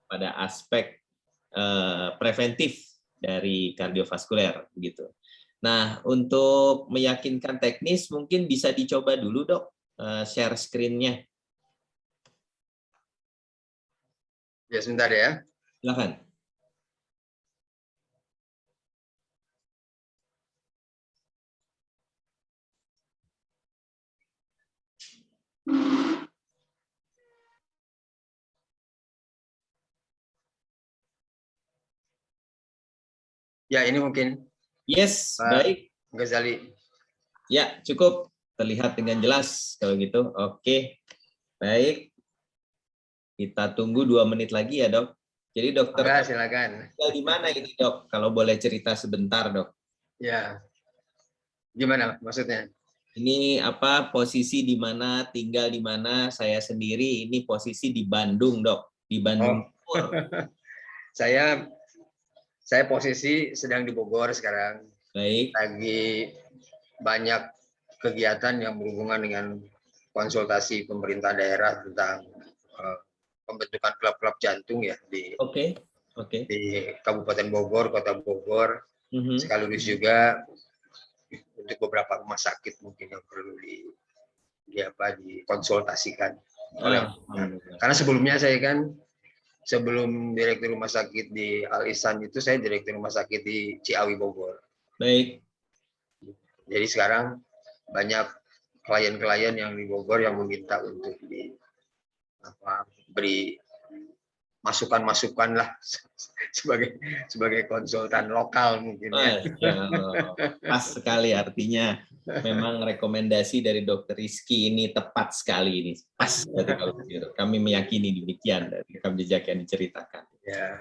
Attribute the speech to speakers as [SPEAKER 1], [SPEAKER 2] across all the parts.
[SPEAKER 1] pada aspek preventif dari kardiovaskuler begitu. Nah, untuk meyakinkan teknis mungkin bisa dicoba dulu, Dok, share screen-nya.
[SPEAKER 2] Ya, sebentar ya.
[SPEAKER 1] Silakan.
[SPEAKER 2] Ya, ini mungkin.
[SPEAKER 1] Yes,
[SPEAKER 2] Pak
[SPEAKER 1] baik.
[SPEAKER 2] Ghazali.
[SPEAKER 1] Ya, cukup. Terlihat dengan jelas kalau gitu. Oke, baik. Kita tunggu 2 menit lagi ya, Dok. Jadi dokter
[SPEAKER 2] silakan.
[SPEAKER 1] di mana ini, Dok? Kalau boleh cerita sebentar, Dok.
[SPEAKER 2] Ya. Gimana maksudnya?
[SPEAKER 1] Ini apa posisi di mana, tinggal di mana? Saya sendiri ini posisi di Bandung, Dok. Di Bandung.
[SPEAKER 2] Oh. Saya posisi sedang di Bogor sekarang.
[SPEAKER 1] Baik.
[SPEAKER 2] Lagi banyak kegiatan yang berhubungan dengan konsultasi pemerintah daerah tentang pembentukan klub-klub jantung ya di di Kabupaten Bogor, Kota Bogor. Sekaligus juga untuk beberapa rumah sakit mungkin yang perlu dikonsultasikan oleh karena sebelumnya saya kan sebelum direktur rumah sakit di Al Ihsan itu saya direktur rumah sakit di Ciawi Bogor.
[SPEAKER 1] Baik.
[SPEAKER 2] Jadi sekarang banyak klien-klien yang di Bogor yang meminta untuk beri masukan-masukan lah sebagai konsultan lokal mungkin ya.
[SPEAKER 1] Pas sekali, artinya memang rekomendasi dari Dokter Rizky ini tepat sekali ini. Pas kalau kami meyakini demikian dari rekam jejak yang diceritakan.
[SPEAKER 2] Ya.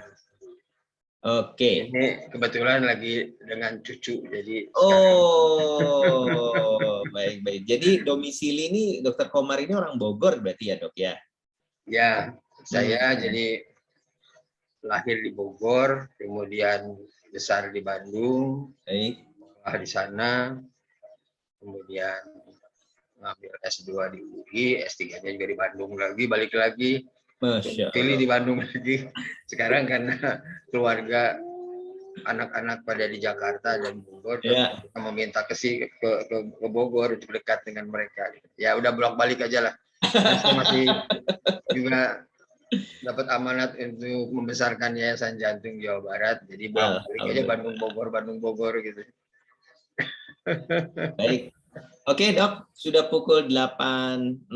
[SPEAKER 1] Oke.
[SPEAKER 2] Ini kebetulan lagi dengan cucu jadi.
[SPEAKER 1] Oh, baik-baik. Jadi domisili ini Dokter Komar ini orang Bogor berarti ya, Dok ya?
[SPEAKER 2] Ya, saya jadi lahir di Bogor, kemudian besar di Bandung, sekolah di sana, kemudian ngambil S2 di UI, S3-nya juga di Bandung lagi, balik lagi, pilih di Bandung lagi. Sekarang karena keluarga anak-anak pada di Jakarta dan Bogor, kita meminta ke Bogor untuk dekat dengan mereka. Ya udah bolak-balik aja lah. Saya masih juga dapat amanat untuk membesarkan Yayasan Jantung Jawa Barat, jadi bolak-balik aja Bandung Bogor gitu.
[SPEAKER 1] Baik. Oke, Dok, sudah pukul 8.00.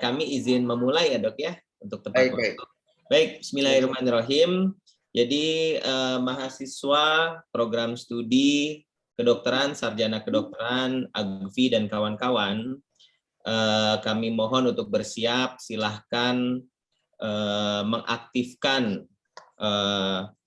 [SPEAKER 1] Kami izin memulai ya, Dok ya, untuk tepat waktu. Baik, bismillahirrahmanirrahim. Jadi mahasiswa program studi kedokteran, sarjana kedokteran, Agvi dan kawan-kawan, kami mohon untuk bersiap, silahkan mengaktifkan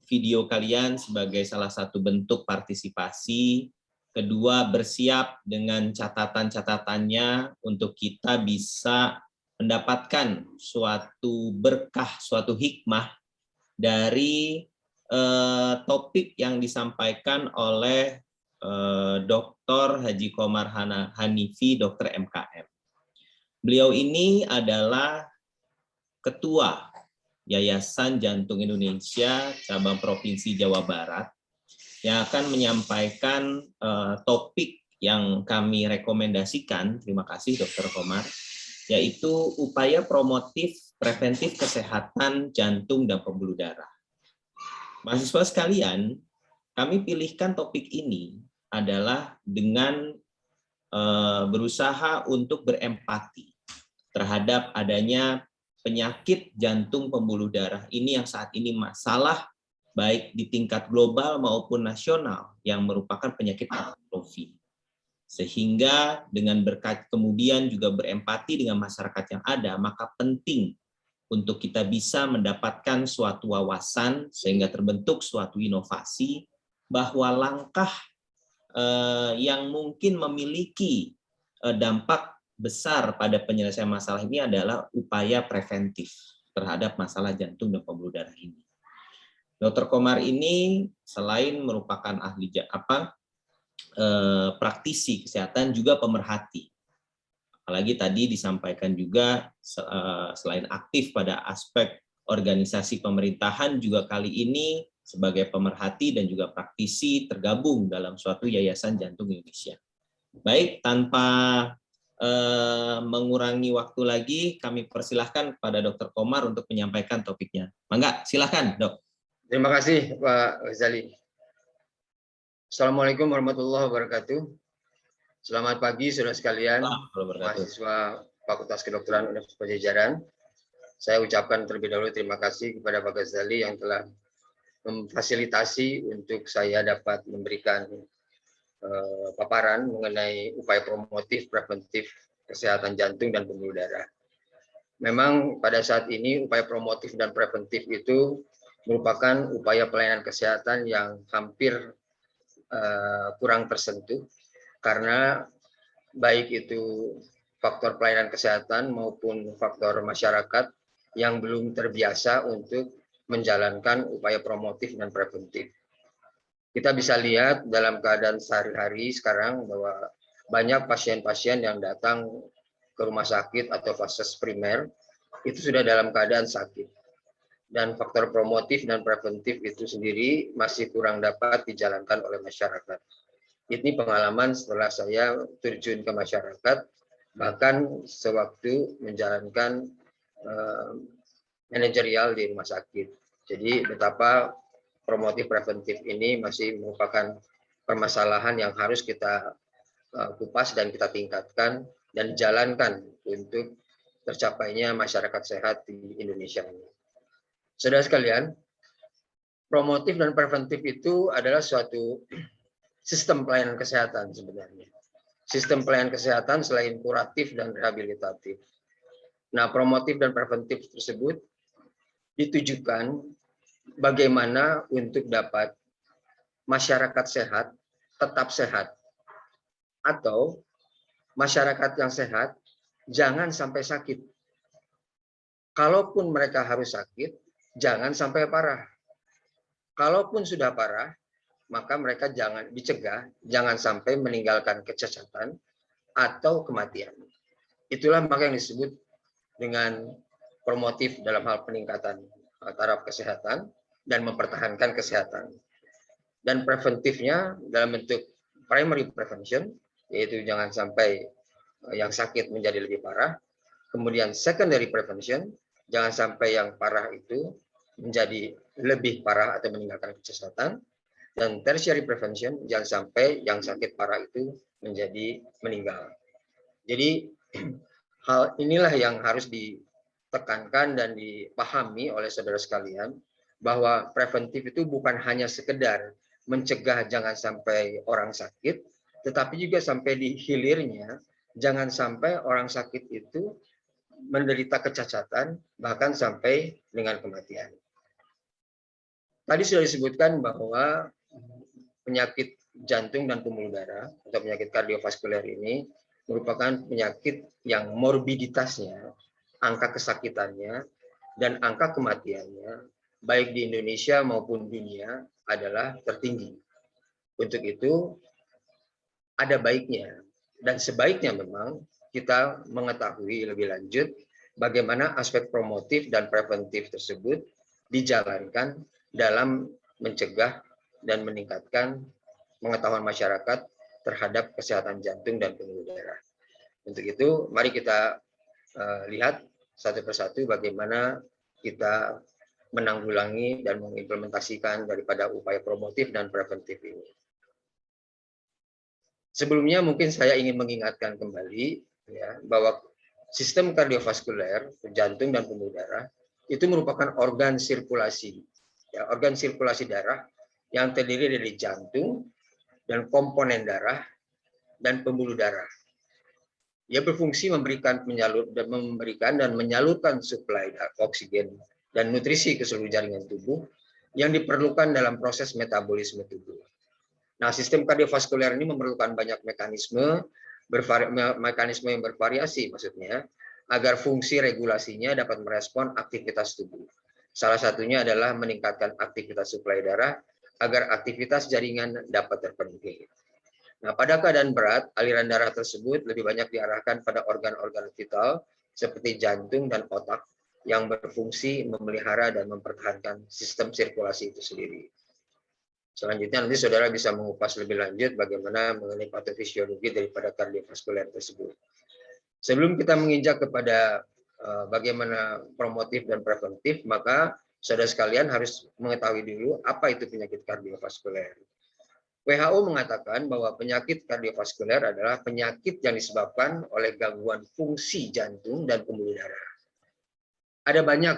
[SPEAKER 1] video kalian sebagai salah satu bentuk partisipasi. Kedua, bersiap dengan catatan-catatannya untuk kita bisa mendapatkan suatu berkah, suatu hikmah dari topik yang disampaikan oleh Dr. Haji Komar Hanifi, Dokter MKM. Beliau ini adalah Ketua Yayasan Jantung Indonesia cabang Provinsi Jawa Barat yang akan menyampaikan topik yang kami rekomendasikan, terima kasih Dr. Komar, yaitu upaya promotif preventif kesehatan jantung dan pembuluh darah. Mahasiswa sekalian, kami pilihkan topik ini adalah dengan berusaha untuk berempati terhadap adanya penyakit jantung pembuluh darah ini yang saat ini masalah baik di tingkat global maupun nasional yang merupakan penyakit atrofi. Sehingga dengan berkat kemudian juga berempati dengan masyarakat yang ada, maka penting untuk kita bisa mendapatkan suatu wawasan sehingga terbentuk suatu inovasi bahwa langkah yang mungkin memiliki dampak besar pada penyelesaian masalah ini adalah upaya preventif terhadap masalah jantung dan pembuluh darah ini. Dr. Komar ini selain merupakan ahli praktisi kesehatan juga pemerhati. Apalagi tadi disampaikan juga selain aktif pada aspek organisasi pemerintahan, juga kali ini sebagai pemerhati dan juga praktisi tergabung dalam suatu Yayasan Jantung Indonesia. Baik, tanpa mengurangi waktu lagi, kami persilahkan kepada Dr. Komar untuk menyampaikan topiknya. Mangga, silahkan, Dok.
[SPEAKER 2] Terima kasih, Pak Ghazali. Assalamualaikum warahmatullahi wabarakatuh. Selamat pagi, saudara sekalian, mahasiswa Fakultas Kedokteran Universitas Pajajaran. Saya ucapkan terlebih dahulu terima kasih kepada Pak Ghazali yang telah memfasilitasi untuk saya dapat memberikan paparan mengenai upaya promotif preventif kesehatan jantung dan pembuluh darah. Memang pada saat ini upaya promotif dan preventif itu merupakan upaya pelayanan kesehatan yang hampir kurang tersentuh, karena baik itu faktor pelayanan kesehatan maupun faktor masyarakat yang belum terbiasa untuk menjalankan upaya promotif dan preventif. Kita bisa lihat dalam keadaan sehari-hari sekarang bahwa banyak pasien-pasien yang datang ke rumah sakit atau fase primer itu sudah dalam keadaan sakit. Dan faktor promotif dan preventif itu sendiri masih kurang dapat dijalankan oleh masyarakat. Ini pengalaman setelah saya terjun ke masyarakat, bahkan sewaktu menjalankan manajerial di rumah sakit. Jadi betapa promotif preventif ini masih merupakan permasalahan yang harus kita kupas dan kita tingkatkan dan jalankan untuk tercapainya masyarakat sehat di Indonesia ini. Saudara sekalian, promotif dan preventif itu adalah suatu sistem pelayanan kesehatan sebenarnya. Sistem pelayanan kesehatan selain kuratif dan rehabilitatif. Nah, promotif dan preventif tersebut ditujukan bagaimana untuk dapat masyarakat sehat tetap sehat, atau masyarakat yang sehat jangan sampai sakit. Kalaupun mereka harus sakit, jangan sampai parah. Kalaupun sudah parah, maka mereka jangan dicegah, jangan sampai meninggalkan kecacatan atau kematian. Itulah maka yang disebut dengan promotif dalam hal peningkatan taraf kesehatan dan mempertahankan kesehatan. Dan preventifnya dalam bentuk primary prevention, yaitu jangan sampai yang sakit menjadi lebih parah. Kemudian secondary prevention, jangan sampai yang parah itu menjadi lebih parah atau meninggalkan kesehatan. Dan tertiary prevention, jangan sampai yang sakit parah itu menjadi meninggal. Jadi hal inilah yang harus ditekankan dan dipahami oleh saudara sekalian, bahwa preventif itu bukan hanya sekedar mencegah jangan sampai orang sakit, tetapi juga sampai di hilirnya jangan sampai orang sakit itu menderita kecacatan, bahkan sampai dengan kematian. Tadi sudah disebutkan bahwa penyakit jantung dan pembuluh darah atau penyakit kardiovaskuler ini merupakan penyakit yang morbiditasnya, angka kesakitannya, dan angka kematiannya, baik di Indonesia maupun dunia, adalah tertinggi. Untuk itu, ada baiknya dan sebaiknya memang kita mengetahui lebih lanjut bagaimana aspek promotif dan preventif tersebut dijalankan dalam mencegah dan meningkatkan pengetahuan masyarakat terhadap kesehatan jantung dan pembuluh darah. Untuk itu, mari kita lihat satu persatu bagaimana kita menanggulangi dan mengimplementasikan daripada upaya promotif dan preventif ini. Sebelumnya mungkin saya ingin mengingatkan kembali ya, bahwa sistem kardiovaskuler, jantung dan pembuluh darah itu merupakan organ sirkulasi, ya, organ sirkulasi darah yang terdiri dari jantung dan komponen darah dan pembuluh darah. Ia berfungsi memberikan dan menyalurkan suplai oksigen dan nutrisi ke seluruh jaringan tubuh yang diperlukan dalam proses metabolisme tubuh. Nah, sistem kardiovaskuler ini memerlukan banyak mekanisme yang bervariasi, maksudnya agar fungsi regulasinya dapat merespon aktivitas tubuh. Salah satunya adalah meningkatkan aktivitas suplai darah agar aktivitas jaringan dapat terpenuhi. Nah, pada keadaan berat, aliran darah tersebut lebih banyak diarahkan pada organ-organ vital seperti jantung dan otak yang berfungsi memelihara dan mempertahankan sistem sirkulasi itu sendiri. Selanjutnya nanti saudara bisa mengupas lebih lanjut bagaimana mengenai patofisiologi daripada kardiovaskuler tersebut. Sebelum kita menginjak kepada bagaimana promotif dan preventif, maka saudara sekalian harus mengetahui dulu apa itu penyakit kardiovaskuler. WHO mengatakan bahwa penyakit kardiovaskuler adalah penyakit yang disebabkan oleh gangguan fungsi jantung dan pembuluh darah. Ada banyak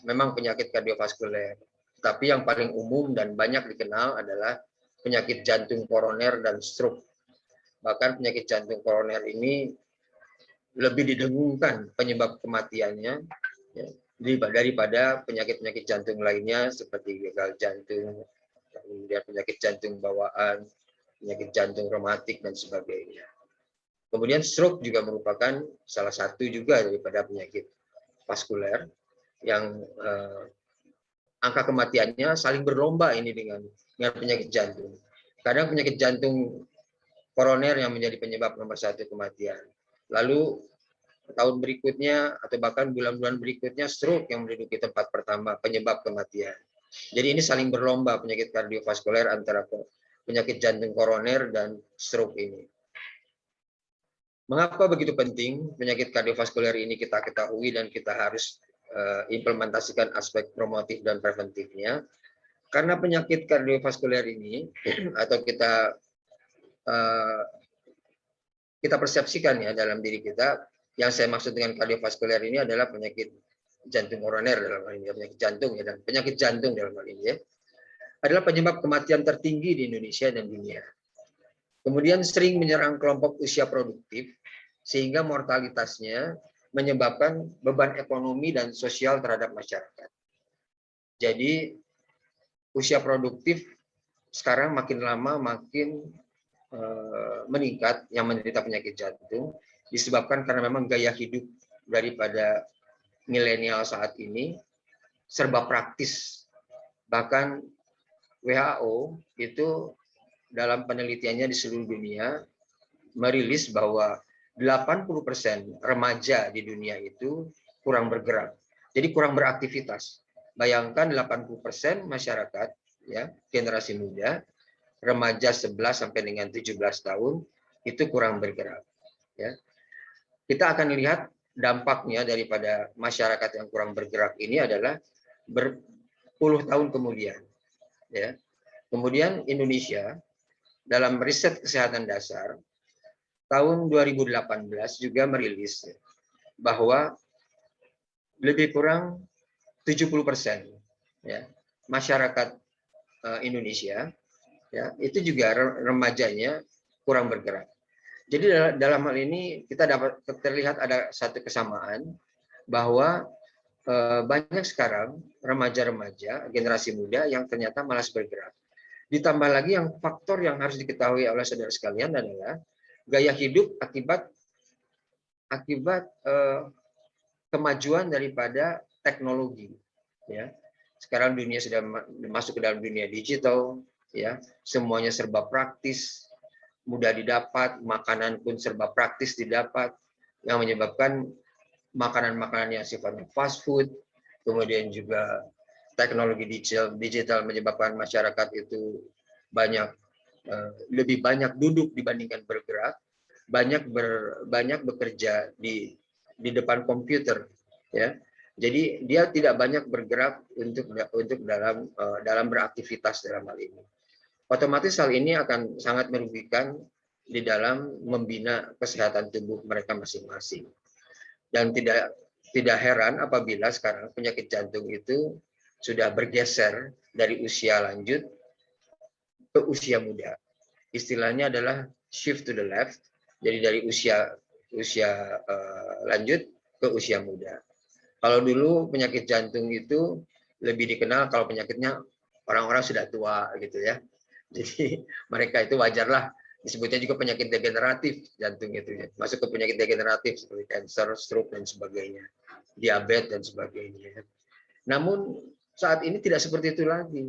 [SPEAKER 2] memang penyakit kardiovaskuler, tapi yang paling umum dan banyak dikenal adalah penyakit jantung koroner dan stroke. Bahkan penyakit jantung koroner ini lebih didengungkan penyebab kematiannya ya, daripada penyakit-penyakit jantung lainnya seperti gagal jantung, kemudian penyakit jantung bawaan, penyakit jantung reumatik, dan sebagainya. Kemudian stroke juga merupakan salah satu juga daripada penyakit vaskuler yang angka kematiannya saling berlomba ini dengan penyakit jantung. Kadang penyakit jantung koroner yang menjadi penyebab nomor satu kematian. Lalu tahun berikutnya atau bahkan bulan-bulan berikutnya stroke yang menduduki tempat pertama penyebab kematian. Jadi ini saling berlomba penyakit kardiovaskuler antara penyakit jantung koroner dan stroke ini. Mengapa begitu penting penyakit kardiovaskuler ini kita ketahui dan kita harus implementasikan aspek promotif dan preventifnya? Karena penyakit kardiovaskuler ini atau kita persepsikan ya dalam diri kita, yang saya maksud dengan kardiovaskuler ini adalah penyakit jantung koroner dalam hal ini, penyakit jantung ya, dan penyakit jantung dalam hal ini ya, adalah penyebab kematian tertinggi di Indonesia dan dunia. Kemudian sering menyerang kelompok usia produktif, sehingga mortalitasnya menyebabkan beban ekonomi dan sosial terhadap masyarakat. Jadi usia produktif sekarang makin lama makin meningkat yang menderita penyakit jantung, disebabkan karena memang gaya hidup daripada milenial saat ini serba praktis. Bahkan WHO itu dalam penelitiannya di seluruh dunia merilis bahwa 80% remaja di dunia itu kurang bergerak. Jadi kurang beraktivitas. Bayangkan 80% masyarakat ya, generasi muda, remaja 11 sampai dengan 17 tahun itu kurang bergerak ya. Kita akan lihat dampaknya daripada masyarakat yang kurang bergerak ini adalah berpuluh tahun kemudian ya. Kemudian Indonesia dalam riset kesehatan dasar tahun 2018 juga merilis bahwa lebih kurang 70% ya, masyarakat Indonesia ya, itu juga remajanya kurang bergerak. Jadi dalam hal ini kita dapat terlihat ada satu kesamaan bahwa banyak sekarang remaja-remaja generasi muda yang ternyata malas bergerak. Ditambah lagi yang faktor yang harus diketahui oleh saudara sekalian adalah gaya hidup akibat kemajuan daripada teknologi. Ya, sekarang dunia sudah masuk ke dalam dunia digital. Ya, semuanya serba praktis, mudah didapat, makanan pun serba praktis didapat, yang menyebabkan makanan-makanan yang sifatnya fast food, kemudian juga teknologi digital menyebabkan masyarakat itu lebih banyak duduk dibandingkan bergerak, banyak bekerja di depan komputer, ya. Jadi dia tidak banyak bergerak untuk dalam beraktivitas dalam hal ini. Otomatis hal ini akan sangat merugikan di dalam membina kesehatan tubuh mereka masing-masing. Dan tidak heran apabila sekarang penyakit jantung itu sudah bergeser dari usia lanjut ke usia muda. Istilahnya adalah shift to the left, jadi dari usia lanjut ke usia muda. Kalau dulu penyakit jantung itu lebih dikenal kalau penyakitnya orang-orang sudah tua gitu ya. Jadi mereka itu wajarlah disebutnya juga penyakit degeneratif jantung itu ya. Masuk ke penyakit degeneratif seperti kanker, stroke dan sebagainya, diabetes dan sebagainya. Namun saat ini tidak seperti itu lagi.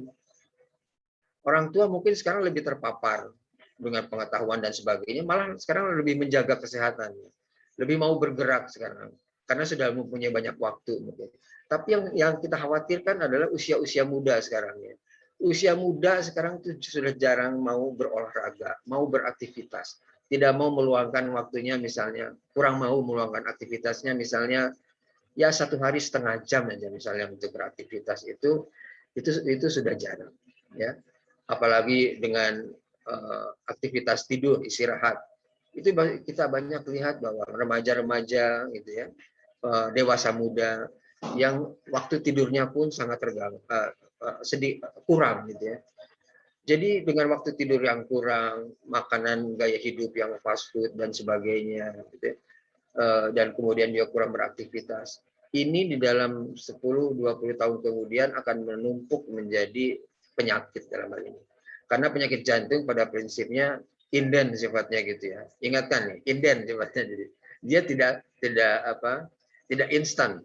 [SPEAKER 2] Orang tua mungkin sekarang lebih terpapar dengan pengetahuan dan sebagainya, malah sekarang lebih menjaga kesehatannya, lebih mau bergerak sekarang karena sudah mempunyai banyak waktu mungkin. Tapi yang kita khawatirkan adalah usia-usia muda sekarang ya. Usia muda sekarang itu sudah jarang mau berolahraga, mau beraktivitas, tidak mau meluangkan waktunya, misalnya kurang mau meluangkan aktivitasnya, misalnya ya 1 hari setengah jam aja misalnya untuk beraktivitas, itu sudah jarang ya. Apalagi dengan aktivitas tidur, istirahat, itu kita banyak lihat bahwa remaja-remaja gitu ya, dewasa muda yang waktu tidurnya pun sangat terganggu, kurang gitu ya. Jadi dengan waktu tidur yang kurang, makanan gaya hidup yang fast food dan sebagainya gitu ya, dan kemudian dia kurang beraktivitas, ini di dalam 10-20 tahun kemudian akan menumpuk menjadi penyakit dalam hal ini. Karena penyakit jantung pada prinsipnya inden sifatnya gitu ya. Ingatkan nih, inden sifatnya, jadi dia tidak instan.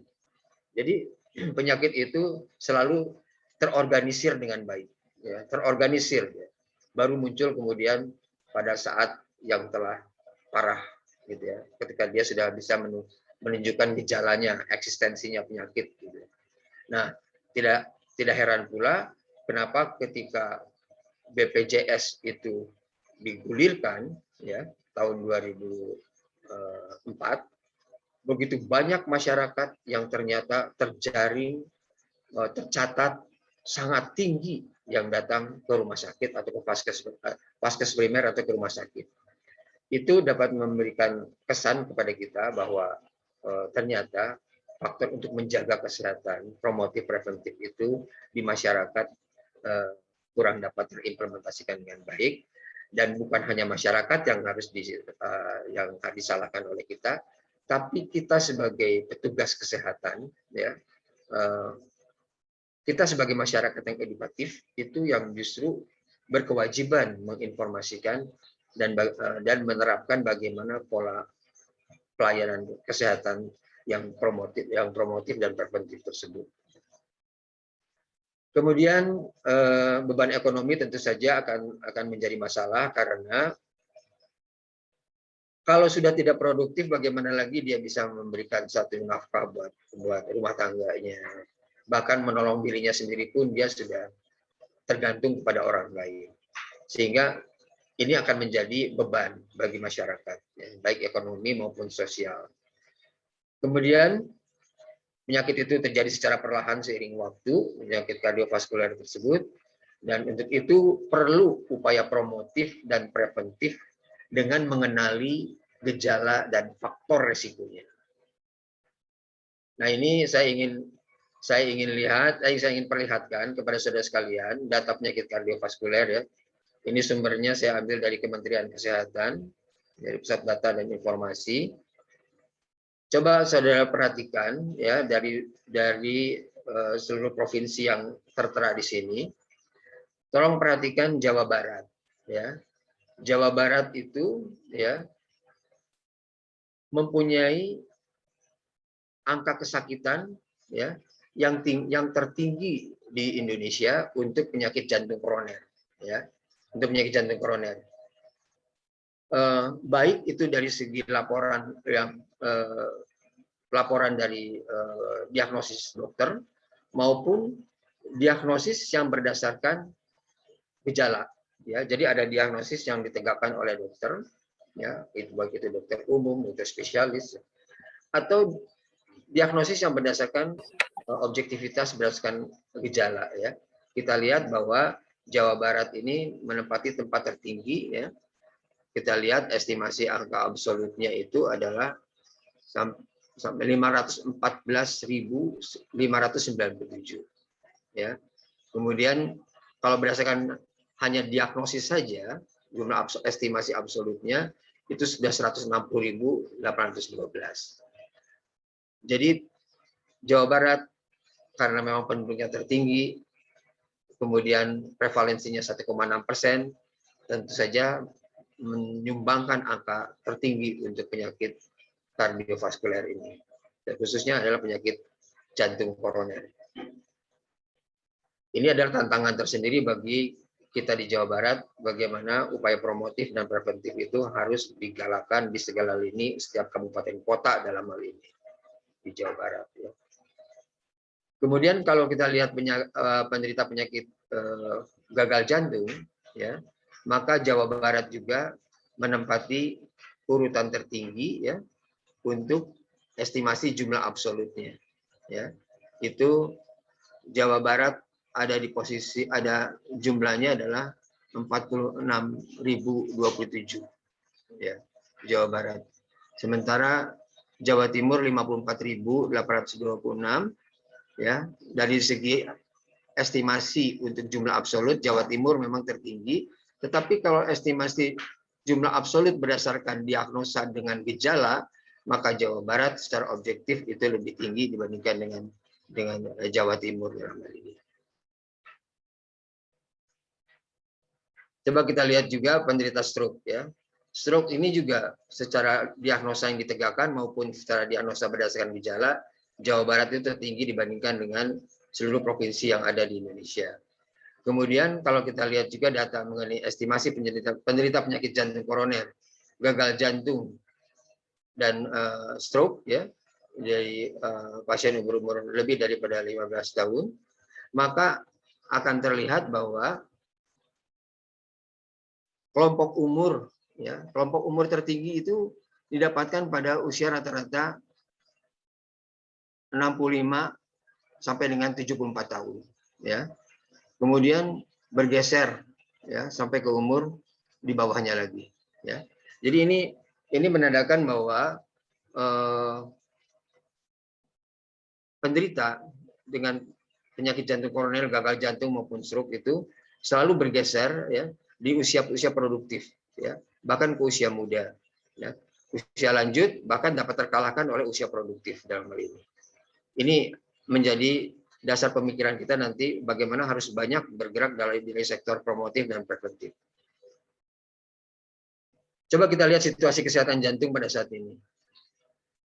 [SPEAKER 2] Jadi penyakit itu selalu terorganisir dengan baik, ya, terorganisir ya. Baru muncul kemudian pada saat yang telah parah gitu ya, ketika dia sudah bisa menunjukkan gejalanya, eksistensinya penyakit gitu. Nah, tidak heran pula kenapa ketika BPJS itu digulirkan ya tahun 2004, begitu banyak masyarakat yang ternyata terjaring, tercatat sangat tinggi yang datang ke rumah sakit atau ke vaskes primer atau ke rumah sakit. Itu dapat memberikan kesan kepada kita bahwa ternyata faktor untuk menjaga kesehatan, promotif preventif itu di masyarakat kurang dapat terimplementasikan dengan baik, dan bukan hanya masyarakat yang harus disalahkan oleh kita, tapi kita sebagai petugas kesehatan ya, kita sebagai masyarakat yang edukatif itu yang justru berkewajiban menginformasikan dan menerapkan bagaimana pola pelayanan kesehatan yang promotif dan preventif tersebut. Kemudian beban ekonomi tentu saja akan menjadi masalah, karena kalau sudah tidak produktif, bagaimana lagi dia bisa memberikan satu nafkah buat rumah tangganya, bahkan menolong dirinya sendiri pun dia sudah tergantung kepada orang lain, sehingga ini akan menjadi beban bagi masyarakat, baik ekonomi maupun sosial. Kemudian penyakit itu terjadi secara perlahan seiring waktu, penyakit kardiovaskuler tersebut, dan untuk itu perlu upaya promotif dan preventif dengan mengenali gejala dan faktor resikonya. Nah, ini saya ingin perlihatkan kepada saudara sekalian data penyakit kardiovaskuler ya. Ini sumbernya saya ambil dari Kementerian Kesehatan, dari Pusat Data dan Informasi. Coba saudara perhatikan ya, dari seluruh provinsi yang tertera di sini. Tolong perhatikan Jawa Barat ya. Jawa Barat itu ya mempunyai angka kesakitan ya yang tertinggi di Indonesia untuk penyakit jantung koroner ya. Untuk penyakit jantung koroner. Baik itu dari segi laporan dari diagnosis dokter maupun diagnosis yang berdasarkan gejala ya. Jadi ada diagnosis yang ditegakkan oleh dokter ya, itu baik itu dokter umum, dokter spesialis, atau diagnosis yang berdasarkan objektivitas berdasarkan gejala ya. Kita lihat bahwa Jawa Barat ini menempati tempat tertinggi ya. Kita lihat estimasi angka absolutnya itu adalah sampai 514.597 ya. Kemudian kalau berdasarkan hanya diagnosis saja, jumlah estimasi absolutnya itu sudah 160.812. Jadi Jawa Barat karena memang penduduknya tertinggi, kemudian prevalensinya 1,6%, tentu saja menyumbangkan angka tertinggi untuk penyakit kardiovaskuler ini, dan khususnya adalah penyakit jantung koroner. Ini adalah tantangan tersendiri bagi kita di Jawa Barat, bagaimana upaya promotif dan preventif itu harus digalakkan di segala lini setiap kabupaten kota dalam hal ini di Jawa Barat. Ya. Kemudian kalau kita lihat penderita penyakit gagal jantung, ya, maka Jawa Barat juga menempati urutan tertinggi ya untuk estimasi jumlah absolutnya. Ya, itu Jawa Barat ada di posisi, ada jumlahnya adalah 46.027 ya, Jawa Barat. Sementara Jawa Timur 54.826 ya. Dari segi estimasi untuk jumlah absolut Jawa Timur memang tertinggi, tetapi kalau estimasi jumlah absolut berdasarkan diagnosa dengan gejala, maka Jawa Barat secara objektif itu lebih tinggi dibandingkan dengan Jawa Timur dalam hal ini. Coba kita lihat juga penderita stroke ya. Stroke ini juga secara diagnosa yang ditegakkan maupun secara diagnosa berdasarkan gejala, Jawa Barat itu tertinggi dibandingkan dengan seluruh provinsi yang ada di Indonesia. Kemudian kalau kita lihat juga data mengenai estimasi penderita penyakit jantung koroner, gagal jantung dan stroke ya dari pasien umur lebih daripada 15 tahun, maka akan terlihat bahwa kelompok umur tertinggi itu didapatkan pada usia rata-rata 65 sampai dengan 74 tahun ya. Kemudian bergeser ya sampai ke umur di bawahnya lagi ya. Jadi ini menandakan bahwa penderita dengan penyakit jantung koroner, gagal jantung maupun stroke itu selalu bergeser ya di usia produktif ya, bahkan ke usia muda ya. Usia lanjut bahkan dapat terkalahkan oleh usia produktif dalam hal ini. Ini menjadi dasar pemikiran kita nanti bagaimana harus banyak bergerak dari sektor promotif dan preventif. Coba kita lihat situasi kesehatan jantung pada saat ini.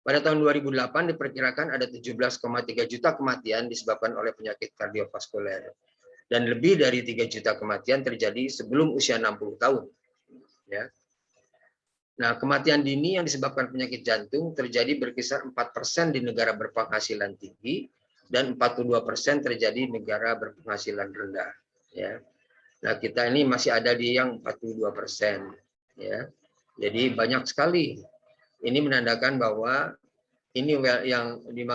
[SPEAKER 2] Pada tahun 2008 diperkirakan ada 17,3 juta kematian disebabkan oleh penyakit kardiovaskuler. Dan lebih dari 3 juta kematian terjadi sebelum usia 60 tahun. Ya. Nah, kematian dini yang disebabkan penyakit jantung terjadi berkisar 4% di negara berpenghasilan tinggi dan 42% terjadi di negara berpenghasilan rendah. Ya. Nah, kita ini masih ada di yang 42%. Ya. Jadi banyak sekali. Ini menandakan bahwa ini yang di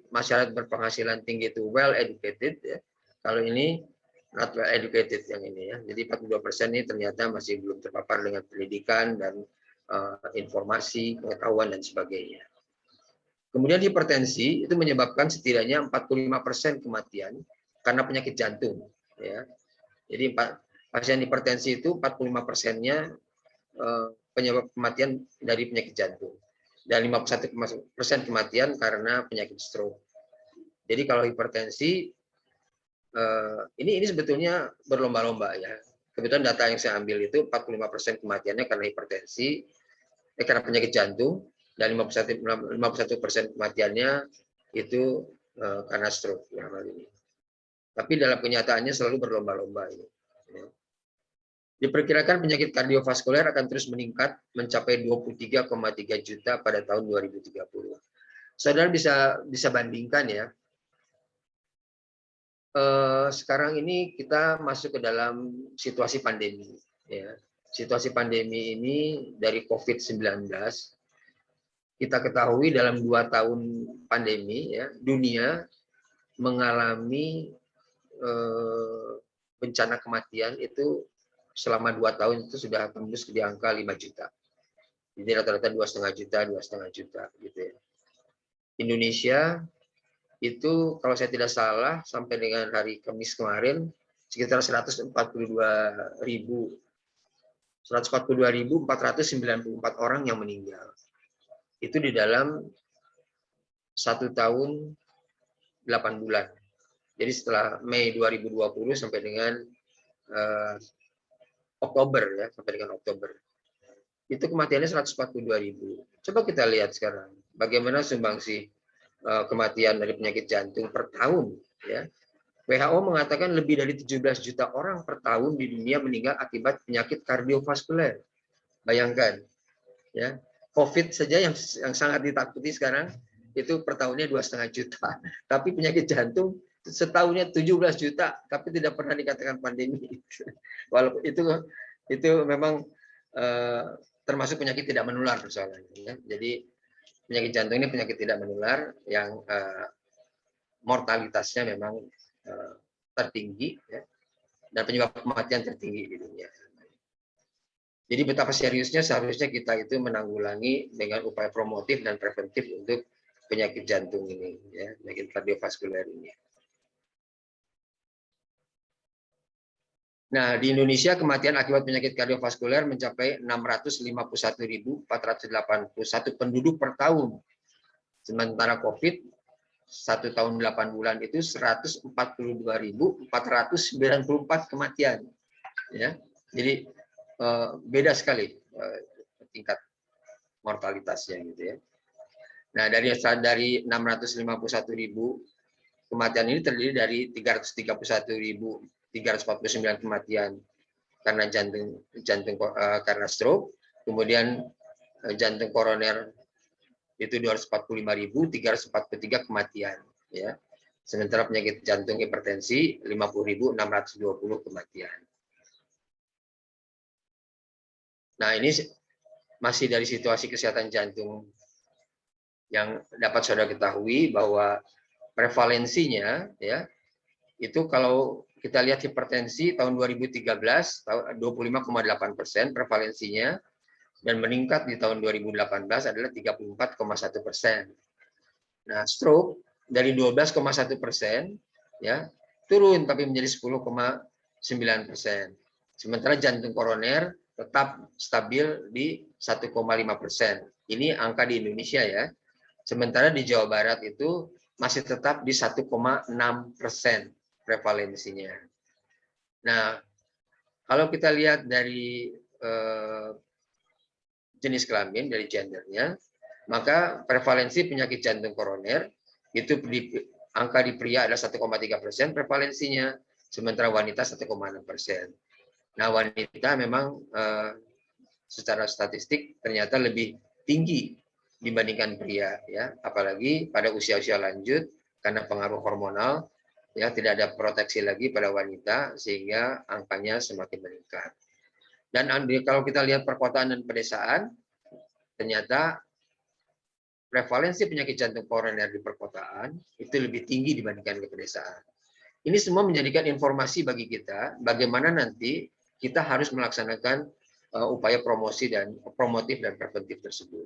[SPEAKER 2] masyarakat berpenghasilan tinggi itu well educated. Ya. Kalau ini not well educated yang ini ya. Jadi 42% ini ternyata masih belum terpapar dengan pendidikan dan informasi, pengetahuan dan sebagainya. Kemudian hipertensi itu menyebabkan setidaknya 45% kematian karena penyakit jantung ya. Jadi pasien hipertensi itu 45%-nya penyebab kematian dari penyakit jantung dan 51% kematian karena penyakit stroke. Jadi kalau hipertensi ini sebetulnya berlomba-lomba ya. Kebetulan data yang saya ambil itu 45% kematiannya karena hipertensi, karena penyakit jantung, dan 51% kematiannya itu karena stroke ya, ini. Tapi dalam kenyataannya selalu berlomba-lomba ini. Diperkirakan penyakit kardiovaskuler akan terus meningkat mencapai 23,3 juta pada tahun 2030. Saudara bisa bandingkan ya. Sekarang ini kita masuk ke dalam situasi pandemi. Ya. Situasi pandemi ini dari COVID-19, kita ketahui dalam 2 tahun pandemi, ya, dunia mengalami bencana kematian itu selama 2 tahun itu sudah tembus di angka 5 juta. Jadi rata-rata 2,5 juta, gitu ya. Indonesia itu kalau saya tidak salah sampai dengan hari Kamis kemarin sekitar 142.494 orang yang meninggal. Itu di dalam 1 tahun 8 bulan. Jadi setelah Mei 2020 sampai dengan Oktober ya, sampai dengan Oktober. Itu kematiannya 142.000. Coba kita lihat sekarang bagaimana sumbangsi kematian dari penyakit jantung per tahun ya. WHO mengatakan lebih dari 17 juta orang per tahun di dunia meninggal akibat penyakit kardiovaskuler. Bayangkan, ya, COVID saja yang sangat ditakuti sekarang itu per tahunnya 2,5 juta. Tapi penyakit jantung setahunnya 17 juta, tapi tidak pernah dikatakan pandemi. Walaupun itu memang termasuk penyakit tidak menular persoalannya. Ya. Jadi penyakit jantung ini penyakit tidak menular yang mortalitasnya memang tertinggi, ya, dan penyebab kematian tertinggi di dunia. Jadi betapa seriusnya seharusnya kita itu menanggulangi dengan upaya promotif dan preventif untuk penyakit jantung ini, ya, penyakit kardiovaskuler ini. Nah, di Indonesia kematian akibat penyakit kardiovaskuler mencapai 651.481 penduduk per tahun. Sementara COVID 1 tahun 8 bulan itu 142.494 kematian. Ya, jadi beda sekali tingkat mortalitasnya gitu ya. Nah, dari 651.000 kematian ini terdiri dari 331.349 kematian karena jantung karena stroke, kemudian jantung koroner itu 245.343 kematian, ya. Sementara penyakit jantung hipertensi 50.620 kematian. Nah, ini masih dari situasi kesehatan jantung yang dapat saudara ketahui bahwa prevalensinya, ya, itu kalau kita lihat hipertensi tahun 2013 25,8% prevalensinya, dan meningkat di tahun 2018 adalah 34,1%. Nah, stroke dari 12,1%, ya, turun tapi menjadi 10,9%. Sementara jantung koroner tetap stabil di 1,5%. Ini angka di Indonesia, ya. Sementara di Jawa Barat itu masih tetap di 1,6% prevalensinya. Nah, kalau kita lihat dari jenis kelamin, dari gendernya, maka prevalensi penyakit jantung koroner itu angka di pria adalah 1,3% prevalensinya, sementara wanita 1,6%. Nah, wanita memang secara statistik ternyata lebih tinggi dibandingkan pria, ya, apalagi pada usia-usia lanjut karena pengaruh hormonal, ya, tidak ada proteksi lagi pada wanita sehingga angkanya semakin meningkat. Dan kalau kita lihat perkotaan dan pedesaan, ternyata prevalensi penyakit jantung koroner di perkotaan itu lebih tinggi dibandingkan di pedesaan. Ini semua menjadikan informasi bagi kita bagaimana nanti kita harus melaksanakan upaya promotif dan preventif tersebut.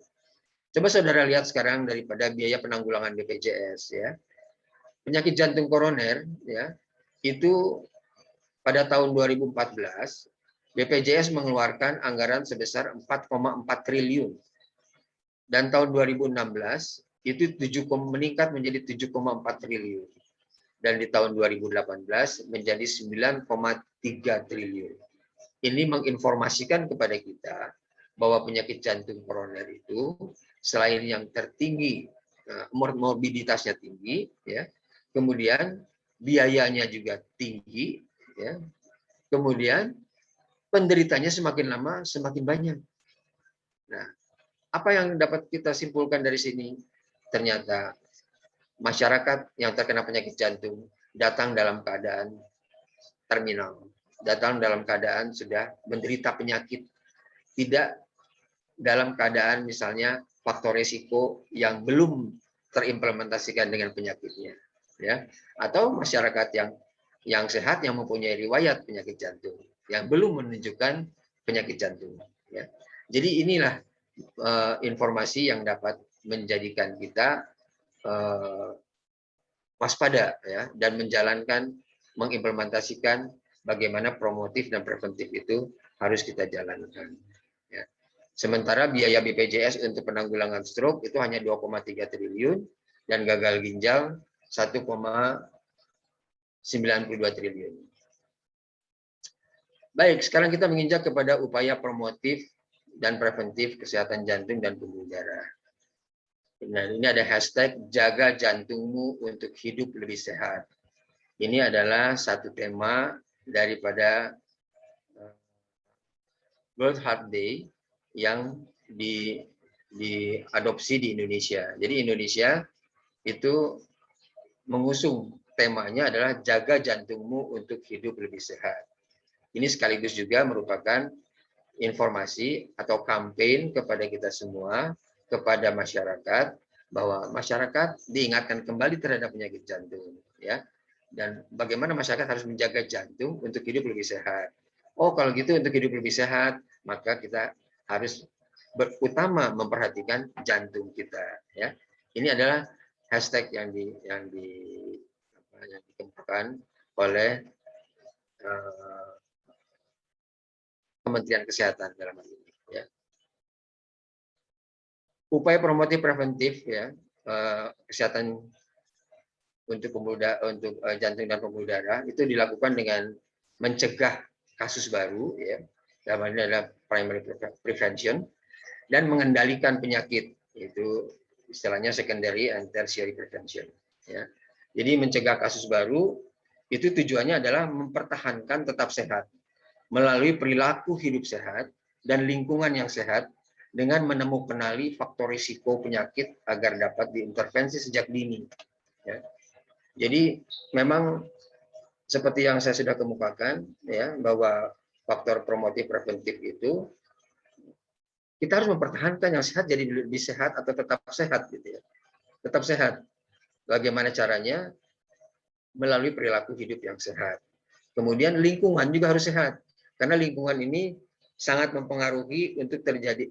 [SPEAKER 2] Coba saudara lihat sekarang daripada biaya penanggulangan BPJS, ya. Penyakit jantung koroner, ya, itu pada tahun 2014 BPJS mengeluarkan anggaran sebesar 4,4 triliun. Dan tahun 2016 itu meningkat menjadi 7,4 triliun. Dan di tahun 2018 menjadi 9,3 triliun. Ini menginformasikan kepada kita bahwa penyakit jantung koroner itu selain yang tertinggi, morbiditasnya tinggi, ya, kemudian biayanya juga tinggi, ya, kemudian penderitanya semakin lama semakin banyak. Nah, apa yang dapat kita simpulkan dari sini? Ternyata masyarakat yang terkena penyakit jantung datang dalam keadaan terminal, datang dalam keadaan sudah menderita penyakit, tidak dalam keadaan misalnya faktor risiko yang belum terimplementasikan dengan penyakitnya, ya, atau masyarakat yang sehat yang mempunyai riwayat penyakit jantung yang belum menunjukkan penyakit jantung, ya. Jadi inilah informasi yang dapat menjadikan kita waspada, ya, dan mengimplementasikan bagaimana promotif dan preventif itu harus kita jalankan, ya. Sementara biaya BPJS untuk penanggulangan stroke itu hanya 2,3 triliun dan gagal ginjal 1,92 triliun. Baik, sekarang kita menginjak kepada upaya promotif dan preventif kesehatan jantung dan pembuluh darah. Nah, ini ada hashtag jaga jantungmu untuk hidup lebih sehat. Ini adalah satu tema daripada World Heart Day yang diadopsi di Indonesia. Jadi Indonesia itu mengusung temanya adalah jaga jantungmu untuk hidup lebih sehat. Ini sekaligus juga merupakan informasi atau campaign kepada kita semua, kepada masyarakat, bahwa masyarakat diingatkan kembali terhadap penyakit jantung, ya. Dan bagaimana masyarakat harus menjaga jantung untuk hidup lebih sehat. Oh, kalau gitu untuk hidup lebih sehat, maka kita harus berutama memperhatikan jantung kita, ya. Ini adalah hashtag yang dikemukakan oleh Kementerian Kesehatan dalam hal ini, ya. Upaya promotif preventif, ya, kesehatan untuk jantung dan pembuluh darah itu dilakukan dengan mencegah kasus baru, ya, dalam hal ini adalah primary prevention, dan mengendalikan penyakit, itu istilahnya secondary and tertiary prevention, ya. Jadi mencegah kasus baru itu tujuannya adalah mempertahankan tetap sehat melalui perilaku hidup sehat dan lingkungan yang sehat dengan menemukan faktor risiko penyakit agar dapat diintervensi sejak dini, ya. Jadi memang seperti yang saya sudah kemukakan, ya, bahwa faktor promotif preventif itu kita harus mempertahankan yang sehat jadi lebih sehat atau tetap sehat, gitu, ya. Tetap sehat. Bagaimana caranya? Melalui perilaku hidup yang sehat. Kemudian lingkungan juga harus sehat, karena lingkungan ini sangat mempengaruhi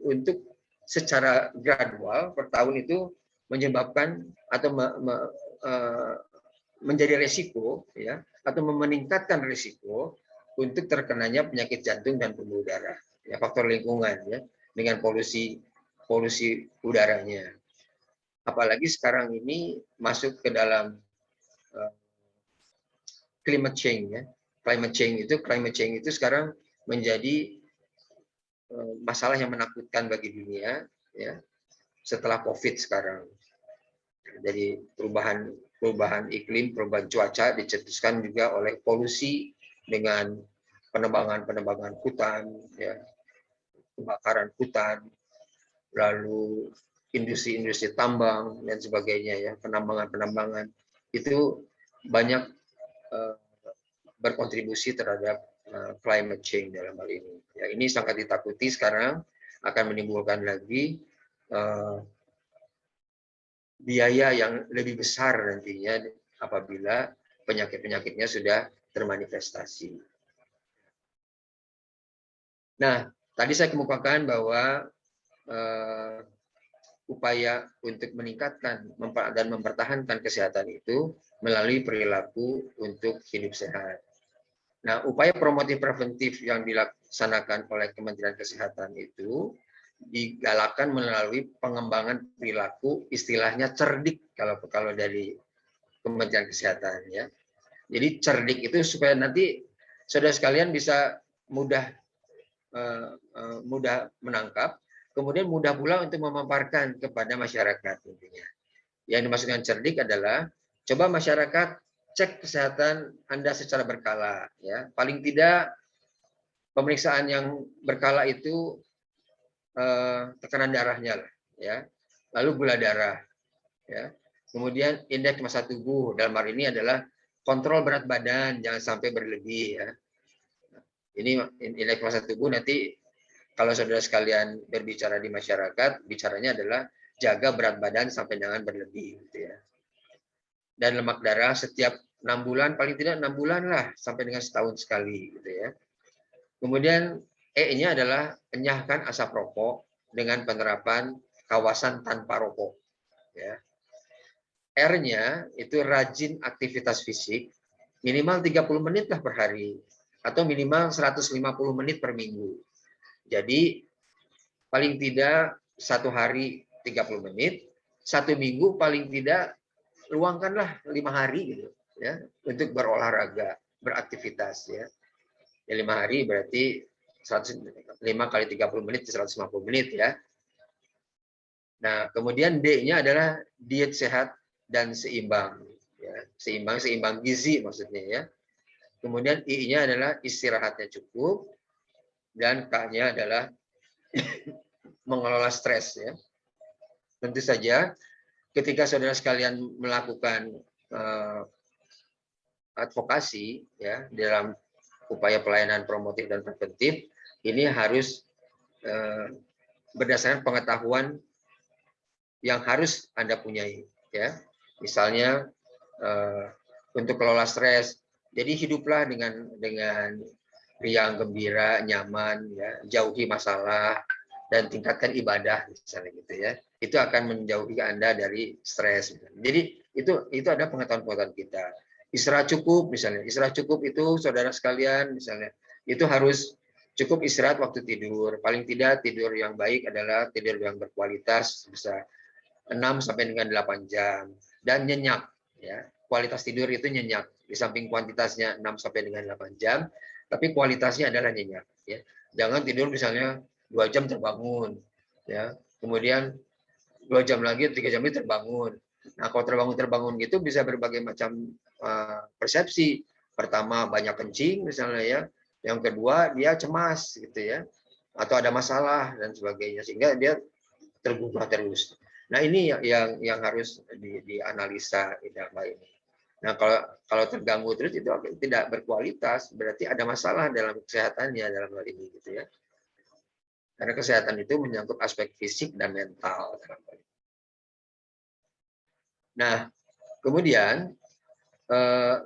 [SPEAKER 2] untuk secara gradual per tahun itu menyebabkan atau menjadi resiko, ya, atau meningkatkan risiko untuk terkenanya penyakit jantung dan pembuluh darah, ya, faktor lingkungan, ya, dengan polusi udaranya. Apalagi sekarang ini masuk ke dalam climate change, ya. Climate change itu sekarang menjadi masalah yang menakutkan bagi dunia, ya, setelah COVID sekarang. Jadi perubahan iklim, perubahan cuaca dicetuskan juga oleh polusi dengan penebangan hutan, ya, kebakaran hutan, lalu industri tambang dan sebagainya, ya, penambangan itu banyak berkontribusi terhadap climate change dalam hal ini. Ya, ini sangat ditakuti sekarang akan menimbulkan lagi biaya yang lebih besar nantinya apabila penyakit-penyakitnya sudah termanifestasi. Nah, tadi saya kemukakan bahwa upaya untuk meningkatkan dan mempertahankan kesehatan itu melalui perilaku untuk hidup sehat. Nah, upaya promotif preventif yang dilaksanakan oleh Kementerian Kesehatan itu digalakkan melalui pengembangan perilaku, istilahnya cerdik kalau dari Kementerian Kesehatan, ya. Jadi cerdik itu supaya nanti saudara sekalian bisa mudah menangkap, kemudian mudah pula untuk memaparkan kepada masyarakat, intinya. Yang dimaksudkan cerdik adalah coba masyarakat cek kesehatan Anda secara berkala, ya. Paling tidak pemeriksaan yang berkala itu tekanan darahnya, ya. Lalu gula darah, ya. Kemudian indeks massa tubuh, dalam hal ini adalah kontrol berat badan, jangan sampai berlebih, ya. Ini indeks massa tubuh nanti kalau saudara sekalian berbicara di masyarakat, bicaranya adalah jaga berat badan sampai jangan berlebih, gitu, ya. Dan lemak darah setiap 6 bulan, paling tidak 6 bulan lah, sampai dengan setahun sekali, gitu, ya. Kemudian E-nya adalah enyahkan asap rokok dengan penerapan kawasan tanpa rokok, ya. R-nya itu rajin aktivitas fisik minimal 30 menit lah per hari atau minimal 150 menit per minggu. Jadi paling tidak satu hari 30 menit, satu minggu paling tidak luangkanlah 5 hari, gitu, ya, untuk berolahraga, beraktivitas, ya. Ya, 5 hari berarti 5 kali 30 menit 150 menit, ya. Nah, kemudian D-nya adalah diet sehat dan seimbang, ya. ya, seimbang gizi maksudnya ya. Kemudian I-nya adalah istirahatnya cukup, dan K-nya adalah mengelola stres ya. Tentu saja ketika saudara sekalian melakukan advokasi ya dalam upaya pelayanan promotif dan preventif, ini harus berdasarkan pengetahuan yang harus Anda punyai ya. Misalnya untuk kelola stres, jadi hiduplah dengan riang, gembira, nyaman ya, jauhi masalah dan tingkatkan ibadah misalnya gitu ya. Itu akan menjauhi Anda dari stres. Jadi itu ada pengetahuan kita. Istirahat cukup misalnya. Istirahat cukup itu saudara sekalian misalnya, itu harus cukup istirahat waktu tidur. Paling tidak tidur yang baik adalah tidur yang berkualitas, bisa 6 sampai dengan 8 jam dan nyenyak ya. Kualitas tidur itu nyenyak. Di samping kuantitasnya 6 sampai dengan 8 jam, tapi kualitasnya adalah nyenyak ya. Jangan tidur misalnya 2 jam terbangun ya. Kemudian 2 jam lagi, 3 jam lagi terbangun. Nah, kalau terbangun gitu bisa berbagai macam persepsi. Pertama banyak kencing misalnya ya. Yang kedua dia cemas gitu ya. Atau ada masalah dan sebagainya sehingga dia tergugah terus. Nah, ini yang harus dianalisa ini. Nah, kalau terganggu terus itu tidak berkualitas, berarti ada masalah dalam kesehatannya dalam hal ini gitu ya. Karena kesehatan itu menyangkut aspek fisik dan mental. Nah, kemudian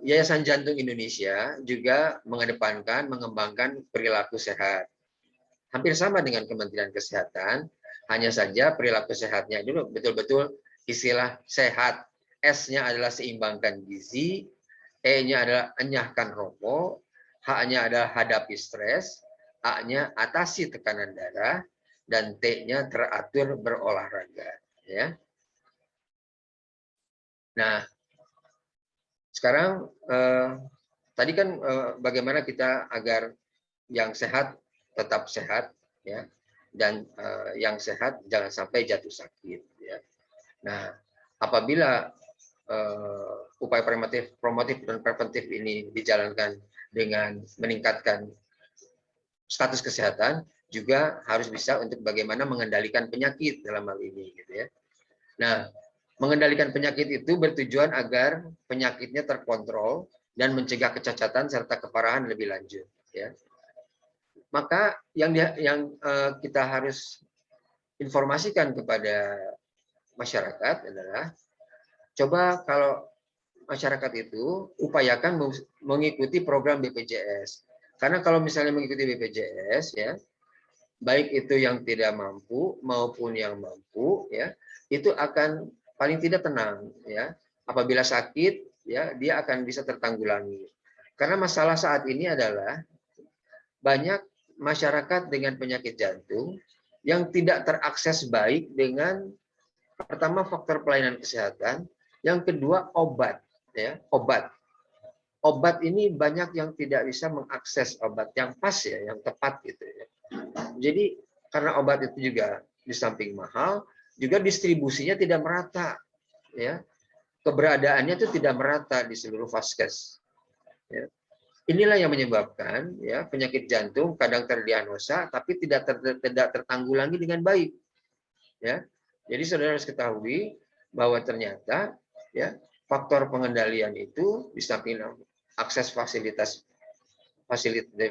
[SPEAKER 2] Yayasan Jantung Indonesia juga mengembangkan perilaku sehat. Hampir sama dengan Kementerian Kesehatan, hanya saja perilaku sehatnya dulu betul-betul istilah sehat. S-nya adalah seimbangkan gizi, E-nya adalah enyahkan rokok, H-nya adalah hadapi stres, A-nya atasi tekanan darah, dan T-nya teratur berolahraga. Ya. Nah, sekarang tadi kan bagaimana kita agar yang sehat tetap sehat, ya, dan yang sehat jangan sampai jatuh sakit. Ya. Nah, apabila upaya promotif dan preventif ini dijalankan dengan meningkatkan status kesehatan, juga harus bisa untuk bagaimana mengendalikan penyakit dalam hal ini, gitu ya. Nah, mengendalikan penyakit itu bertujuan agar penyakitnya terkontrol dan mencegah kecacatan serta keparahan lebih lanjut. Ya. Maka yang kita harus informasikan kepada masyarakat adalah, coba kalau masyarakat itu upayakan mengikuti program BPJS. Karena kalau misalnya mengikuti BPJS, ya, baik itu yang tidak mampu maupun yang mampu, ya, itu akan paling tidak tenang, ya. Apabila sakit, ya, dia akan bisa tertanggulangi. Karena masalah saat ini adalah banyak masyarakat dengan penyakit jantung yang tidak terakses baik dengan pertama faktor pelayanan kesehatan, yang kedua obat, ya, obat ini banyak yang tidak bisa mengakses obat yang pas ya, yang tepat gitu ya. Jadi karena obat itu juga di samping mahal, juga distribusinya tidak merata, ya, keberadaannya itu tidak merata di seluruh vaskes. Ya. Inilah yang menyebabkan ya penyakit jantung kadang terdiagnosa tapi tidak tertanggulangi dengan baik. Ya, jadi saudara harus ketahui bahwa ternyata ya faktor pengendalian itu di samping akses fasilitas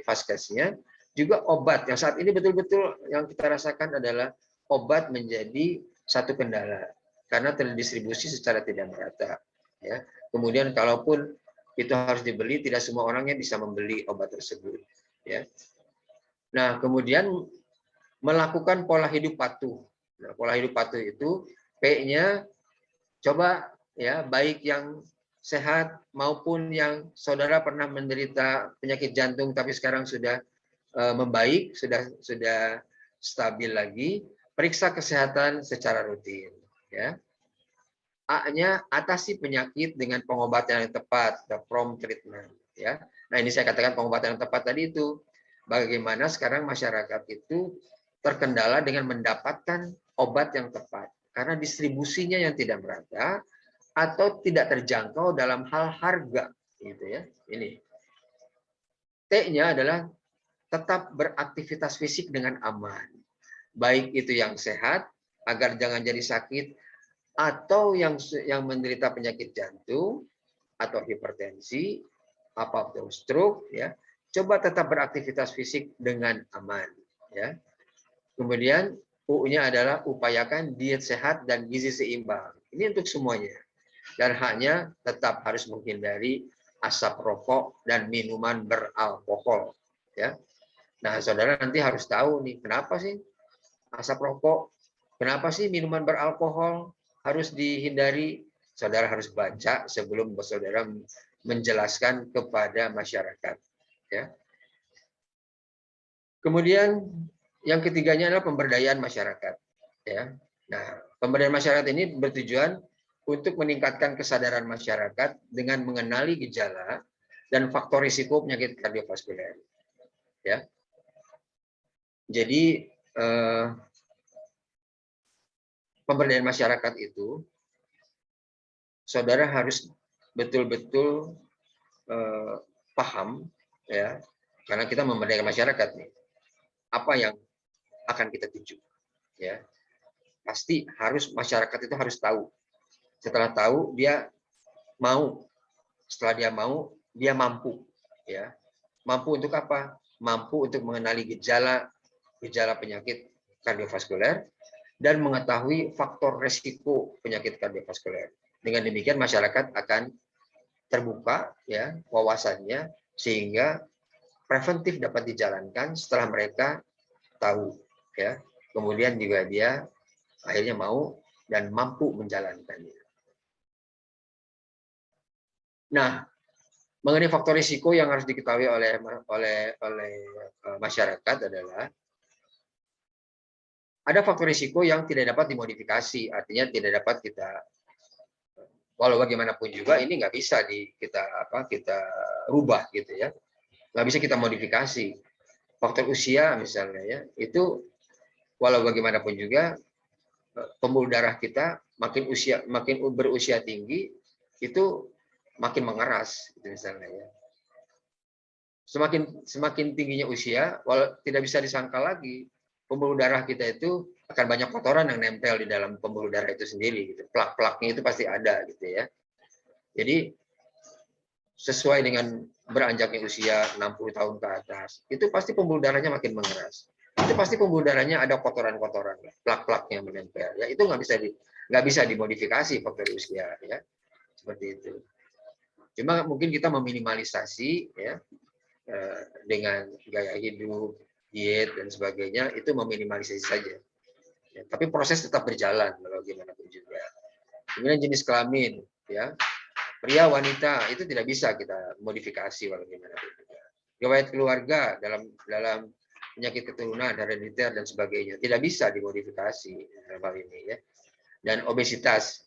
[SPEAKER 2] vaskesnya, juga obat yang saat ini betul-betul yang kita rasakan adalah obat menjadi satu kendala karena terdistribusi secara tidak merata. Ya, kemudian kalaupun itu harus dibeli, tidak semua orangnya bisa membeli obat tersebut. Ya. Nah, kemudian melakukan pola hidup patuh. Nah, pola hidup patuh itu P-nya coba ya, baik yang sehat maupun yang saudara pernah menderita penyakit jantung tapi sekarang sudah membaik, sudah stabil lagi, periksa kesehatan secara rutin. Ya. A-nya atasi penyakit dengan pengobatan yang tepat, the prompt treatment. Ya. Nah, ini saya katakan pengobatan yang tepat tadi itu. Bagaimana sekarang masyarakat itu terkendala dengan mendapatkan obat yang tepat. Karena distribusinya yang tidak merata, atau tidak terjangkau dalam hal harga, gitu ya. Ini T-nya adalah tetap beraktivitas fisik dengan aman, baik itu yang sehat agar jangan jadi sakit, atau yang menderita penyakit jantung atau hipertensi, apapun stroke, ya, coba tetap beraktivitas fisik dengan aman, ya. Kemudian U-nya adalah upayakan diet sehat dan gizi seimbang. Ini untuk semuanya. Dan hanya tetap harus menghindari asap rokok dan minuman beralkohol, ya. Nah, saudara nanti harus tahu nih, kenapa sih asap rokok, kenapa sih minuman beralkohol harus dihindari? Saudara harus baca sebelum saudara menjelaskan kepada masyarakat, ya. Kemudian yang ketiganya adalah pemberdayaan masyarakat, ya. Nah, pemberdayaan masyarakat ini bertujuan untuk meningkatkan kesadaran masyarakat dengan mengenali gejala dan faktor risiko penyakit kardiovaskuler, ya. Jadi pemberdayaan masyarakat itu saudara harus betul-betul paham, ya, karena kita memberdayakan masyarakat nih. Apa yang akan kita tuju, ya. Pasti harus masyarakat itu harus tahu. Setelah tahu dia mau. Setelah dia mau, dia mampu, ya. Mampu untuk apa? Mampu untuk mengenali gejala penyakit kardiovaskuler dan mengetahui faktor resiko penyakit kardiovaskuler. Dengan demikian masyarakat akan terbuka, ya, wawasannya, sehingga preventif dapat dijalankan setelah mereka tahu, ya. Kemudian juga dia akhirnya mau dan mampu menjalankannya. Nah, mengenai faktor risiko yang harus diketahui oleh masyarakat adalah ada faktor risiko yang tidak dapat dimodifikasi, artinya tidak dapat kita, walau bagaimanapun juga ini nggak bisa kita rubah, gitu ya, nggak bisa kita modifikasi. Faktor usia misalnya, ya, itu walau bagaimanapun juga pembuluh darah kita makin berusia tinggi itu makin mengeras, gitu misalnya, ya. Semakin tingginya usia, walau tidak bisa disangkal lagi, pembuluh darah kita itu akan banyak kotoran yang nempel di dalam pembuluh darah itu sendiri, gitu. Plak-plaknya itu pasti ada, gitu ya. Jadi sesuai dengan beranjaknya usia 60 tahun ke atas, itu pasti pembuluh darahnya makin mengeras. Itu pasti pembuluh darahnya ada kotoran-kotoran, plak-plaknya menempel. Ya, itu nggak bisa dimodifikasi faktor usia, ya. Seperti itu. Cuma mungkin kita meminimalisasi, ya, dengan gaya hidup, diet dan sebagainya, itu meminimalisasi saja. Ya, tapi proses tetap berjalan kalau gimana pun juga. Kemudian jenis kelamin, ya, pria wanita itu tidak bisa kita modifikasi walau gimana pun juga. Riwayat keluarga dalam penyakit keturunan, herediter dan sebagainya tidak bisa dimodifikasi dalam hal ini, ya. Dan obesitas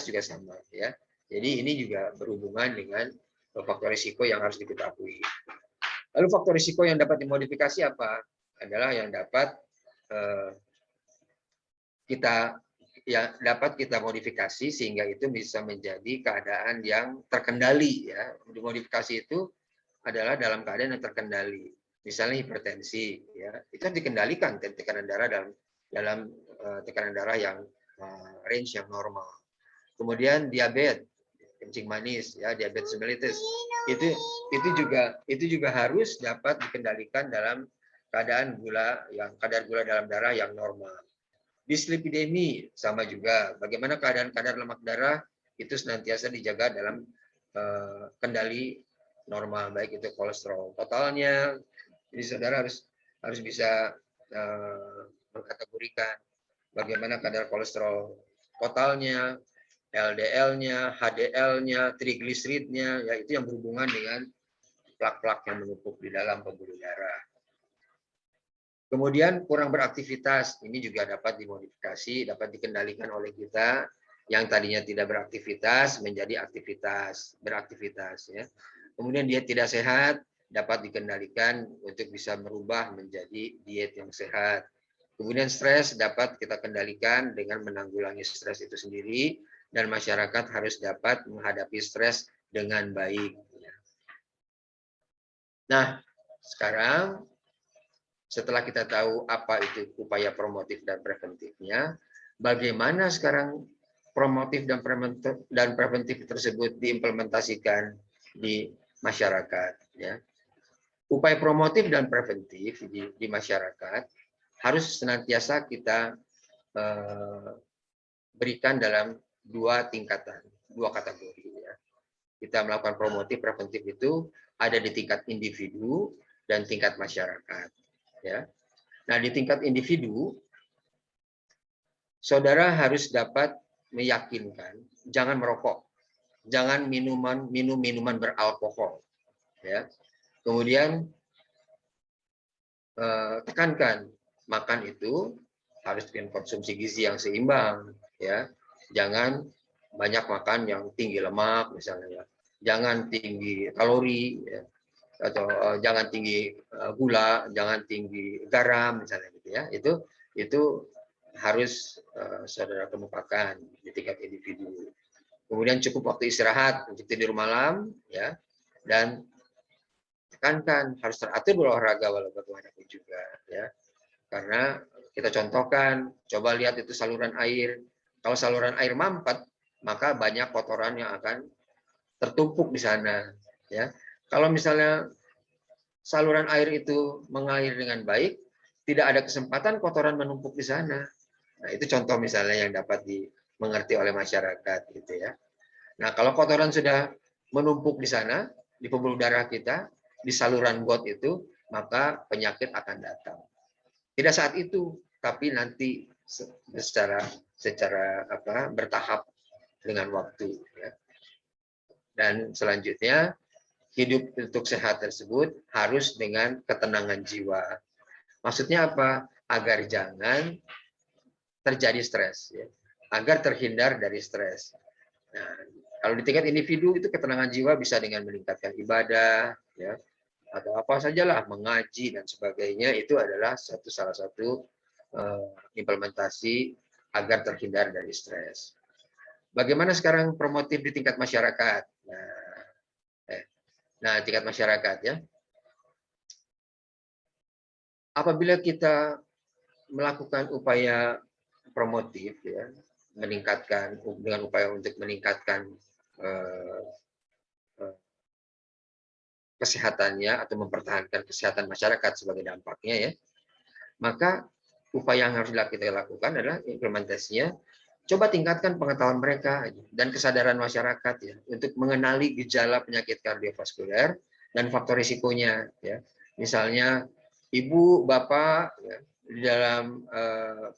[SPEAKER 2] juga sama, ya. Jadi ini juga berhubungan dengan faktor risiko yang harus diketahui. Lalu faktor risiko yang dapat dimodifikasi apa? Adalah yang dapat kita modifikasi sehingga itu bisa menjadi keadaan yang terkendali, ya. Dimodifikasi itu adalah dalam keadaan yang terkendali. Misalnya hipertensi, ya, itu dikendalikan tekanan darah dalam tekanan darah yang range yang normal. Kemudian diabetes, kencing manis, ya, diabetes mellitus, itu juga harus dapat dikendalikan dalam keadaan kadar gula dalam darah yang normal. Dislipidemi sama juga, bagaimana keadaan kadar lemak darah itu senantiasa dijaga dalam kendali normal, baik itu kolesterol totalnya. Jadi saudara harus bisa mengkategorikan bagaimana kadar kolesterol totalnya, LDL-nya, HDL-nya, trigliseridnya, ya, itu yang berhubungan dengan plak-plak yang menumpuk di dalam pembuluh darah. Kemudian kurang beraktivitas, ini juga dapat dimodifikasi, dapat dikendalikan oleh kita. Yang tadinya tidak beraktivitas menjadi beraktivitas, ya. Kemudian diet tidak sehat dapat dikendalikan untuk bisa merubah menjadi diet yang sehat. Kemudian stres dapat kita kendalikan dengan menanggulangi stres itu sendiri dan masyarakat harus dapat menghadapi stres dengan baik. Nah, sekarang setelah kita tahu apa itu upaya promotif dan preventifnya, bagaimana sekarang promotif dan preventif tersebut diimplementasikan di masyarakat. Ya. Upaya promotif dan preventif di masyarakat harus senantiasa kita berikan dalam dua tingkatan, dua kategori. Ya. Kita melakukan promotif preventif itu ada di tingkat individu dan tingkat masyarakat. Ya. Nah, di tingkat individu, saudara harus dapat meyakinkan jangan merokok, jangan minum minuman beralkohol. Ya. Kemudian tekankan makan itu harus dengan konsumsi gizi yang seimbang. Ya. Jangan banyak makan yang tinggi lemak misalnya. Jangan tinggi kalori. Ya. Atau jangan tinggi gula, jangan tinggi garam misalnya gitu ya. Itu harus saudara kemukakan di tingkat individu. Kemudian cukup waktu istirahat untuk tidur malam ya. Dan tekankan harus teratur berolahraga walau bagaimanapun juga ya. Karena kita contohkan, coba lihat itu saluran air. Kalau saluran air mampet, maka banyak kotoran yang akan tertumpuk di sana ya. Kalau misalnya saluran air itu mengalir dengan baik, tidak ada kesempatan kotoran menumpuk di sana. Nah, itu contoh misalnya yang dapat dimengerti oleh masyarakat gitu ya. Nah, kalau kotoran sudah menumpuk di sana, di pembuluh darah kita, di saluran got itu, maka penyakit akan datang. Tidak saat itu, tapi nanti secara bertahap dengan waktu ya. Dan selanjutnya hidup untuk sehat tersebut harus dengan ketenangan jiwa. Maksudnya apa? Agar jangan terjadi stres, ya. Agar terhindar dari stres. Nah, kalau di tingkat individu itu ketenangan jiwa bisa dengan meningkatkan ibadah, ya, atau apa sajalah, mengaji dan sebagainya. Itu adalah salah satu implementasi agar terhindar dari stres. Bagaimana sekarang promotif di tingkat masyarakat? Nah, tingkat masyarakat ya. Apabila kita melakukan upaya promotif ya, meningkatkan dengan upaya untuk meningkatkan kesehatannya atau mempertahankan kesehatan masyarakat sebagai dampaknya ya, maka upaya yang harus kita lakukan adalah implementasinya. Coba tingkatkan pengetahuan mereka dan kesadaran masyarakat ya untuk mengenali gejala penyakit kardiovaskuler dan faktor risikonya ya. Misalnya ibu, bapak ya, di dalam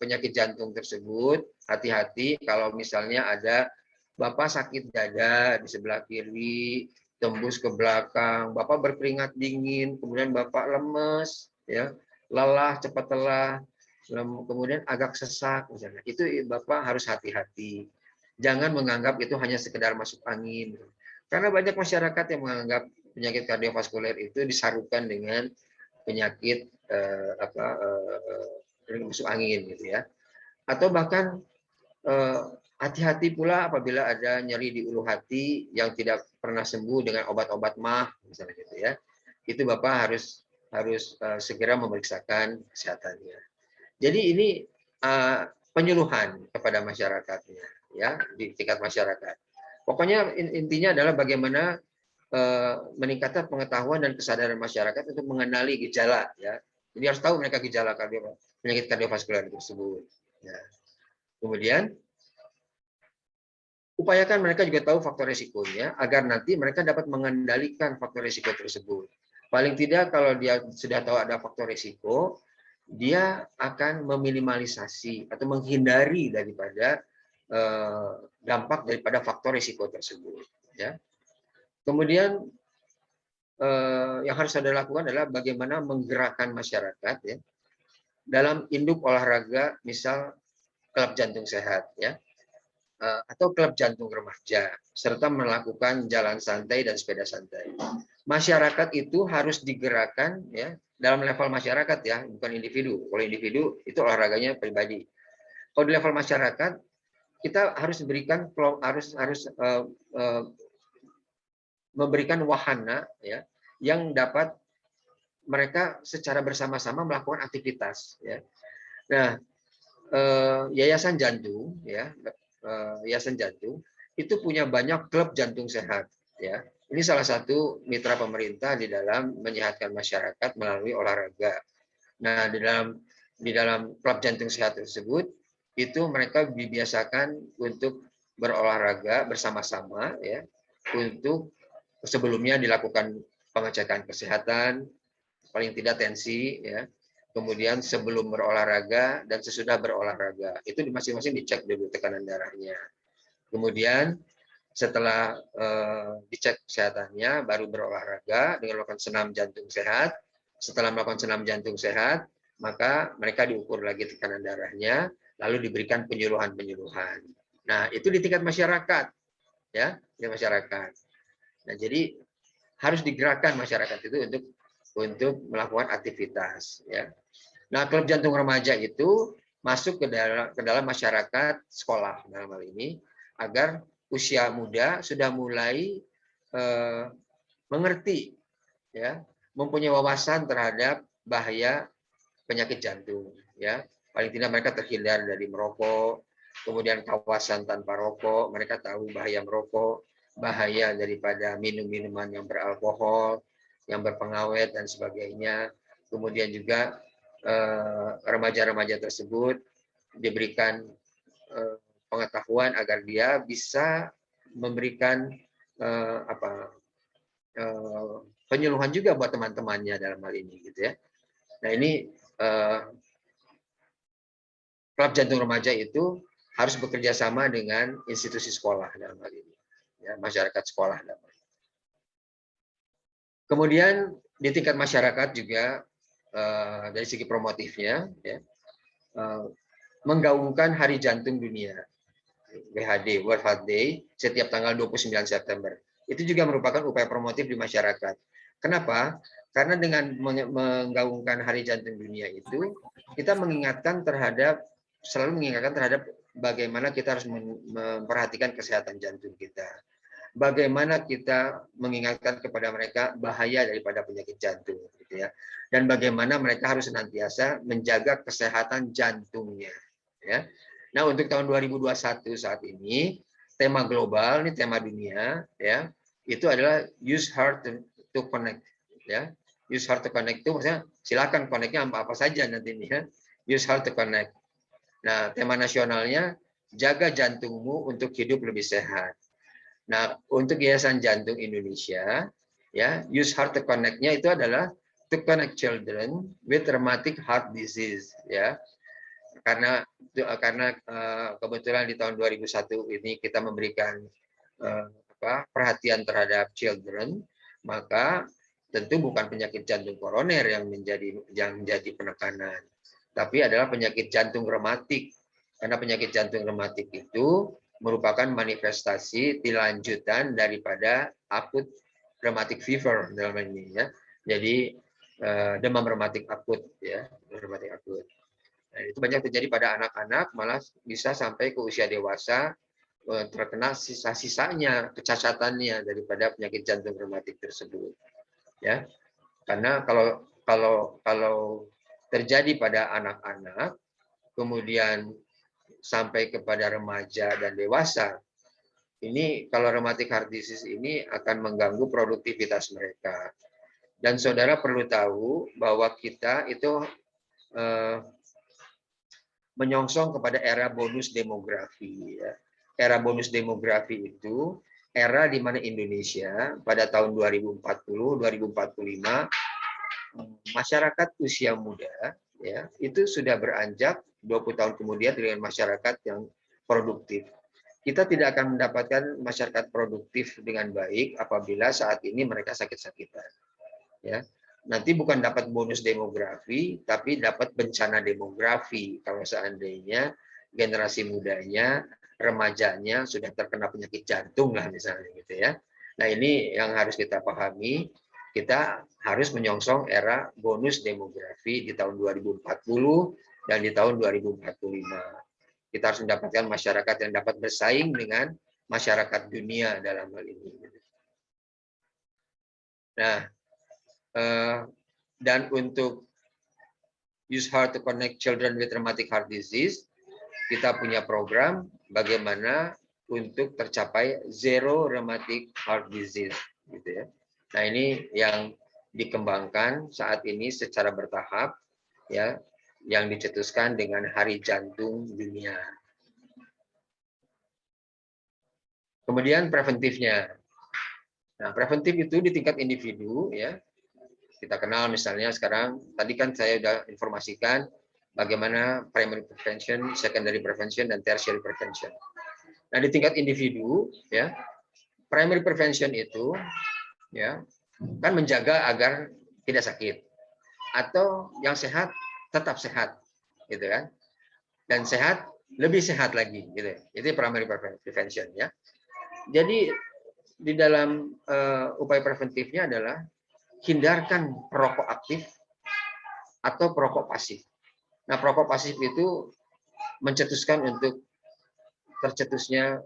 [SPEAKER 2] penyakit jantung tersebut, hati-hati kalau misalnya ada bapak sakit dada di sebelah kiri, tembus ke belakang, bapak berkeringat dingin, kemudian bapak lemes ya, lelah, cepat lelah, kemudian agak sesak misalnya, itu bapak harus hati-hati. Jangan menganggap itu hanya sekedar masuk angin, karena banyak masyarakat yang menganggap penyakit kardiovaskuler itu disarukan dengan penyakit masuk angin gitu ya. Atau bahkan hati-hati pula apabila ada nyeri di ulu hati yang tidak pernah sembuh dengan obat-obat mah misalnya gitu ya. Itu bapak harus segera memeriksakan kesehatannya. Jadi ini penyuluhan kepada masyarakatnya, ya di tingkat masyarakat. Pokoknya intinya adalah bagaimana meningkatkan pengetahuan dan kesadaran masyarakat untuk mengenali gejala, ya. Jadi harus tahu mereka gejala penyakit kardiovaskuler tersebut. Ya. Kemudian upayakan mereka juga tahu faktor risikonya agar nanti mereka dapat mengendalikan faktor risiko tersebut. Paling tidak kalau dia sudah tahu ada faktor risiko, dia akan meminimalisasi atau menghindari daripada dampak daripada faktor risiko tersebut. Ya. Kemudian yang harus Anda lakukan adalah bagaimana menggerakkan masyarakat ya, dalam induk olahraga, misal klub jantung sehat, ya, atau klub jantung remaja, serta melakukan jalan santai dan sepeda santai. Masyarakat itu harus digerakkan ya, dalam level masyarakat ya, bukan individu. Kalau individu itu olahraganya pribadi. Kalau di level masyarakat, kita harus memberikan wahana ya yang dapat mereka secara bersama-sama melakukan aktivitas ya. Nah, Yayasan Jantung ya, Yayasan Jantung itu punya banyak klub jantung sehat ya. Ini salah satu mitra pemerintah di dalam menyehatkan masyarakat melalui olahraga. Nah, di dalam klub jantung sehat tersebut itu mereka dibiasakan untuk berolahraga bersama-sama ya, untuk sebelumnya dilakukan pengecekan kesehatan, paling tidak tensi ya. Kemudian sebelum berolahraga dan sesudah berolahraga itu masing-masing dicek dulu tekanan darahnya. Kemudian setelah dicek kesehatannya baru berolahraga dengan melakukan senam jantung sehat. Setelah melakukan senam jantung sehat, maka mereka diukur lagi tekanan darahnya, lalu diberikan penyuluhan-penyuluhan. Nah, itu di tingkat masyarakat ya, di masyarakat. Nah, jadi harus digerakkan masyarakat itu untuk melakukan aktivitas ya. Nah, klub jantung remaja itu masuk ke dalam masyarakat sekolah dalam hal ini agar usia muda sudah mulai mengerti ya, mempunyai wawasan terhadap bahaya penyakit jantung ya. Paling tidak mereka terhindar dari merokok, kemudian kawasan tanpa rokok, mereka tahu bahaya merokok, bahaya daripada minum-minuman yang beralkohol, yang berpengawet dan sebagainya. Kemudian juga remaja-remaja tersebut diberikan pengetahuan agar dia bisa memberikan penyuluhan juga buat teman-temannya dalam hal ini gitu ya. Nah, ini klub jantung remaja itu harus bekerja sama dengan institusi sekolah dalam hal ini ya, masyarakat sekolah dalam hal ini. Kemudian di tingkat masyarakat juga dari segi promotifnya ya, menggaungkan Hari Jantung Dunia WHD World Heart Day setiap tanggal 29 September. Itu juga merupakan upaya promotif di masyarakat. Kenapa? Karena dengan menggaungkan Hari Jantung Dunia itu kita selalu mengingatkan terhadap bagaimana kita harus memperhatikan kesehatan jantung kita. Bagaimana kita mengingatkan kepada mereka bahaya daripada penyakit jantung gitu ya. Dan bagaimana mereka harus senantiasa menjaga kesehatan jantungnya ya. Nah, untuk tahun 2021 saat ini tema global, ini tema dunia ya, itu adalah use heart to connect ya. Use heart to connect itu maksudnya silakan connect-nya apa saja nanti ini ya. Use heart to connect. Nah, tema nasionalnya jaga jantungmu untuk hidup lebih sehat. Nah, untuk Yayasan Jantung Indonesia, ya, use heart to connect-nya itu adalah to connect children with rheumatic heart disease, ya. Karena kebetulan di tahun 2001 ini kita memberikan perhatian terhadap children, maka tentu bukan penyakit jantung koroner yang menjadi penekanan, tapi adalah penyakit jantung rematik. Karena penyakit jantung rematik itu merupakan manifestasi lanjutan daripada akut rheumatic fever dalam ini ya. Jadi demam rematik akut ya, rematik akut. Nah, itu banyak terjadi pada anak-anak, malah bisa sampai ke usia dewasa terkena sisa-sisanya, kecacatannya daripada penyakit jantung rematik tersebut. Ya. Karena kalau terjadi pada anak-anak kemudian sampai kepada remaja dan dewasa, ini kalau rheumatic heart disease ini akan mengganggu produktivitas mereka. Dan saudara perlu tahu bahwa kita itu menyongsong kepada era bonus demografi. Ya. Era bonus demografi itu era di mana Indonesia pada tahun 2040-2045 masyarakat usia muda ya itu sudah beranjak 20 tahun kemudian dengan masyarakat yang produktif. Kita tidak akan mendapatkan masyarakat produktif dengan baik apabila saat ini mereka sakit-sakitan. Ya. Nanti bukan dapat bonus demografi, tapi dapat bencana demografi kalau seandainya generasi mudanya, remajanya sudah terkena penyakit jantung lah misalnya gitu ya. Nah, ini yang harus kita pahami. Kita harus menyongsong era bonus demografi di tahun 2040 dan di tahun 2045. kita harus mendapatkan masyarakat yang dapat bersaing dengan masyarakat dunia dalam hal ini. Nah, dan untuk use heart to connect children with rheumatic heart disease, kita punya program bagaimana untuk tercapai zero rheumatic heart disease, gitu ya. Nah, ini yang dikembangkan saat ini secara bertahap, ya, yang dicetuskan dengan Hari Jantung Dunia. Kemudian preventifnya. Nah, preventif itu di tingkat individu, ya. Kita kenal misalnya sekarang, tadi kan saya sudah informasikan bagaimana primary prevention, secondary prevention, dan tertiary prevention. Nah, di tingkat individu, ya, primary prevention itu, ya, kan menjaga agar tidak sakit, atau yang sehat tetap sehat, gitu kan? Dan sehat lebih sehat lagi, gitu. Itu primary prevention, ya. Jadi di dalam upaya preventifnya adalah hindarkan perokok aktif atau perokok pasif. Nah, perokok pasif itu mencetuskan untuk tercetusnya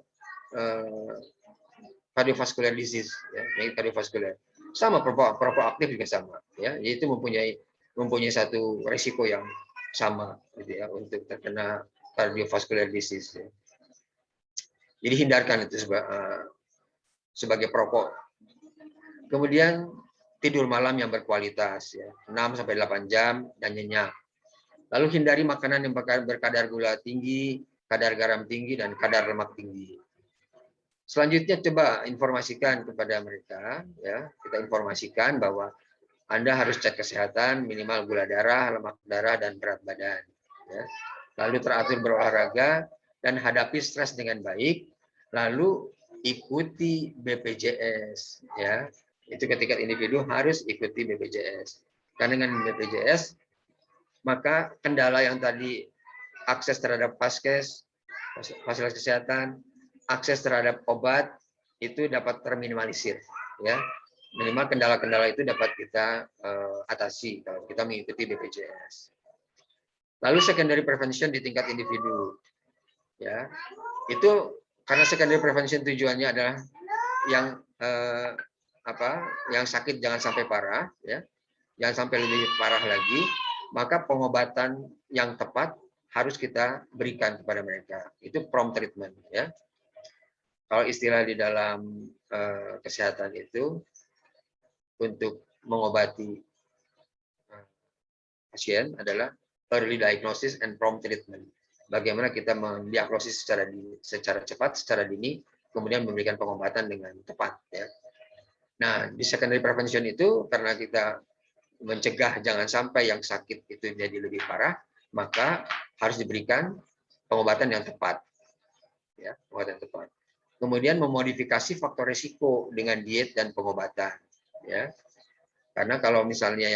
[SPEAKER 2] cardiovascular disease, ya, cardiovascular. Sama perokok aktif juga sama, ya, yaitu mempunyai satu resiko yang sama, gitu ya, untuk terkena cardiovascular disease. Ya. Jadi hindarkan itu sebagai perokok. Kemudian tidur malam yang berkualitas, ya, 6-8 jam dan nyenyak. Lalu hindari makanan yang berkadar gula tinggi, kadar garam tinggi, dan kadar lemak tinggi. Selanjutnya coba informasikan kepada mereka, ya, kita informasikan bahwa Anda harus cek kesehatan minimal gula darah, lemak darah, dan berat badan. Ya. Lalu teratur berolahraga dan hadapi stres dengan baik. Lalu ikuti BPJS, ya. Itu ketika individu harus ikuti BPJS. Karena dengan BPJS maka kendala yang tadi akses terhadap fasilitas kesehatan, akses terhadap obat itu dapat terminimalisir, ya. Minimal kendala-kendala itu dapat kita atasi kalau kita mengikuti BPJS. Lalu secondary prevention di tingkat individu, ya. Itu karena secondary prevention tujuannya adalah yang yang sakit jangan sampai parah, ya. Jangan sampai lebih parah lagi, maka pengobatan yang tepat harus kita berikan kepada mereka. Itu prompt treatment, ya. Kalau istilah di dalam kesehatan itu untuk mengobati pasien adalah early diagnosis and prompt treatment. Bagaimana kita mendiagnosis secara cepat, secara dini, kemudian memberikan pengobatan dengan tepat, ya. Nah, di secondary prevention itu karena kita mencegah jangan sampai yang sakit itu jadi lebih parah, maka harus diberikan pengobatan yang tepat, ya, pengobatan yang tepat. Kemudian memodifikasi faktor risiko dengan diet dan pengobatan, ya. Karena kalau misalnya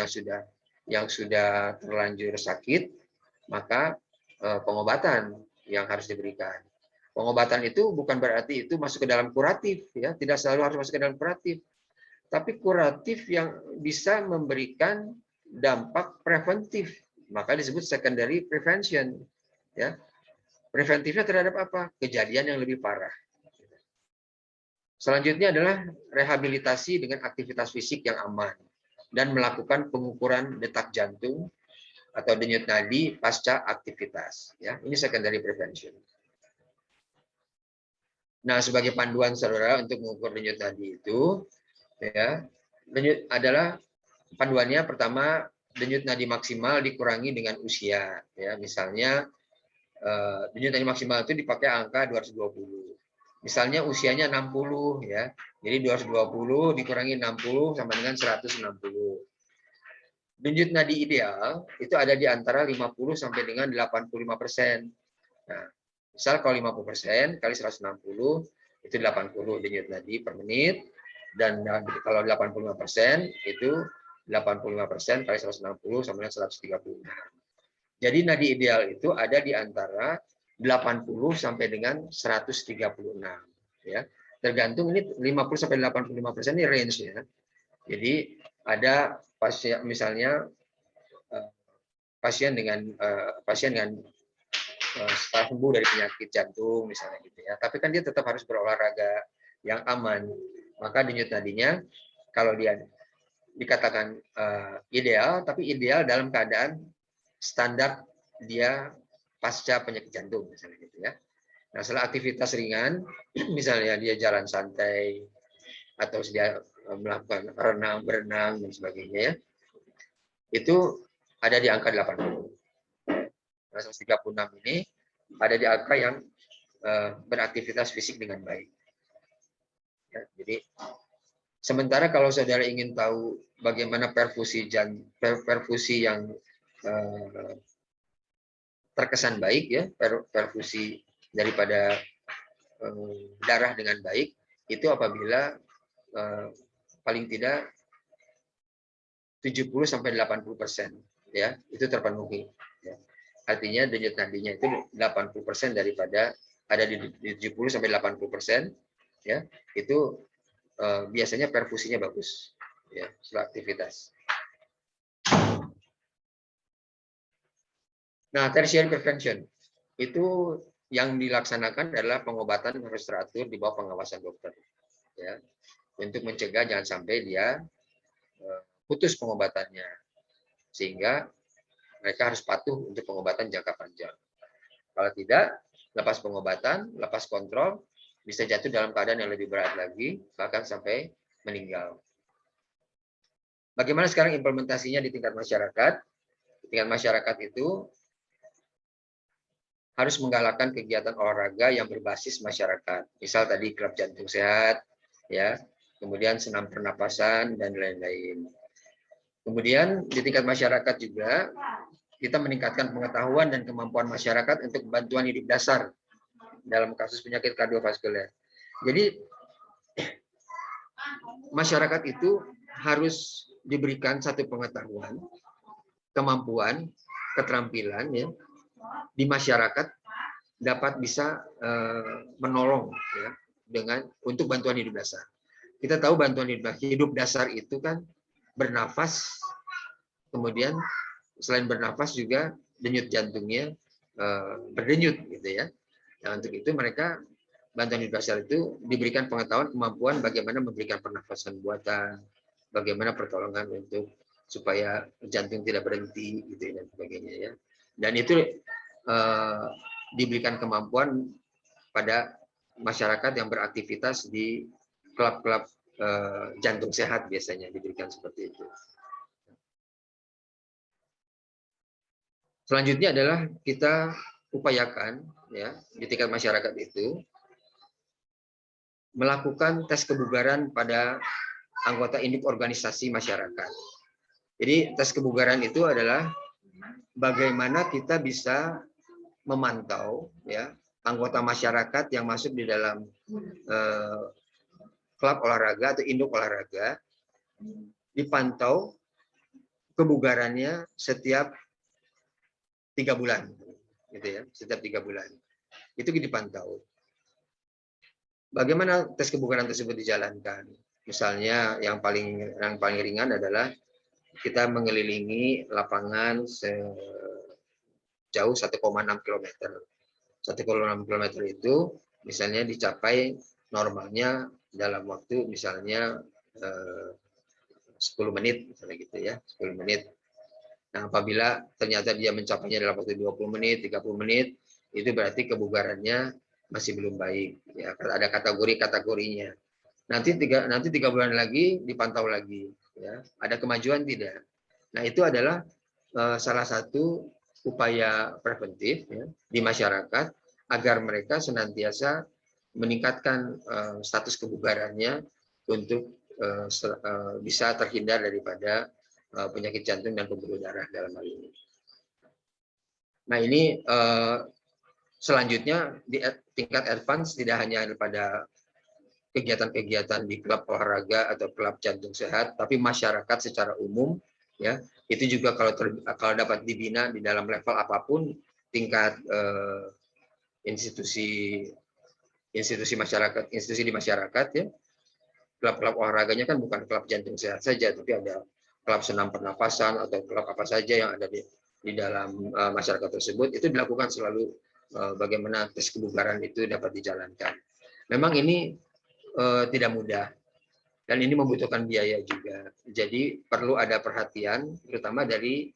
[SPEAKER 2] yang sudah terlanjur sakit, maka pengobatan yang harus diberikan. Pengobatan itu bukan berarti itu masuk ke dalam kuratif, ya. Tidak selalu harus masuk ke dalam kuratif. Tapi kuratif yang bisa memberikan dampak preventif, maka disebut secondary prevention, ya. Preventifnya terhadap apa? Kejadian yang lebih parah. Selanjutnya adalah rehabilitasi dengan aktivitas fisik yang aman dan melakukan pengukuran detak jantung atau denyut nadi pasca aktivitas, ya. Ini secondary prevention. Nah, sebagai panduan saudara untuk mengukur denyut nadi itu, ya, denyut adalah panduannya pertama denyut nadi maksimal dikurangi dengan usia, ya. Misalnya denyut nadi maksimal itu dipakai angka 220. Misalnya usianya 60, ya. Jadi 220 dikurangi 60 sama dengan 160. Denyut nadi ideal itu ada di antara 50 sampai dengan 85%. Nah, misal kalau 50% kali 160 itu 80 denyut nadi per menit, dan kalau 85% itu 85% kali 160 sama dengan 136. Jadi nadi ideal itu ada di antara 80 sampai dengan 136, ya. Tergantung ini 50 sampai 85% ini range, ya. Jadi ada pasien misalnya pasien dengan setelah sembuh dari penyakit jantung misalnya gitu ya. Tapi kan dia tetap harus berolahraga yang aman. Maka denyut nadinya kalau dia dikatakan ideal, tapi ideal dalam keadaan standar dia pasca penyakit jantung misalnya gitu ya. Nah, setelah aktivitas ringan, misalnya dia jalan santai atau dia melakukan berenang dan sebagainya ya, itu ada di angka 80. Nah, 136 ini ada di angka yang beraktivitas fisik dengan baik. Ya, jadi sementara kalau saudara ingin tahu bagaimana perfusi yang terkesan baik ya, perfusi daripada darah dengan baik itu apabila paling tidak 70-80% ya itu terpenuhi. Ya. Artinya denyut nadinya itu 80% daripada ada di 70-80% ya itu biasanya perfusinya bagus ya setelah aktivitas. Nah, tertiary prevention itu yang dilaksanakan adalah pengobatan harus teratur di bawah pengawasan dokter ya untuk mencegah jangan sampai dia putus pengobatannya sehingga mereka harus patuh untuk pengobatan jangka panjang. Kalau tidak, lepas pengobatan, lepas kontrol, bisa jatuh dalam keadaan yang lebih berat lagi, bahkan sampai meninggal. Bagaimana sekarang implementasinya di tingkat masyarakat? Di tingkat masyarakat itu harus menggalakkan kegiatan olahraga yang berbasis masyarakat. Misal tadi klub jantung sehat, ya, kemudian senam pernapasan dan lain-lain. Kemudian di tingkat masyarakat juga kita meningkatkan pengetahuan dan kemampuan masyarakat untuk bantuan hidup dasar dalam kasus penyakit kardiovaskuler. Jadi masyarakat itu harus diberikan satu pengetahuan, kemampuan, keterampilan ya di masyarakat dapat bisa menolong ya dengan untuk bantuan hidup dasar. Kita tahu bantuan hidup dasar itu kan bernafas, kemudian selain bernafas juga denyut jantungnya berdenyut gitu ya. Nah, untuk itu mereka bantuan hidup dasar itu diberikan pengetahuan kemampuan bagaimana memberikan pernafasan buatan, bagaimana pertolongan untuk supaya jantung tidak berhenti gitu dan sebagainya ya. Dan itu diberikan kemampuan pada masyarakat yang beraktivitas di klub-klub jantung sehat biasanya diberikan seperti itu. Selanjutnya adalah kita upayakan ya di tingkat masyarakat itu melakukan tes kebugaran pada anggota induk organisasi masyarakat. Jadi tes kebugaran itu adalah bagaimana kita bisa memantau ya anggota masyarakat yang masuk di dalam klub olahraga atau induk olahraga, dipantau kebugarannya setiap 3 bulan, gitu ya, setiap 3 bulan. Itu dipantau. Bagaimana tes kebugaran tersebut dijalankan? Misalnya yang paling ringan adalah kita mengelilingi lapangan sejauh 1,6 km. 1,6 km itu misalnya dicapai normalnya dalam waktu misalnya 10 menit misalnya gitu ya, 10 menit. Nah, apabila ternyata dia mencapainya dalam waktu 20 menit, 30 menit, itu berarti kebugarannya masih belum baik ya. Ada kategorinya. Nanti 3 bulan lagi dipantau lagi ya. Ada kemajuan tidak? Nah, itu adalah salah satu upaya preventif ya, di masyarakat agar mereka senantiasa meningkatkan status kebugarannya untuk bisa terhindar daripada penyakit jantung dan pembuluh darah dalam hal ini. Nah, ini selanjutnya di tingkat advance tidak hanya pada kegiatan-kegiatan di klub olahraga atau klub jantung sehat, tapi masyarakat secara umum ya itu juga kalau dapat dibina di dalam level apapun tingkat institusi masyarakat, institusi di masyarakat ya. Klub-klub olahraganya kan bukan klub jantung sehat saja, tapi ada klub senam pernapasan atau klub apa saja yang ada di dalam masyarakat tersebut, itu dilakukan selalu bagaimana tes kebugaran itu dapat dijalankan. Memang ini tidak mudah dan ini membutuhkan biaya juga. Jadi perlu ada perhatian, terutama dari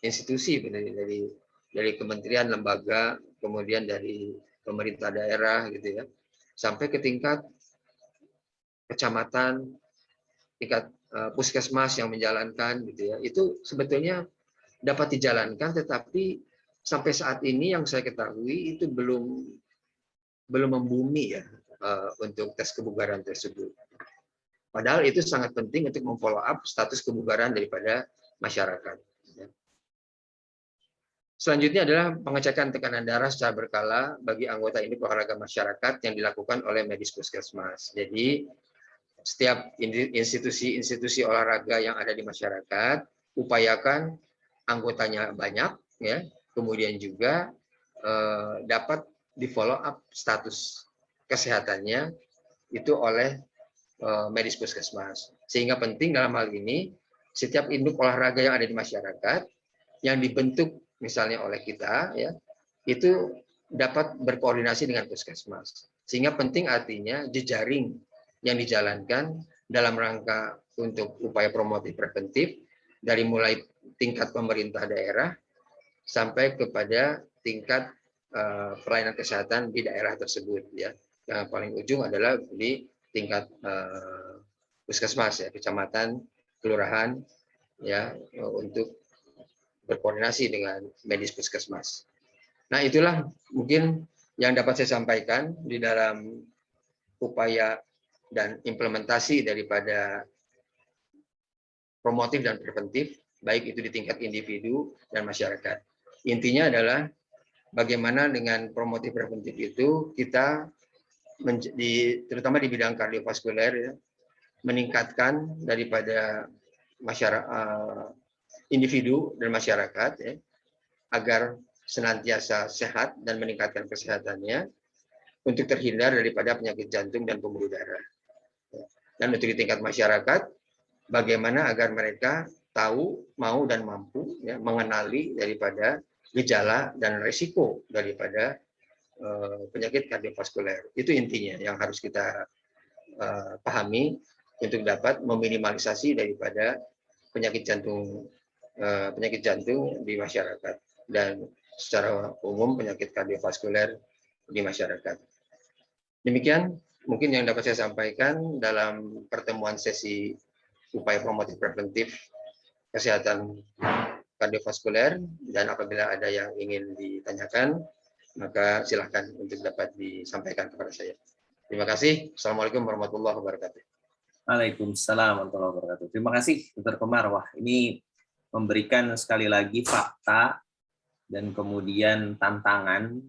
[SPEAKER 2] institusi, dari kementerian, lembaga, kemudian dari pemerintah daerah, gitu ya, sampai ke tingkat kecamatan, tingkat puskesmas yang menjalankan, gitu ya. Itu sebetulnya dapat dijalankan, tetapi sampai saat ini yang saya ketahui itu belum membumi ya untuk tes kebugaran tersebut. Padahal itu sangat penting untuk memfollow up status kebugaran daripada masyarakat. Selanjutnya adalah pengecekan tekanan darah secara berkala bagi anggota induk olahraga masyarakat yang dilakukan oleh medis puskesmas. Jadi setiap institusi olahraga yang ada di masyarakat, upayakan anggotanya banyak, ya. Kemudian juga dapat di follow up status kesehatannya itu oleh medis puskesmas. Sehingga penting dalam hal ini setiap induk olahraga yang ada di masyarakat yang dibentuk misalnya oleh kita, ya, itu dapat berkoordinasi dengan puskesmas. Sehingga penting artinya jejaring yang dijalankan dalam rangka untuk upaya promotif preventif dari mulai tingkat pemerintah daerah sampai kepada tingkat pelayanan kesehatan di daerah tersebut, ya. Yang paling ujung adalah di tingkat puskesmas, ya, kecamatan, kelurahan, ya, untuk berkoordinasi dengan medis puskesmas. Nah, itulah mungkin yang dapat saya sampaikan di dalam upaya dan implementasi daripada promotif dan preventif, baik itu di tingkat individu dan masyarakat. Intinya adalah bagaimana dengan promotif preventif itu kita terutama di bidang kardiovaskuler, ya, meningkatkan daripada masyarakat, individu dan masyarakat, ya, agar senantiasa sehat dan meningkatkan kesehatannya untuk terhindar daripada penyakit jantung dan pembuluh darah. Dan untuk di tingkat masyarakat, bagaimana agar mereka tahu, mau dan mampu, ya, mengenali daripada gejala dan risiko daripada penyakit kardiovaskuler. Itu intinya yang harus kita pahami untuk dapat meminimalisasi daripada penyakit jantung di masyarakat dan secara umum penyakit kardiovaskuler di masyarakat. Demikian mungkin yang dapat saya sampaikan dalam pertemuan sesi upaya promotif preventif kesehatan kardiovaskuler, dan apabila ada yang ingin ditanyakan maka silahkan untuk dapat disampaikan kepada saya. Terima kasih. Assalamualaikum warahmatullahi wabarakatuh.
[SPEAKER 3] Waalaikumsalam warahmatullahi wabarakatuh. Terima kasih, Dr. Komar. Wah, ini memberikan sekali lagi fakta dan kemudian tantangan,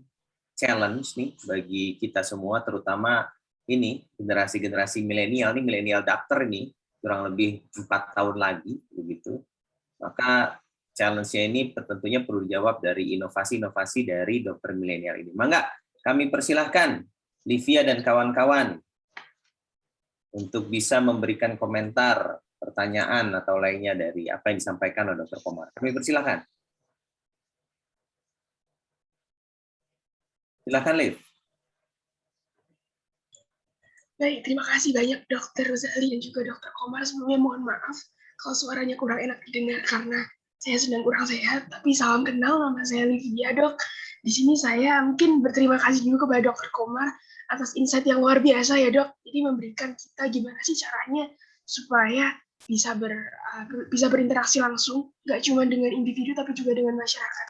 [SPEAKER 3] challenge nih bagi kita semua, terutama ini generasi-generasi milenial, nih milenial dokter ini kurang lebih 4 tahun lagi begitu. Maka challenge-nya ini tentunya perlu dijawab dari inovasi-inovasi dari dokter milenial ini. Mangga, kami persilahkan Livia dan kawan-kawan untuk bisa memberikan komentar, pertanyaan, atau lainnya dari apa yang disampaikan oleh Dr. Komar. Kami persilahkan. Silakan, Liv.
[SPEAKER 4] Baik, terima kasih banyak Dr. Rozali dan juga Dr. Komar. Sebelumnya mohon maaf kalau suaranya kurang enak didengar karena saya sedang kurang sehat, tapi salam kenal, nama saya Livia, Dok. Di sini saya mungkin berterima kasih juga kepada Dr. Komar atas insight yang luar biasa ya, Dok. Jadi memberikan kita gimana sih caranya supaya bisa berinteraksi langsung, nggak cuma dengan individu tapi juga dengan masyarakat.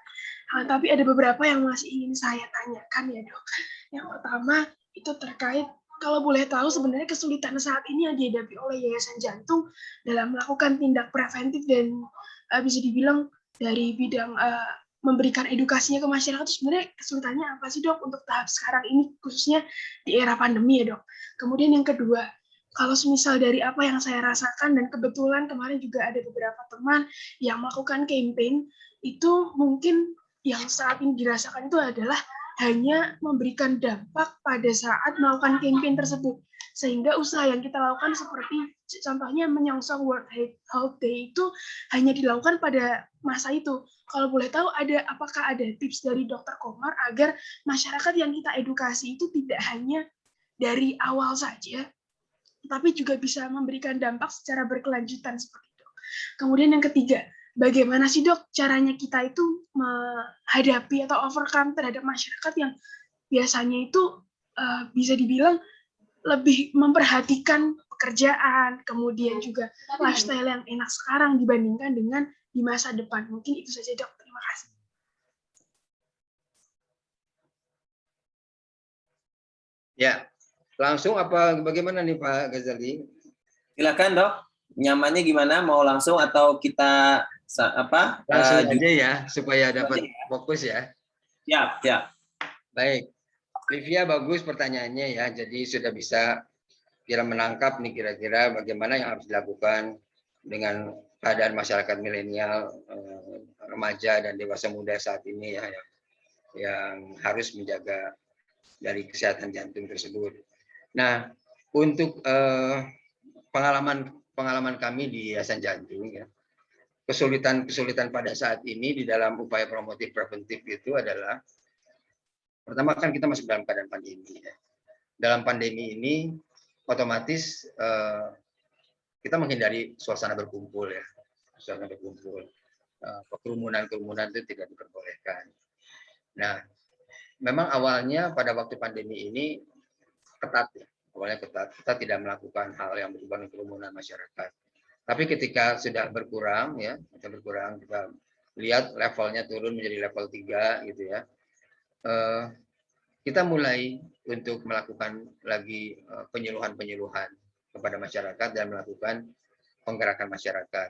[SPEAKER 4] Tapi ada beberapa yang masih ingin saya tanyakan ya, Dok. Yang pertama itu terkait, kalau boleh tahu sebenarnya kesulitan saat ini yang dihadapi oleh Yayasan Jantung dalam melakukan tindak preventif dan bisa dibilang dari bidang memberikan edukasinya ke masyarakat itu sebenarnya kesulitannya apa sih, Dok, untuk tahap sekarang ini khususnya di era pandemi ya, Dok. Kemudian yang kedua, kalau semisal dari apa yang saya rasakan dan kebetulan kemarin juga ada beberapa teman yang melakukan campaign, itu mungkin yang saat ini dirasakan itu adalah hanya memberikan dampak pada saat melakukan campaign tersebut. Sehingga usaha yang kita lakukan seperti Contohnya menyongsong World Health Day itu hanya dilakukan pada masa itu. Kalau boleh tahu apakah ada tips dari Dr. Komar agar masyarakat yang kita edukasi itu tidak hanya dari awal saja, tapi juga bisa memberikan dampak secara berkelanjutan seperti itu. Kemudian yang ketiga, bagaimana sih Dok caranya kita itu menghadapi atau overcome terhadap masyarakat yang biasanya itu bisa dibilang lebih memperhatikan pekerjaan, kemudian juga lifestyle yang enak sekarang dibandingkan dengan di masa depan. Mungkin itu saja Dok, terima kasih.
[SPEAKER 2] Ya, langsung apa bagaimana nih Pak Ghazali?
[SPEAKER 3] Silakan Dok, nyamannya gimana? Mau langsung atau kita
[SPEAKER 2] langsung aja ya supaya dapat fokus ya.
[SPEAKER 3] Ya, ya.
[SPEAKER 2] Baik, Livia bagus pertanyaannya ya. Jadi sudah bisa kira menangkap nih kira-kira bagaimana yang harus dilakukan dengan keadaan masyarakat milenial, remaja dan dewasa muda saat ini ya, yang harus menjaga dari kesehatan jantung tersebut. Nah, untuk pengalaman kami di Yayasan Jantung ya, kesulitan pada saat ini di dalam upaya promotif preventif itu adalah pertama kan kita masuk dalam keadaan pandemi ya. Dalam pandemi ini otomatis kita menghindari suasana berkumpul ya, suasana berkumpul, kerumunan itu tidak diperbolehkan. Nah, memang awalnya pada waktu pandemi ini ketat ya, awalnya ketat, kita tidak melakukan hal yang menyebabkan kerumunan masyarakat. Tapi ketika sudah berkurang ya, kita lihat levelnya turun menjadi level 3 gitu ya. Kita mulai untuk melakukan lagi penyuluhan kepada masyarakat dan melakukan penggerakan masyarakat.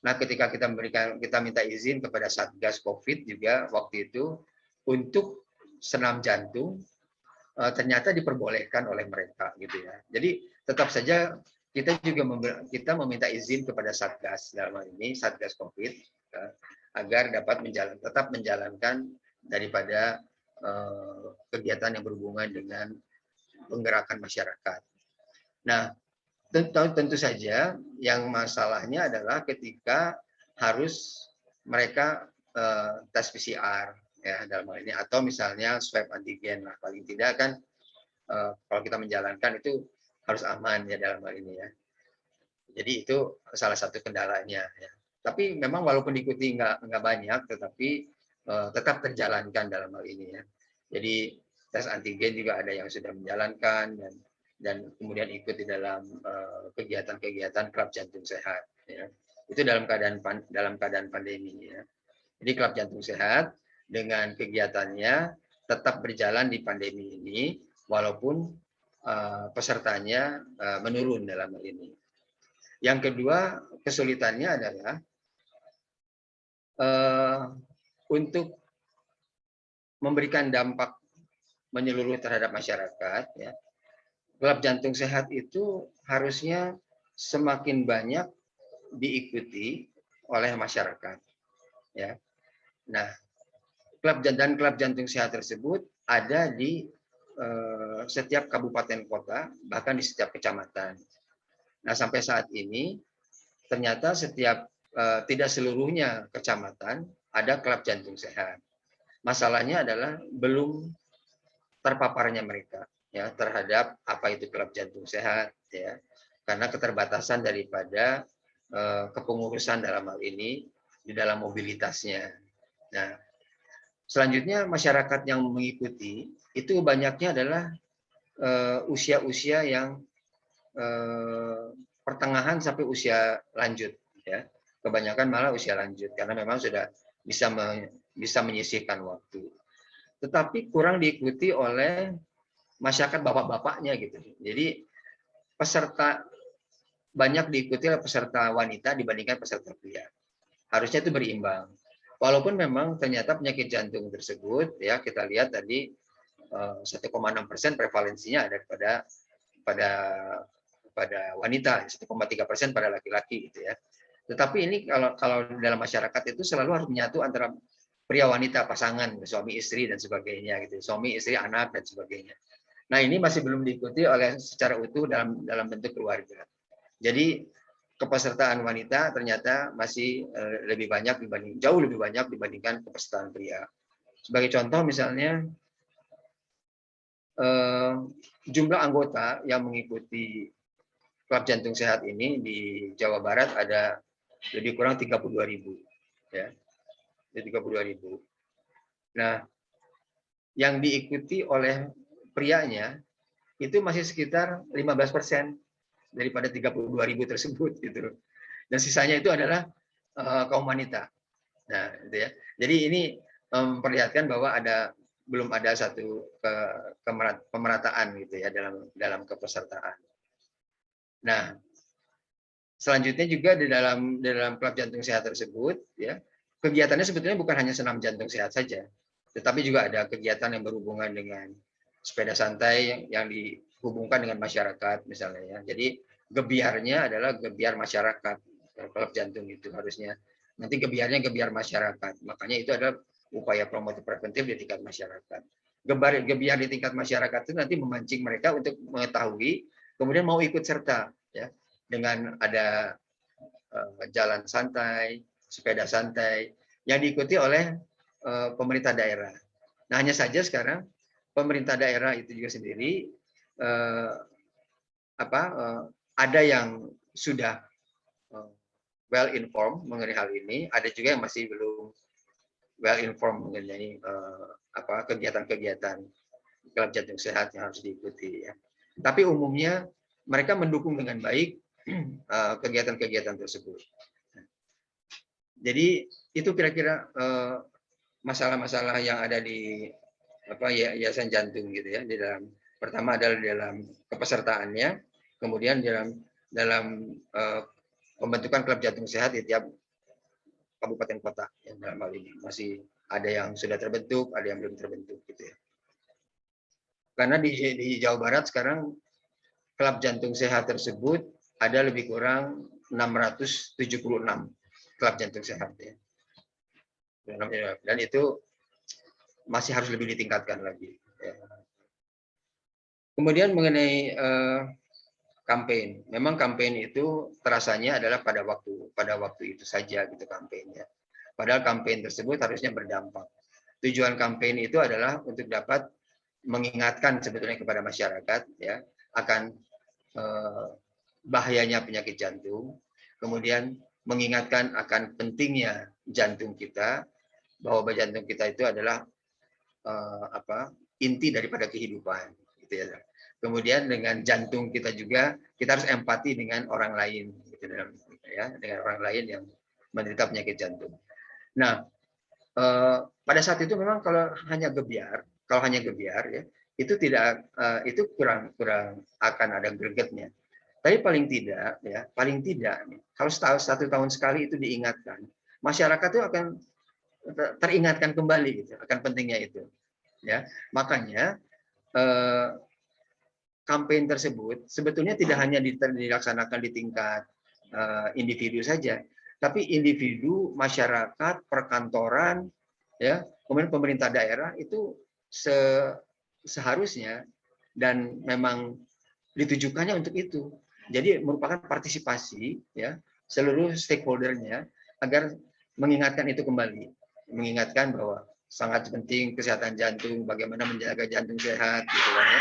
[SPEAKER 2] Nah, ketika kita minta izin kepada Satgas Covid juga waktu itu untuk senam jantung, ternyata diperbolehkan oleh mereka gitu ya. Jadi tetap saja kita juga meminta izin kepada Satgas dalam hal ini Satgas Covid agar dapat tetap menjalankan daripada kegiatan yang berhubungan dengan penggerakan masyarakat. Nah, tentu saja yang masalahnya adalah ketika harus mereka tes PCR ya dalam hal ini, atau misalnya swab antigen lah, paling tidak kan kalau kita menjalankan itu harus aman ya dalam hal ini ya. Jadi itu salah satu kendalanya ya. Tapi memang walaupun diikuti nggak banyak, tetapi tetap terjalankan dalam hal ini ya. Jadi tes antigen juga ada yang sudah menjalankan dan kemudian ikut di dalam kegiatan-kegiatan klub jantung sehat ya. Itu dalam keadaan pandemi ya. Jadi klub jantung sehat dengan kegiatannya tetap berjalan di pandemi ini walaupun pesertanya menurun dalam hal ini. Yang kedua, kesulitannya adalah untuk memberikan dampak menyeluruh terhadap masyarakat ya. Klub jantung sehat itu harusnya semakin banyak diikuti oleh masyarakat ya. Nah, klub jantung sehat tersebut ada di setiap kabupaten kota, bahkan di setiap kecamatan. Nah, sampai saat ini ternyata tidak seluruhnya kecamatan ada klub jantung sehat. Masalahnya adalah belum terpaparnya mereka ya terhadap apa itu klub jantung sehat ya, karena keterbatasan daripada kepengurusan dalam hal ini di dalam mobilitasnya. Nah, selanjutnya masyarakat yang mengikuti itu banyaknya adalah usia-usia yang pertengahan sampai usia lanjut ya. Kebanyakan malah usia lanjut karena memang sudah bisa menyisihkan waktu. Tetapi kurang diikuti oleh masyarakat bapak-bapaknya gitu. Jadi peserta banyak diikuti oleh peserta wanita dibandingkan peserta pria. Harusnya itu berimbang. Walaupun memang ternyata penyakit jantung tersebut ya kita lihat tadi 1,6% prevalensinya ada pada wanita, 1,3% pada laki-laki gitu ya. Tetapi ini kalau dalam masyarakat itu selalu harus menyatu antara pria wanita, pasangan, suami istri dan sebagainya gitu. Suami istri, anak dan sebagainya. Nah, ini masih belum diikuti oleh secara utuh dalam bentuk keluarga. Jadi kepesertaan wanita ternyata masih jauh lebih banyak dibandingkan kepesertaan pria. Sebagai contoh misalnya jumlah anggota yang mengikuti Klub Jantung Sehat ini di Jawa Barat ada lebih kurang 32.000, ya, 32.000. Nah, yang diikuti oleh prianya itu masih sekitar 15% daripada 32.000 tersebut, gitu. Dan sisanya itu adalah kaum wanita. Nah, gitu ya. Jadi ini memperlihatkan bahwa belum ada satu pemerataan gitu ya dalam kepesertaan. Nah, selanjutnya juga di dalam Klub Jantung Sehat tersebut, ya, kegiatannya sebetulnya bukan hanya senam jantung sehat saja, tetapi juga ada kegiatan yang berhubungan dengan sepeda santai yang dihubungkan dengan masyarakat misalnya, ya. Jadi gebiarnya adalah gebiar masyarakat. Klub jantung itu harusnya nanti gebiarnya gebiar masyarakat. Makanya itu adalah upaya promotif preventif di tingkat masyarakat. Gebiar di tingkat masyarakat itu nanti memancing mereka untuk mengetahui, kemudian mau ikut serta, ya, dengan ada jalan santai, sepeda santai yang diikuti oleh pemerintah daerah. Nah, hanya saja sekarang pemerintah daerah itu juga sendiri ada yang sudah well informed mengenai hal ini, ada juga yang masih belum well informed mengenai kegiatan-kegiatan Klub Jantung Sehat yang harus diikuti, ya. Tapi umumnya mereka mendukung dengan baik kegiatan-kegiatan tersebut. Jadi itu kira-kira masalah-masalah yang ada di Yayasan Jantung gitu ya. Di dalam pertama adalah di dalam kepesertaannya, kemudian dalam pembentukan Klub Jantung Sehat di tiap kabupaten kota yang dalam hal ini masih ada yang sudah terbentuk, ada yang belum terbentuk gitu ya. Karena di Jawa Barat sekarang Klub Jantung Sehat tersebut ada lebih kurang 676 klub jantung sehat, ya. Dan itu masih harus lebih ditingkatkan lagi, ya. Kemudian mengenai kampanye, memang kampanye itu terasanya adalah pada waktu itu saja gitu kampanye. Padahal kampanye tersebut harusnya berdampak. Tujuan kampanye itu adalah untuk dapat mengingatkan sebetulnya kepada masyarakat, ya, akan bahayanya penyakit jantung, kemudian mengingatkan akan pentingnya jantung kita, bahwa jantung kita itu adalah inti daripada kehidupan, gitu ya. Kemudian dengan jantung kita juga kita harus empati dengan orang lain, gitu ya, dengan orang lain yang menderita penyakit jantung. Nah, pada saat itu memang kalau hanya gebiar ya, itu tidak itu kurang akan ada gregetnya. Tapi paling tidak harus tahu 1 tahun sekali itu diingatkan. Masyarakat itu akan teringatkan kembali gitu, akan pentingnya itu. Ya, makanya kampanye tersebut sebetulnya tidak hanya dilaksanakan di tingkat individu saja, tapi individu, masyarakat, perkantoran, ya, kemudian pemerintah daerah itu seharusnya dan memang ditujukannya untuk itu. Jadi merupakan partisipasi, ya, seluruh stakeholdernya agar mengingatkan itu kembali, mengingatkan bahwa sangat penting kesehatan jantung, bagaimana menjaga jantung sehat, gitu kan, ya.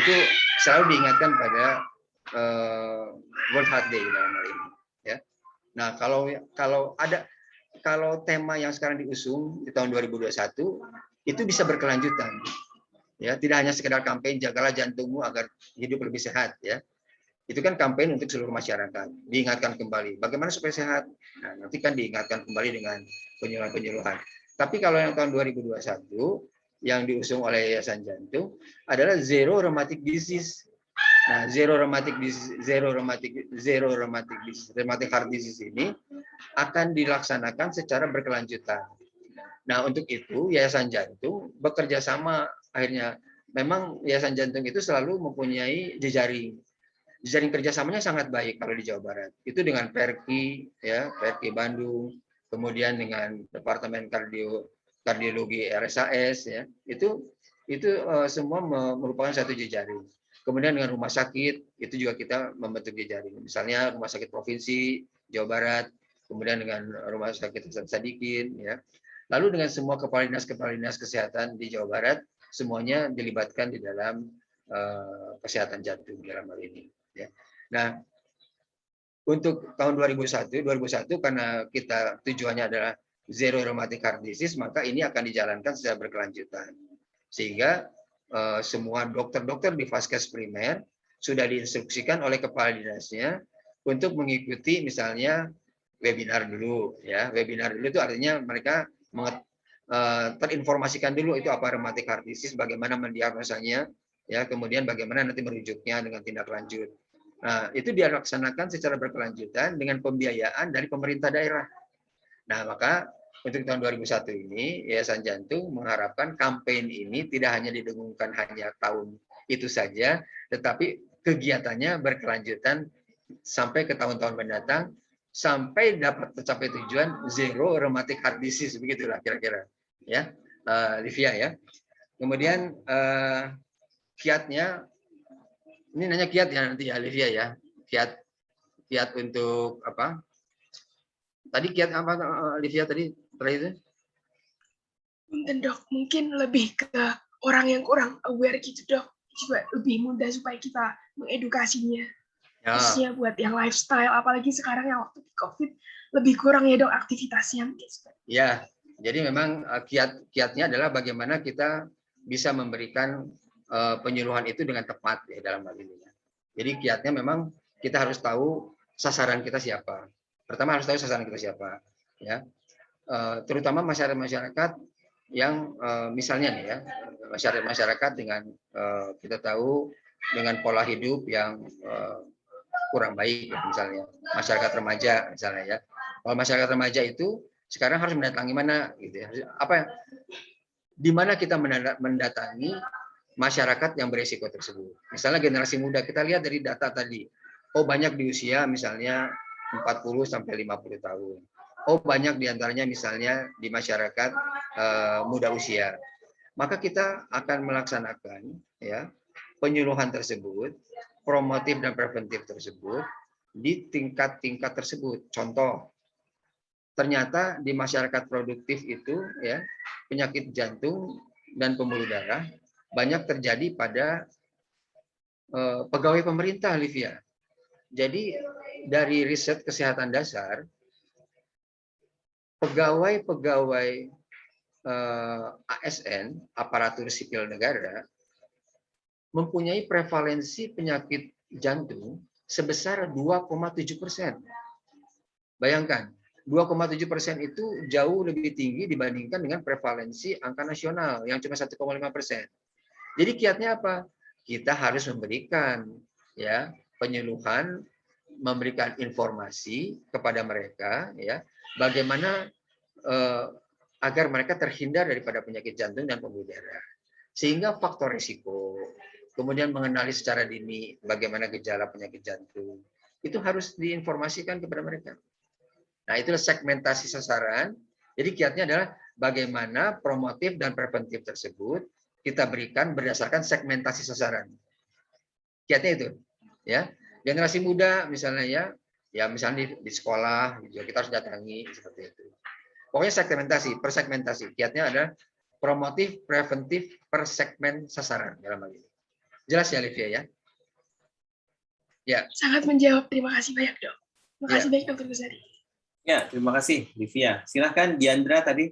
[SPEAKER 2] Itu selalu diingatkan pada World Heart Day dalam hal ini, ya. Nah, kalau tema yang sekarang diusung di tahun 2021 itu bisa berkelanjutan, ya, tidak hanya sekedar kampanye jagalah jantungmu agar hidup lebih sehat, ya. Itu kan kampanye untuk seluruh masyarakat, diingatkan kembali bagaimana supaya sehat. Nah, nanti kan diingatkan kembali dengan penyuluhan-penyuluhan. Tapi kalau yang tahun 2021 yang diusung oleh Yayasan Jantung adalah zero rheumatic disease. Nah, zero rheumatic heart disease ini akan dilaksanakan secara berkelanjutan. Nah, untuk itu Yayasan Jantung bekerja sama, akhirnya memang Yayasan Jantung itu selalu mempunyai jejaring kerjasamanya sangat baik kalau di Jawa Barat. Itu dengan Perki, ya, Perki Bandung, kemudian dengan Departemen Kardiologi RSAS, ya, itu semua merupakan satu jejaring. Kemudian dengan rumah sakit, itu juga kita membentuk jejaring. Misalnya rumah sakit provinsi Jawa Barat, kemudian dengan rumah sakit Hasan Sadikin, ya. Lalu dengan semua kepala dinas kesehatan di Jawa Barat, semuanya dilibatkan di dalam kesehatan jantung dalam hal ini. Ya. Nah, untuk tahun 2001 karena kita tujuannya adalah zero rheumatic heart disease, maka ini akan dijalankan secara berkelanjutan. Sehingga semua dokter-dokter di Vaskes primer sudah diinstruksikan oleh kepala dinasnya untuk mengikuti misalnya webinar dulu, ya. Webinar dulu itu artinya mereka terinformasikan dulu itu apa rheumatic heart disease, bagaimana mendiagnosanya, ya, kemudian bagaimana nanti merujuknya dengan tindak lanjut. Nah, itu dilaksanakan secara berkelanjutan dengan pembiayaan dari pemerintah daerah. Nah, maka untuk tahun 2001 ini, Yayasan Jantung mengharapkan kampanye ini tidak hanya didengungkan hanya tahun itu saja, tetapi kegiatannya berkelanjutan sampai ke tahun-tahun mendatang, sampai dapat tercapai tujuan zero rheumatic heart disease, begitulah kira-kira. Ya, Livia ya. Kemudian kiatnya, ini nanya kiat ya nanti ya Livia ya. Kiat untuk apa? Tadi kiat apa Livia tadi terakhir?
[SPEAKER 4] Mungkin dok, mungkin lebih ke orang yang kurang aware gitu dok, juga lebih mudah supaya kita mengedukasinya.
[SPEAKER 2] Ya.
[SPEAKER 4] Khususnya buat yang lifestyle, apalagi sekarang yang waktu COVID lebih kurang ya dok aktivitasnya.
[SPEAKER 2] Ya, jadi memang kiatnya adalah bagaimana kita bisa memberikan penyuluhan itu dengan tepat ya dalam hal ini. Jadi kiatnya memang kita harus tahu sasaran kita siapa. Pertama harus tahu sasaran kita siapa, ya. Terutama masyarakat yang misalnya nih ya, masyarakat dengan kita tahu dengan pola hidup yang kurang baik ya, misalnya masyarakat remaja misalnya ya. Kalau masyarakat remaja itu sekarang harus mendatangi mana gitu ya. Di mana kita mendatangi masyarakat yang berisiko tersebut. Misalnya generasi muda, kita lihat dari data tadi. Oh, banyak di usia misalnya 40 sampai 50 tahun. Oh, banyak diantaranya misalnya di masyarakat muda usia. Maka kita akan melaksanakan ya penyuluhan tersebut, promotif dan preventif tersebut di tingkat-tingkat tersebut. Contoh, ternyata di masyarakat produktif itu ya penyakit jantung dan pembuluh darah banyak terjadi pada pegawai pemerintah, Livia. Jadi dari riset kesehatan dasar, pegawai-pegawai ASN, aparatur sipil negara, mempunyai prevalensi penyakit jantung sebesar 2,7%. Bayangkan, 2,7% itu jauh lebih tinggi dibandingkan dengan prevalensi angka nasional yang cuma 1,5%. Jadi kiatnya apa? Kita harus memberikan ya penyuluhan, memberikan informasi kepada mereka ya bagaimana agar mereka terhindar daripada penyakit jantung dan pembuluh darah. Sehingga faktor risiko, kemudian mengenali secara dini bagaimana gejala penyakit jantung, itu harus diinformasikan kepada mereka. Nah, itulah segmentasi sasaran. Jadi kiatnya adalah bagaimana promotif dan preventif tersebut kita berikan berdasarkan segmentasi sasaran. Kiatnya itu, ya. Generasi muda misalnya ya misalnya di sekolah gitu, kita harus datangi seperti itu. Pokoknya segmentasi, persegmentasi. Kiatnya adalah promotif, preventif, per segmen sasaran dalam hal ini. Jelas ya, Livia ya? Ya.
[SPEAKER 4] Sangat menjawab. Terima kasih banyak dok. Terima kasih banyak Dr. Gozali.
[SPEAKER 3] Ya, terima kasih Livia. Silahkan Diandra tadi.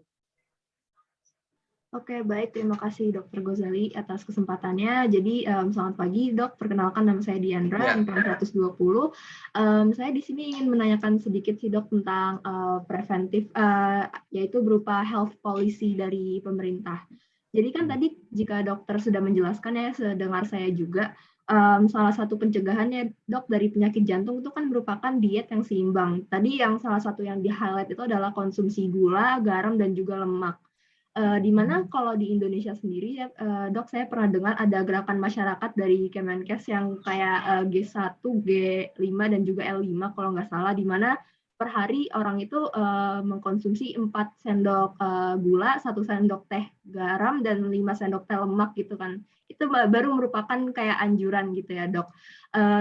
[SPEAKER 5] Oke, baik. Terima kasih Dr. Gozali atas kesempatannya. Jadi, selamat pagi dok. Perkenalkan nama saya Diandra, NPM 120. Saya di sini ingin menanyakan sedikit sih dok tentang preventif, yaitu berupa health policy dari pemerintah. Jadi kan tadi jika dokter sudah menjelaskan ya, sedengar saya juga, salah satu pencegahannya dok dari penyakit jantung itu kan merupakan diet yang seimbang. Tadi yang salah satu yang di-highlight itu adalah konsumsi gula, garam, dan juga lemak. Di mana kalau di Indonesia sendiri ya dok, saya pernah dengar ada gerakan masyarakat dari Kemenkes yang kayak G1, G5 dan juga L5 kalau nggak salah, di mana per hari orang itu mengkonsumsi 4 sendok gula, 1 sendok teh garam dan 5 sendok teh lemak gitu kan. itu baru merupakan kayak anjuran gitu ya dok.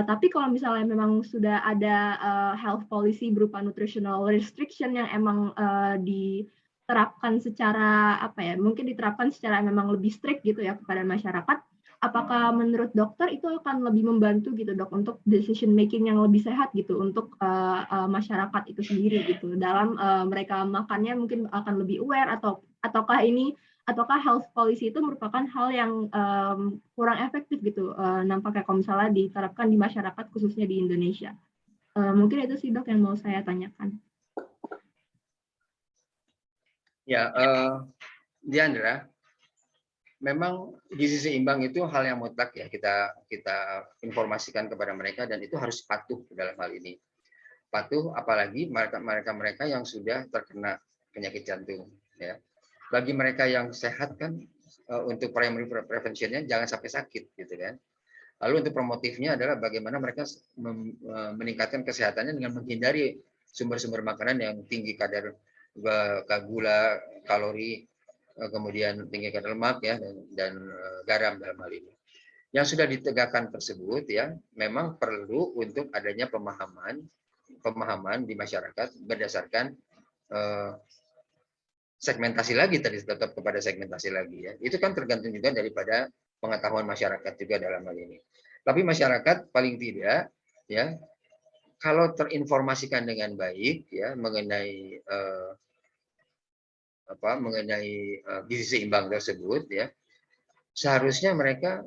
[SPEAKER 5] Tapi kalau misalnya memang sudah ada health policy berupa nutritional restriction yang emang diterapkan secara mungkin diterapkan secara memang lebih strict gitu ya kepada masyarakat, apakah menurut dokter itu akan lebih membantu gitu dok untuk decision making yang lebih sehat gitu untuk masyarakat itu sendiri gitu dalam mereka makannya mungkin akan lebih aware ataukah health policy itu merupakan hal yang kurang efektif gitu nampaknya kalau misalnya diterapkan di masyarakat khususnya di Indonesia. Mungkin itu sih dok yang mau saya tanyakan.
[SPEAKER 2] Ya, Diandra, memang gizi seimbang itu hal yang mutlak ya kita informasikan kepada mereka dan itu harus patuh dalam hal ini. Patuh apalagi mereka yang sudah terkena penyakit jantung ya. Bagi mereka yang sehat kan untuk primary prevention-nya jangan sampai sakit gitu kan. Lalu untuk promotifnya adalah bagaimana mereka meningkatkan kesehatannya dengan menghindari sumber-sumber makanan yang tinggi kadar gula, kalori, kemudian tinggi kadar lemak ya dan garam dalam hal ini. Yang sudah ditegakkan tersebut ya memang perlu untuk adanya pemahaman di masyarakat berdasarkan segmentasi lagi tadi tetap kepada segmentasi lagi ya. Itu kan tergantung juga daripada pengetahuan masyarakat juga dalam hal ini. Tapi masyarakat paling tidak ya kalau terinformasikan dengan baik ya mengenai gizi seimbang tersebut ya seharusnya mereka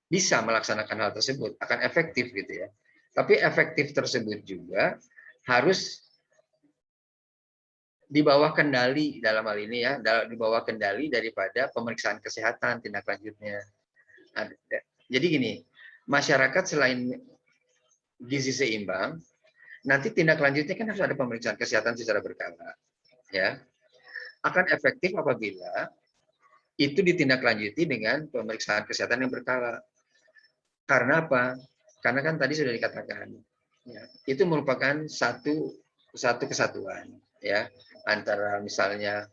[SPEAKER 2] bisa melaksanakan hal tersebut akan efektif gitu ya. Tapi efektif tersebut juga harus di bawah kendali dalam hal ini ya, di bawah kendali daripada pemeriksaan kesehatan tindak lanjutnya. Jadi gini, masyarakat selain gizi seimbang, nanti tindak lanjutnya kan harus ada pemeriksaan kesehatan secara berkala, ya. Akan efektif apabila itu ditindaklanjuti dengan pemeriksaan kesehatan yang berkala. Karena apa? Karena kan tadi sudah dikatakan, ya, itu merupakan satu kesatuan, ya, antara misalnya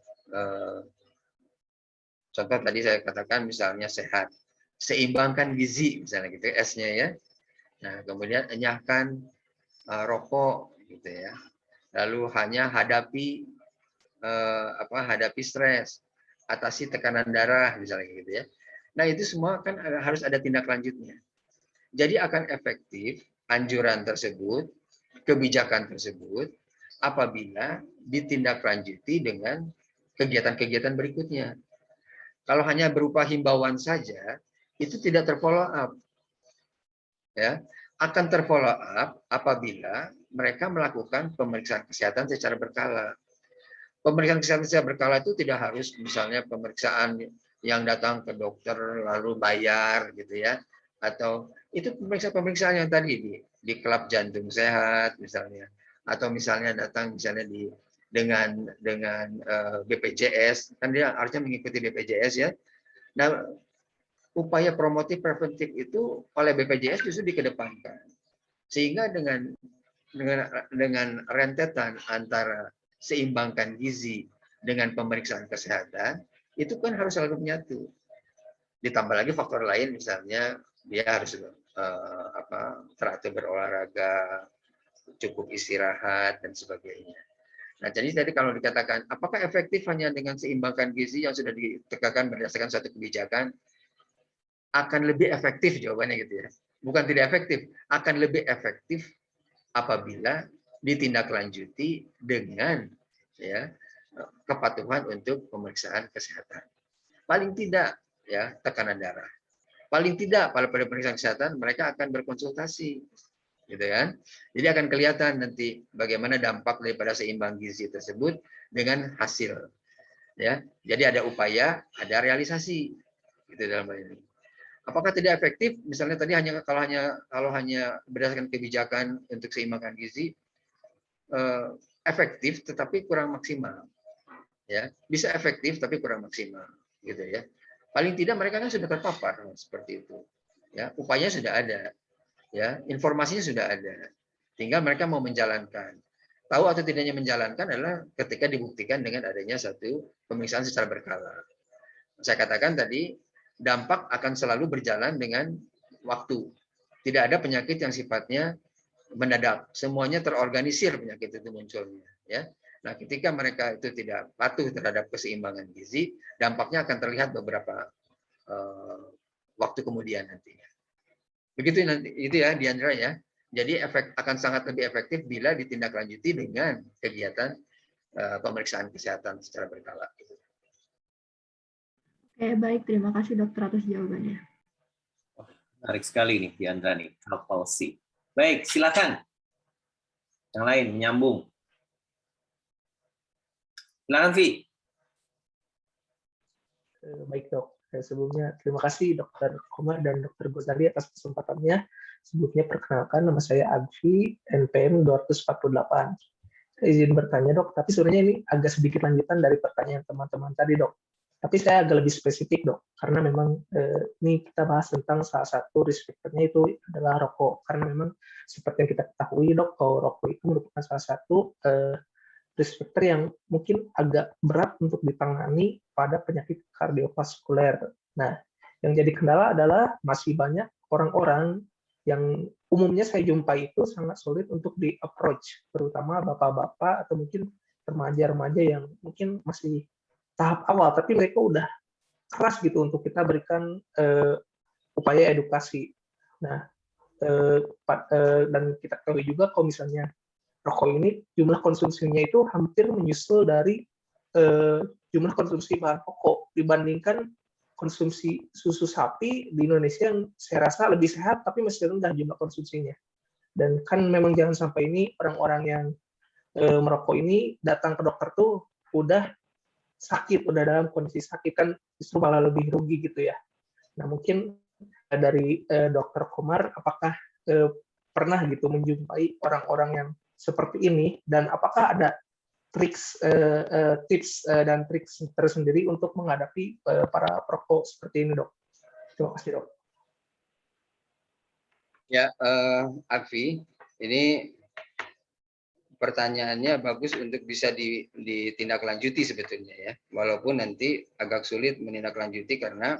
[SPEAKER 2] contoh tadi saya katakan misalnya sehat, seimbangkan gizi misalnya gitu S-nya ya. Nah, kemudian enyahkan rokok gitu ya. Lalu hanya hadapi stres, atasi tekanan darah misalnya gitu ya. Nah, itu semua kan harus ada tindak lanjutnya. Jadi akan efektif anjuran tersebut, kebijakan tersebut apabila ditindaklanjuti dengan kegiatan-kegiatan berikutnya. Kalau hanya berupa himbauan saja, itu tidak terfollow up. Ya, akan terfollow up apabila mereka melakukan pemeriksaan kesehatan secara berkala. Pemeriksaan kesehatan secara berkala itu tidak harus misalnya pemeriksaan yang datang ke dokter lalu bayar gitu ya, atau itu pemeriksaan yang tadi di klub jantung sehat misalnya, atau misalnya datang misalnya dengan BPJS kan dia harusnya mengikuti BPJS ya. Nah, upaya promotif preventif itu oleh BPJS justru dikedepankan sehingga dengan rentetan antara seimbangkan gizi dengan pemeriksaan kesehatan itu kan harus selalu menyatu. Ditambah lagi faktor lain misalnya dia harus teratur berolahraga, cukup istirahat dan sebagainya. Nah, jadi tadi kalau dikatakan apakah efektif hanya dengan seimbangkan gizi yang sudah ditegakkan berdasarkan suatu kebijakan, akan lebih efektif jawabannya gitu ya. Bukan tidak efektif, akan lebih efektif apabila ditindaklanjuti dengan ya kepatuhan untuk pemeriksaan kesehatan. Paling tidak ya tekanan darah. Paling tidak pada pemeriksaan kesehatan mereka akan berkonsultasi, gitu kan? Jadi akan kelihatan nanti bagaimana dampak daripada seimbang gizi tersebut dengan hasil. Ya, jadi ada upaya, ada realisasi, gitu dalam hal ini. Apakah tidak efektif? Misalnya tadi kalau hanya berdasarkan kebijakan untuk seimbangkan gizi, efektif tetapi kurang maksimal. Ya, bisa efektif tapi kurang maksimal, gitu ya. Paling tidak mereka kan sudah terpapar seperti itu. Ya, upayanya sudah ada. Ya, informasinya sudah ada. Tinggal mereka mau menjalankan. Tahu atau tidaknya menjalankan adalah ketika dibuktikan dengan adanya satu pemeriksaan secara berkala. Saya katakan tadi dampak akan selalu berjalan dengan waktu. Tidak ada penyakit yang sifatnya mendadak. Semuanya terorganisir penyakit itu munculnya. Ya. Nah, ketika mereka itu tidak patuh terhadap keseimbangan gizi, dampaknya akan terlihat beberapa waktu kemudian nantinya. Begitu nanti itu ya, Diandra ya. Jadi akan sangat lebih efektif bila ditindaklanjuti dengan kegiatan pemeriksaan kesehatan secara berkala.
[SPEAKER 5] Oke, baik. Terima kasih dokter atas jawabannya.
[SPEAKER 3] Menarik sekali nih Diandra nih, health policy. Baik, silakan. Yang lain menyambung. Silakan Vi.
[SPEAKER 6] Baik dok, sebelumnya terima kasih Dokter Komar dan Dokter Gozali atas kesempatannya. Sebelumnya perkenalkan, nama saya Agvi, NPM 248. Saya izin bertanya dok, tapi sebenarnya ini agak sedikit lanjutan dari pertanyaan teman-teman tadi dok. Tapi saya agak lebih spesifik dok, karena memang ini kita bahas tentang salah satu risk factor-nya itu adalah rokok. Karena memang seperti yang kita ketahui dok, bahwa rokok itu merupakan salah satu risk factor yang mungkin agak berat untuk ditangani pada penyakit kardiovaskuler. Nah, yang jadi kendala adalah masih banyak orang-orang yang umumnya saya jumpai itu sangat sulit untuk di-approach, terutama bapak-bapak atau mungkin remaja-remaja yang mungkin masih tahap awal, tapi mereka udah keras gitu untuk kita berikan upaya edukasi. Nah, dan kita ketahui juga kalau misalnya rokok ini jumlah konsumsinya itu hampir menyusul dari jumlah konsumsi bahan pokok dibandingkan konsumsi susu sapi di Indonesia yang saya rasa lebih sehat tapi masih rendah jumlah konsumsinya. Dan kan memang jangan sampai ini orang-orang yang merokok ini datang ke dokter tuh udah sakit, udah dalam kondisi sakit, kan justru malah lebih rugi gitu ya. Nah mungkin dari Dokter Komar, apakah pernah gitu menjumpai orang-orang yang seperti ini, dan apakah ada tips dan trik tersendiri untuk menghadapi para perokok seperti ini dok? Terima kasih dok.
[SPEAKER 2] Ya, Agvi, ini pertanyaannya bagus untuk bisa ditindaklanjuti sebetulnya ya, walaupun nanti agak sulit menindaklanjuti karena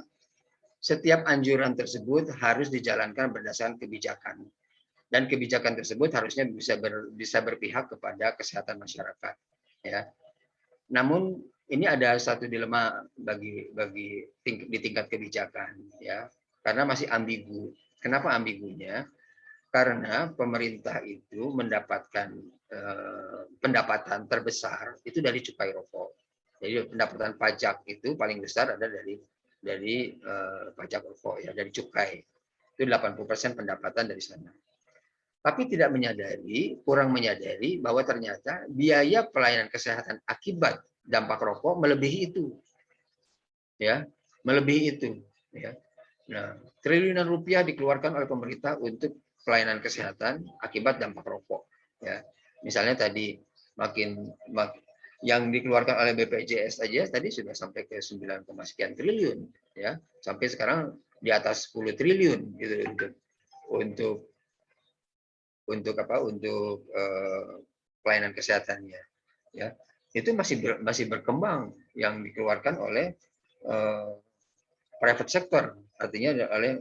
[SPEAKER 2] setiap anjuran tersebut harus dijalankan berdasarkan kebijakan, dan kebijakan tersebut harusnya bisa berpihak kepada kesehatan masyarakat ya. Namun ini ada satu dilema di tingkat kebijakan ya, karena masih ambigu. Kenapa ambigunya? Karena pemerintah itu mendapatkan pendapatan terbesar itu dari cukai rokok. Jadi pendapatan pajak itu paling besar ada dari pajak rokok ya, dari cukai. Itu 80% pendapatan dari sana. Tapi tidak menyadari, kurang menyadari bahwa ternyata biaya pelayanan kesehatan akibat dampak rokok melebihi itu. Ya, melebihi itu, ya. Nah, triliunan rupiah dikeluarkan oleh pemerintah untuk pelayanan kesehatan akibat dampak rokok, ya. Misalnya tadi yang dikeluarkan oleh BPJS aja tadi sudah sampai ke 9, sekian triliun, ya. Sampai sekarang di atas 10 triliun gitu untuk pelayanan kesehatannya, ya. Itu masih berkembang yang dikeluarkan oleh private sector, artinya oleh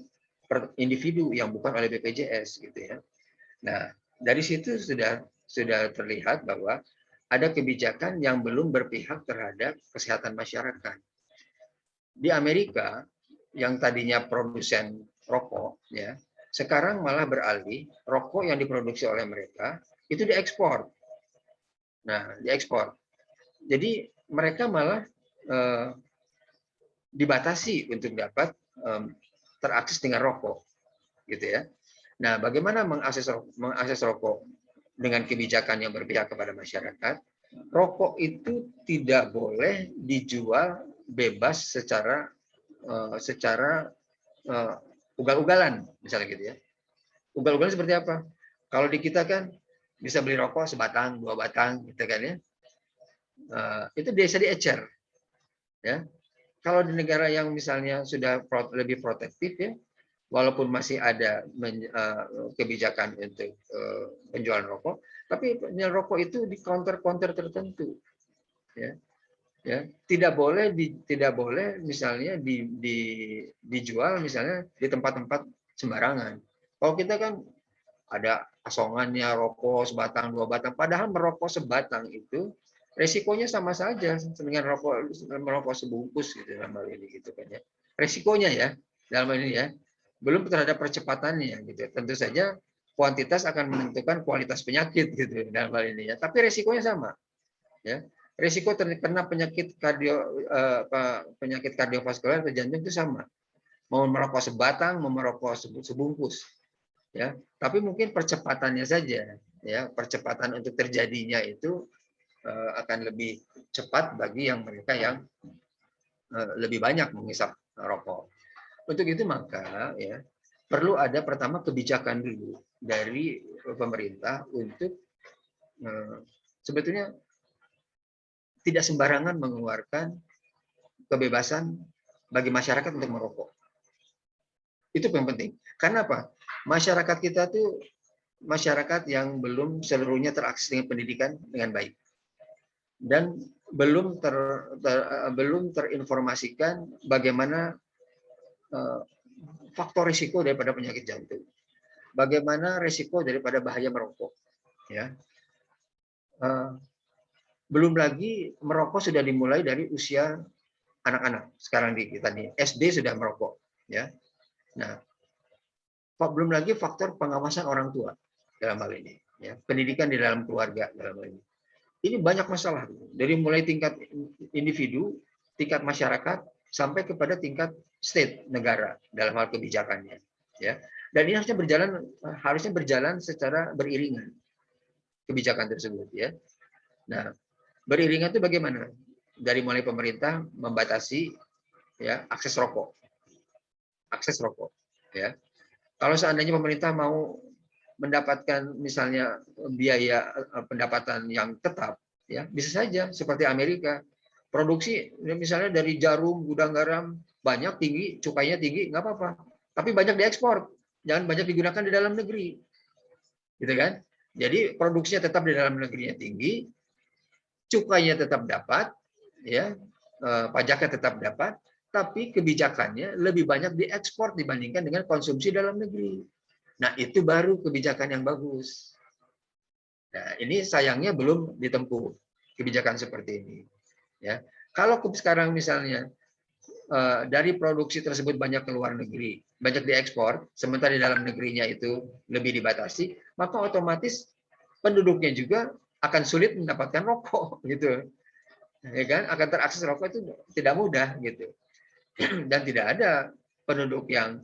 [SPEAKER 2] individu yang bukan oleh BPJS gitu ya. Nah, dari situ sudah terlihat bahwa ada kebijakan yang belum berpihak terhadap kesehatan masyarakat. Di Amerika yang tadinya produsen rokok ya, sekarang malah beralih rokok yang diproduksi oleh mereka itu diekspor. Nah, diekspor. Jadi mereka malah dibatasi untuk dapat terakses dengan rokok, gitu ya. Nah, bagaimana mengakses rokok dengan kebijakan yang berpihak kepada masyarakat? Rokok itu tidak boleh dijual bebas secara ugal-ugalan, misalnya gitu ya. Ugal-ugalan seperti apa? Kalau di kita kan bisa beli rokok sebatang, 2 batang, gitu kan ya. Itu biasa diecer, ya. Kalau di negara yang misalnya sudah lebih protektif ya, walaupun masih ada kebijakan untuk penjualan rokok, tapi penjualan rokok itu di counter-counter tertentu, ya. Ya, tidak boleh misalnya dijual misalnya di tempat-tempat sembarangan. Kalau kita kan ada asongannya, rokok sebatang 2 batang, padahal merokok sebatang itu resikonya sama saja dengan merokok sebungkus gitu dalam hal ini gitu kan ya. Resikonya ya dalam hal ini ya. Belum terhadap percepatannya gitu. Tentu saja kuantitas akan menentukan kualitas penyakit gitu dalam hal ini ya. Tapi resikonya sama. Ya. Risiko terkena penyakit kardiovaskular atau jantung itu sama. Mau merokok sebatang, mau merokok sebungkus. Ya, tapi mungkin percepatannya saja, ya, percepatan untuk terjadinya itu akan lebih cepat bagi mereka yang lebih banyak menghisap rokok. Untuk itu maka ya perlu ada pertama kebijakan dulu dari pemerintah untuk sebetulnya tidak sembarangan mengeluarkan kebebasan bagi masyarakat untuk merokok. Itu yang penting. Karena apa? Masyarakat kita tuh masyarakat yang belum seluruhnya terakses dengan pendidikan dengan baik. Dan belum terinformasikan bagaimana faktor risiko daripada penyakit jantung. Bagaimana risiko daripada bahaya merokok. Ya. Belum lagi merokok sudah dimulai dari usia anak-anak. Sekarang di kita nih SD sudah merokok, ya. Nah, belum lagi faktor pengawasan orang tua dalam hal ini, ya. Pendidikan di dalam keluarga dalam hal ini. Ini banyak masalah dari mulai tingkat individu, tingkat masyarakat sampai kepada tingkat state negara dalam hal kebijakannya, ya. Dan ini harusnya berjalan secara beriringan kebijakan tersebut, ya. Nah, beriringan itu bagaimana? Dari mulai pemerintah membatasi ya akses rokok. Akses rokok, ya. Kalau seandainya pemerintah mau mendapatkan misalnya biaya pendapatan yang tetap, ya, bisa saja seperti Amerika. Produksi misalnya dari jarum, gudang garam banyak tinggi, cukainya tinggi, nggak apa-apa. Tapi banyak diekspor, jangan banyak digunakan di dalam negeri. Gitu kan? Jadi produksinya tetap di dalam negerinya tinggi, cukainya tetap dapat, ya, pajaknya tetap dapat, tapi kebijakannya lebih banyak diekspor dibandingkan dengan konsumsi dalam negeri. Nah, itu baru kebijakan yang bagus. Nah, ini sayangnya belum ditempuh kebijakan seperti ini. Ya, kalau sekarang misalnya dari produksi tersebut banyak ke luar negeri, banyak diekspor, sementara di dalam negerinya itu lebih dibatasi, maka otomatis penduduknya juga akan sulit mendapatkan rokok, gitu, ya kan? Akan terakses rokok itu tidak mudah, gitu. Dan tidak ada penduduk yang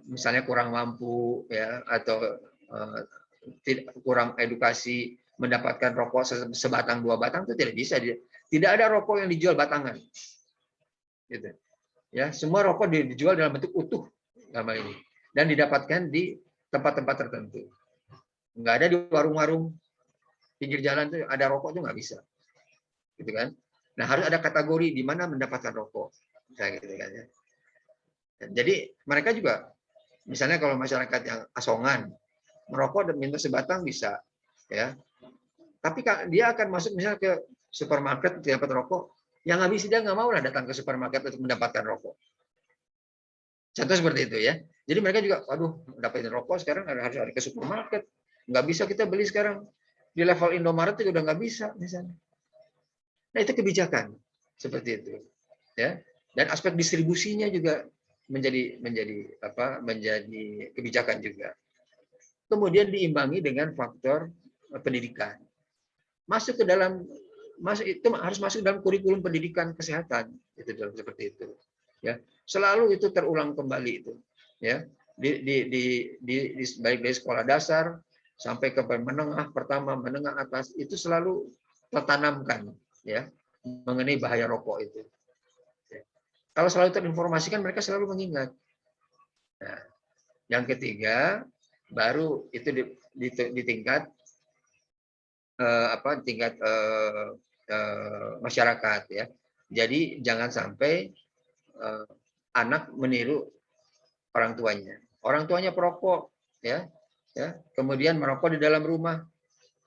[SPEAKER 2] misalnya kurang mampu, ya, atau kurang edukasi mendapatkan rokok sebatang 2 batang itu tidak bisa. Tidak ada rokok yang dijual batangan, gitu. Ya, semua rokok dijual dalam bentuk utuh nama ini dan didapatkan di tempat-tempat tertentu. Nggak ada di warung-warung pinggir jalan tuh ada rokok tuh nggak bisa, gitu kan? Nah, harus ada kategori di mana mendapatkan rokok, kayak gitu kan ya. Jadi mereka juga, misalnya kalau masyarakat yang asongan merokok dan minta sebatang bisa, ya. Tapi dia akan masuk misalnya ke supermarket dapat rokok, yang habis dia nggak mau lah datang ke supermarket untuk mendapatkan rokok. Contoh seperti itu ya. Jadi mereka juga, aduh, dapetin rokok sekarang harus ada ke supermarket. Nggak bisa kita beli sekarang. Di level Indomaret juga udah nggak bisa misalnya. Nah, itu kebijakan seperti itu, ya. Dan aspek distribusinya juga menjadi kebijakan juga. Kemudian diimbangi dengan faktor pendidikan. Itu harus masuk dalam kurikulum pendidikan kesehatan, itu seperti itu. Ya, selalu itu terulang kembali itu, ya. Baik dari sekolah dasar sampai ke menengah pertama, menengah atas itu selalu tertanamkan, ya, mengenai bahaya rokok itu. Ya. Kalau selalu terinformasikan, mereka selalu mengingat. Nah, yang ketiga baru itu di tingkat masyarakat, ya. Jadi jangan sampai anak meniru orang tuanya. Orang tuanya perokok, ya, kemudian merokok di dalam rumah,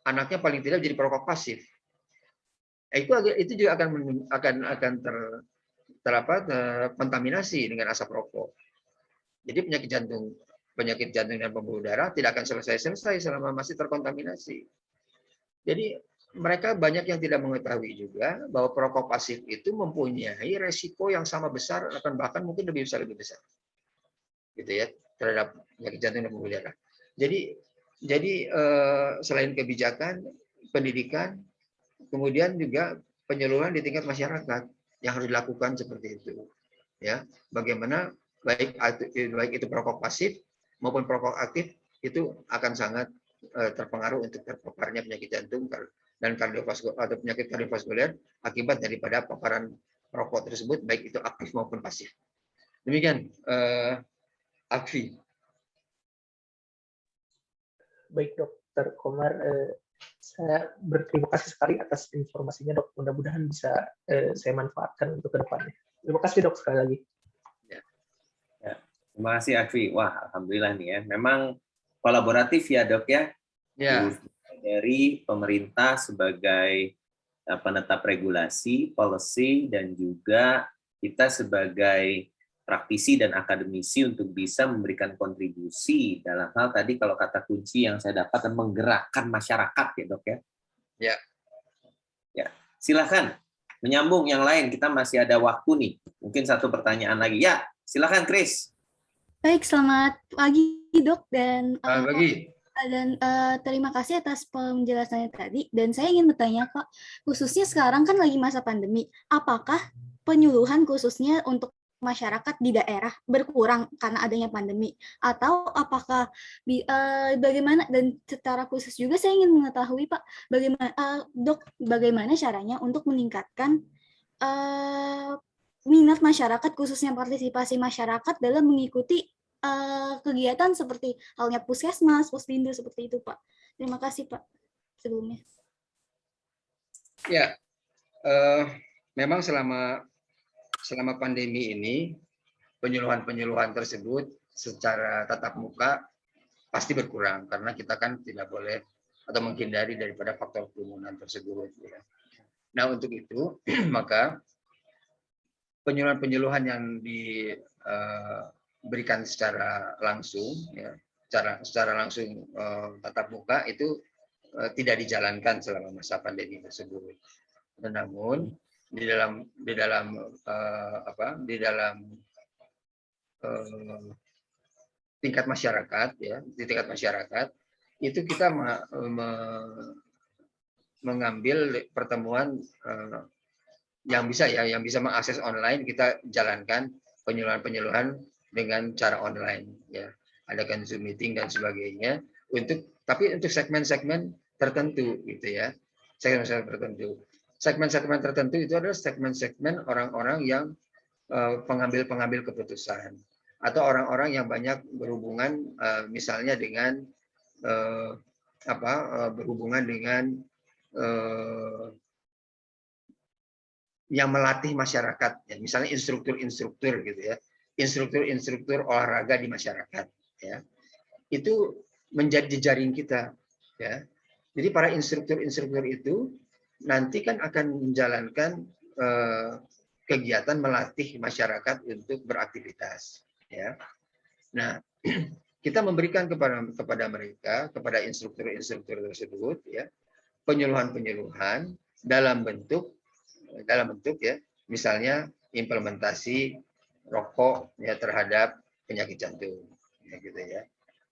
[SPEAKER 2] anaknya paling tidak jadi perokok pasif. Itu juga akan terkontaminasi dengan asap rokok. Jadi penyakit jantung dan pembuluh darah tidak akan selesai selama masih terkontaminasi. Jadi mereka banyak yang tidak mengetahui juga bahwa perokok pasif itu mempunyai resiko yang sama besar, bahkan mungkin lebih besar, gitu ya, terhadap penyakit jantung dan pembuluh darah. Jadi selain kebijakan, pendidikan, kemudian juga penyaluran di tingkat masyarakat yang harus dilakukan seperti itu. Ya, bagaimana baik itu perokok pasif maupun perokok aktif itu akan sangat terpengaruh untuk terpaparnya penyakit jantung dan kardiovaskuler atau penyakit kardiovaskuler akibat daripada paparan rokok tersebut, baik itu aktif maupun pasif. Demikian, Akfi.
[SPEAKER 6] Baik Dokter Komar, saya berterima kasih sekali atas informasinya Dok. Mudah-mudahan bisa saya manfaatkan untuk kedepannya. Terima kasih Dok sekali lagi.
[SPEAKER 3] Ya, terima kasih Akfi. Wah, alhamdulillah nih ya. Memang kolaboratif ya Dok ya.
[SPEAKER 2] Ya.
[SPEAKER 3] Dari pemerintah sebagai penetap regulasi, policy, dan juga kita sebagai praktisi dan akademisi untuk bisa memberikan kontribusi dalam hal tadi kalau kata kunci yang saya dapat menggerakkan masyarakat ya Dok ya.
[SPEAKER 2] Ya.
[SPEAKER 3] Ya, silakan menyambung yang lain, kita masih ada waktu nih. Mungkin satu pertanyaan lagi. Ya, silakan Chris.
[SPEAKER 7] Baik, selamat pagi Dok dan terima kasih atas penjelasannya tadi. Dan saya ingin bertanya Pak, khususnya sekarang kan lagi masa pandemi, apakah penyuluhan khususnya untuk masyarakat di daerah berkurang karena adanya pandemi, atau apakah bagaimana, dan secara khusus juga saya ingin mengetahui Pak, bagaimana caranya untuk meningkatkan minat masyarakat, khususnya partisipasi masyarakat dalam mengikuti kegiatan seperti halnya puskesmas, posdindo seperti itu Pak. Terima kasih Pak sebelumnya.
[SPEAKER 2] Ya, memang selama pandemi ini penyuluhan tersebut secara tatap muka pasti berkurang karena kita kan tidak boleh atau menghindari daripada faktor kerumunan tersebut. Ya. Nah untuk itu maka penyuluhan yang diberikan secara langsung, ya, secara langsung tatap muka itu tidak dijalankan selama masa pandemi tersebut. Namun di dalam tingkat masyarakat, ya, di tingkat masyarakat itu kita mengambil pertemuan yang bisa mengakses online, kita jalankan penyuluhan dengan cara online, ya, adakan Zoom meeting dan sebagainya tapi untuk segmen-segmen tertentu, gitu ya, segmen-segmen tertentu itu adalah segmen-segmen orang-orang yang pengambil keputusan atau orang-orang yang banyak berhubungan misalnya dengan yang melatih masyarakat, ya, misalnya instruktur gitu ya, instruktur olahraga di masyarakat, ya, itu menjadi jejaring kita, ya. Jadi para instruktur itu nanti kan akan menjalankan kegiatan melatih masyarakat untuk beraktivitas, ya. Nah, kita memberikan kepada mereka, kepada instruktur tersebut, ya, penyuluhan dalam bentuk ya, misalnya implementasi rokok, ya, terhadap penyakit jantung, ya, gitu ya.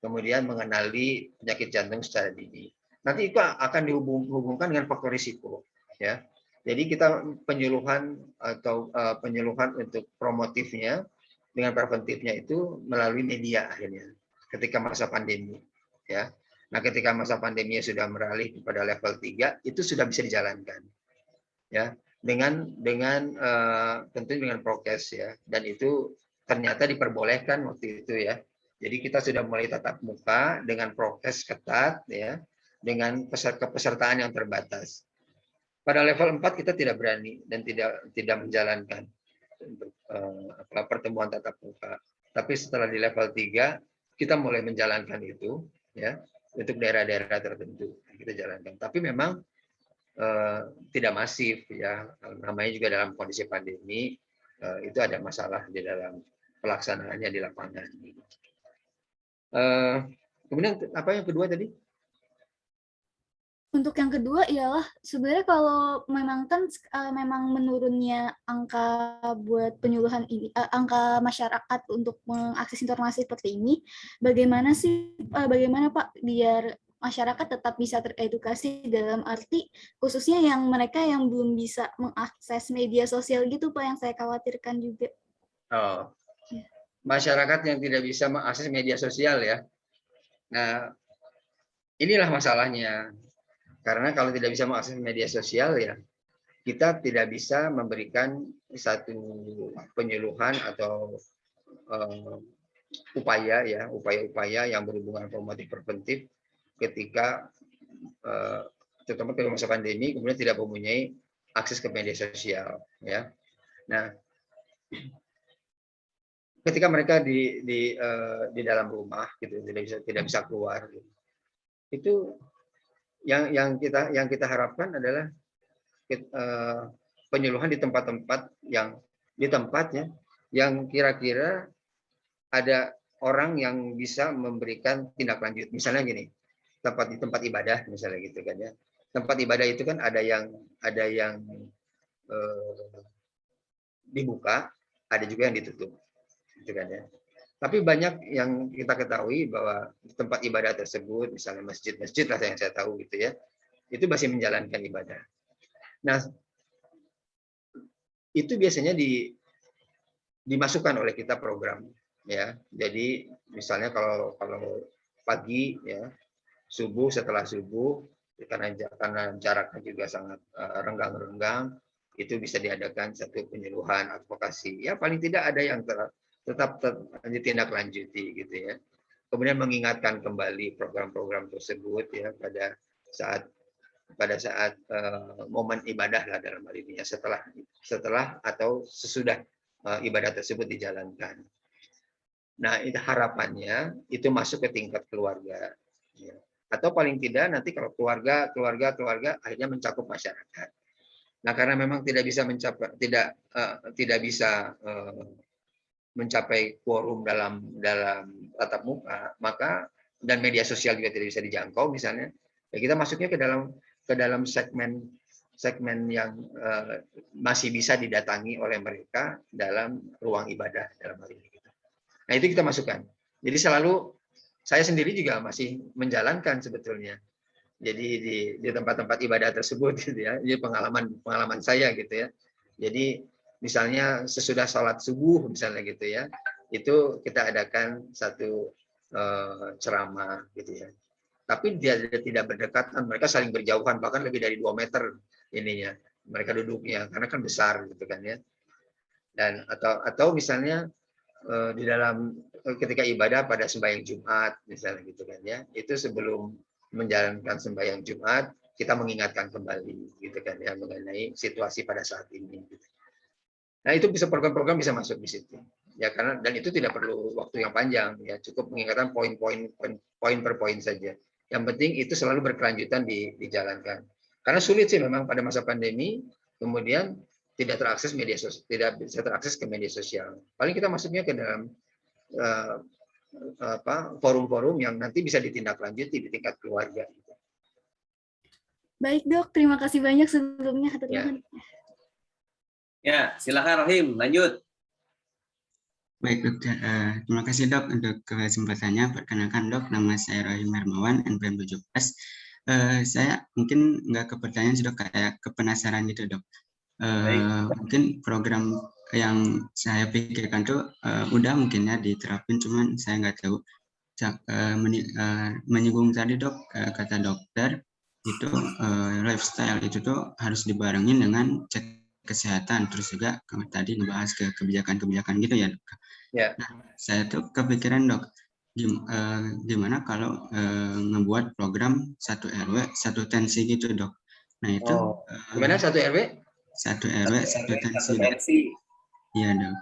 [SPEAKER 2] Kemudian mengenali penyakit jantung secara dini. Nanti itu akan dihubungkan dengan faktor risiko, ya. Jadi kita penyuluhan untuk promotifnya dengan preventifnya itu melalui media akhirnya ketika masa pandemi, ya. Nah, ketika masa pandemi sudah beralih kepada level 3 itu sudah bisa dijalankan, ya, dengan tentu dengan prokes, ya, dan itu ternyata diperbolehkan waktu itu, ya. Jadi kita sudah mulai tatap muka dengan prokes ketat, ya, dengan kepesertaan yang terbatas. Pada level 4 kita tidak berani dan tidak menjalankan pertemuan tatap muka. Tapi setelah di level 3 kita mulai menjalankan itu, ya, untuk daerah-daerah tertentu kita jalankan. Tapi memang tidak masif ya, namanya juga dalam kondisi pandemi itu ada masalah di dalam pelaksanaannya di lapangan. Kemudian apa yang kedua tadi?
[SPEAKER 7] Untuk yang kedua ialah sebenarnya kalau memang kan memang menurunnya angka buat penyuluhan ini, angka masyarakat untuk mengakses informasi seperti ini, bagaimana Pak biar masyarakat tetap bisa teredukasi dalam arti khususnya yang mereka yang belum bisa mengakses media sosial gitu Pak, yang saya khawatirkan juga.
[SPEAKER 2] Oh, masyarakat yang tidak bisa mengakses media sosial ya. Nah, inilah masalahnya. Karena kalau tidak bisa mengakses media sosial ya, kita tidak bisa memberikan satu penyuluhan atau upaya-upaya yang berhubungan promotif preventif ketika terutama pada masa pandemi kemudian tidak mempunyai akses ke media sosial ya. Nah, ketika mereka di dalam rumah gitu tidak bisa keluar gitu. Itu yang kita harapkan adalah penyuluhan di tempat-tempat yang yang kira-kira ada orang yang bisa memberikan tindak lanjut. Misalnya gini, di tempat ibadah misalnya gitu kan ya. Tempat ibadah itu kan ada yang dibuka, ada juga yang ditutup, gitu kan ya. Tapi banyak yang kita ketahui bahwa tempat ibadah tersebut, misalnya masjid-masjid lah yang saya tahu gitu ya, itu masih menjalankan ibadah. Nah, itu biasanya dimasukkan oleh kita program, ya. Jadi misalnya kalau pagi ya, subuh setelah subuh, karena jaraknya juga sangat renggang-renggang, itu bisa diadakan satu penyuluhan advokasi. Ya paling tidak ada yang tetap ditindaklanjuti gitu ya. Kemudian mengingatkan kembali program-program tersebut ya pada saat momen ibadah lah dalam hal ini ya, setelah atau sesudah ibadah tersebut dijalankan. Nah, itu harapannya itu masuk ke tingkat keluarga ya. Atau paling tidak nanti kalau keluarga akhirnya mencakup masyarakat. Nah, karena memang tidak bisa mencapai quorum dalam tatap muka, maka dan media sosial juga tidak bisa dijangkau misalnya, ya kita masuknya ke dalam segmen yang masih bisa didatangi oleh mereka dalam ruang ibadah dalam hal ini. Nah, itu kita masukkan. Jadi selalu saya sendiri juga masih menjalankan sebetulnya. Jadi di tempat-tempat ibadah tersebut gitu ya. Jadi pengalaman saya gitu ya. Jadi misalnya sesudah sholat subuh misalnya gitu ya, itu kita adakan satu ceramah gitu ya. Tapi dia tidak berdekatan, mereka saling berjauhan bahkan lebih dari 2 meter ininya. Mereka duduknya karena kan besar gitu kan ya. Dan atau misalnya di dalam ketika ibadah pada sembahyang Jumat misalnya gitu kan ya. Itu sebelum menjalankan sembahyang Jumat kita mengingatkan kembali gitu kan ya mengenai situasi pada saat ini gitu. Nah, itu bisa program-program bisa masuk di situ. Ya karena dan itu tidak perlu waktu yang panjang ya, cukup mengingatkan poin per poin saja. Yang penting itu selalu berkelanjutan dijalankan. Karena sulit sih memang pada masa pandemi kemudian tidak terakses media sosial, tidak bisa terakses ke media sosial. Paling kita masuknya ke dalam forum-forum yang nanti bisa ditindaklanjuti di tingkat keluarga.
[SPEAKER 7] Baik Dok, terima kasih banyak sebelumnya.
[SPEAKER 3] Ya, silakan Rohim, lanjut.
[SPEAKER 8] Baik Dokter, terima kasih Dok untuk kesempatannya. Perkenalkan Dok, nama saya Rohim Hermawan, NPM 17. Saya mungkin nggak ke pertanyaan sih Dok, kayak kepenasaran gitu Dok. Mungkin program yang saya pikirkan tuh udah mungkin ya diterapin, cuman saya nggak tahu. Menyinggung tadi Dok, kata dokter, itu lifestyle itu tuh harus dibarengin dengan cek kesehatan, terus juga tadi ngebahas ke kebijakan-kebijakan gitu ya Dok.
[SPEAKER 2] Ya.
[SPEAKER 8] Nah, saya tuh kepikiran Dok, gimana kalau ngebuat program 1 RW 1 tensi gitu Dok. Nah itu
[SPEAKER 2] gimana 1 RW?
[SPEAKER 8] 1 RW 1 tensi. Iya Dok.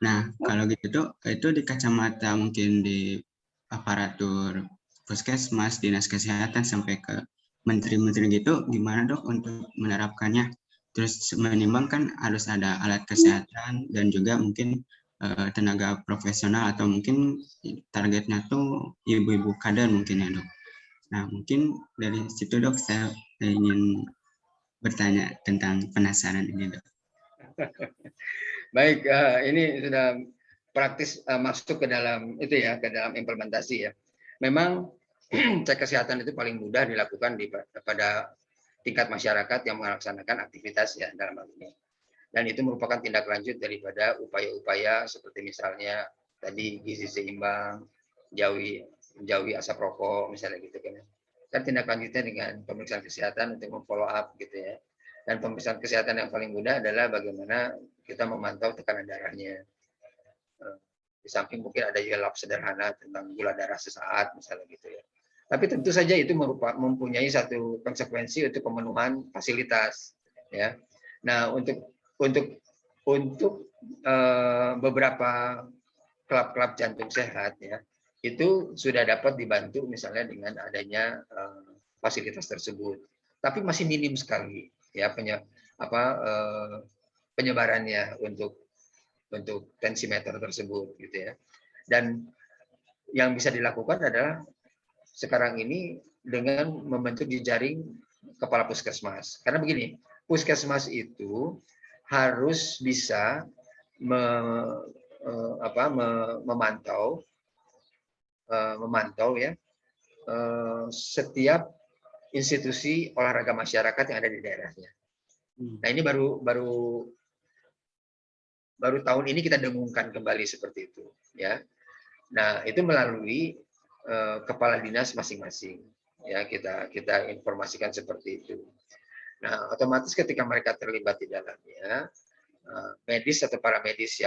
[SPEAKER 8] Nah kalau gitu Dok, itu di kacamata mungkin di aparatur puskesmas, dinas kesehatan sampai ke menteri-menteri gitu, gimana dok untuk menerapkannya? Terus menimbang kan harus ada alat kesehatan dan juga mungkin tenaga profesional atau mungkin targetnya tuh ibu-ibu kader mungkin ya dok. Nah mungkin dari situ dok saya ingin bertanya tentang penasaran ini dok.
[SPEAKER 2] Baik, ini sudah praktis masuk ke dalam itu ya, ke dalam implementasi ya. Memang cek kesehatan itu paling mudah dilakukan pada tingkat masyarakat yang melaksanakan aktivitas ya dalam hal ini. Dan itu merupakan tindak lanjut daripada upaya-upaya seperti misalnya tadi gizi seimbang, jauhi asap rokok misalnya gitu kan. Kan tindak lanjutnya dengan pemeriksaan kesehatan untuk memfollow up gitu ya. Dan pemeriksaan kesehatan yang paling mudah adalah bagaimana kita memantau tekanan darahnya. Di samping mungkin ada juga lab sederhana tentang gula darah sesaat misalnya gitu ya. Tapi tentu saja itu mempunyai satu konsekuensi untuk pemenuhan fasilitas ya. Nah, untuk beberapa klub-klub jantung sehat ya, itu sudah dapat dibantu misalnya dengan adanya fasilitas tersebut. Tapi masih minim sekali ya penyebarannya untuk tensimeter tersebut gitu ya. Dan yang bisa dilakukan adalah sekarang ini dengan membentuk jejaring kepala puskesmas. Karena begini, puskesmas itu harus bisa memantau ya setiap institusi olahraga masyarakat yang ada di daerahnya. Nah ini baru tahun ini kita dengungkan kembali seperti itu ya. Nah itu melalui kepala dinas masing-masing ya, kita informasikan seperti itu. Nah otomatis ketika mereka terlibat di dalamnya, medis atau para medis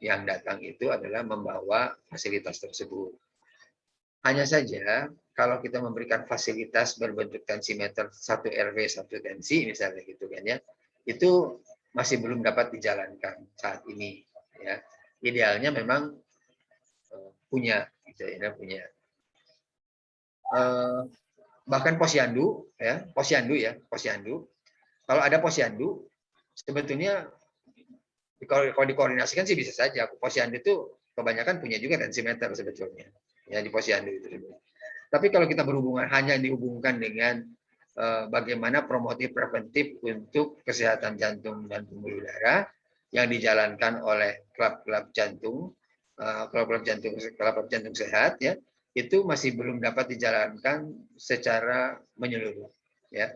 [SPEAKER 2] yang datang itu adalah membawa fasilitas tersebut. Hanya saja kalau kita memberikan fasilitas berbentuk tensimeter 1 RW 1 tensi misalnya gitu kan ya, itu masih belum dapat dijalankan saat ini ya. Idealnya memang punya gitu ya, punya bahkan posyandu ya, posyandu. Kalau ada posyandu sebetulnya kalau dikoordinasikan sih bisa saja. Posyandu itu kebanyakan punya juga tensimeter sebetulnya ya di posyandu itu. Tapi kalau kita hanya dihubungkan dengan bagaimana promotif preventif untuk kesehatan jantung dan pembuluh darah yang dijalankan oleh klub-klub jantung, klub-klub jantung sehat ya, itu masih belum dapat dijalankan secara menyeluruh ya.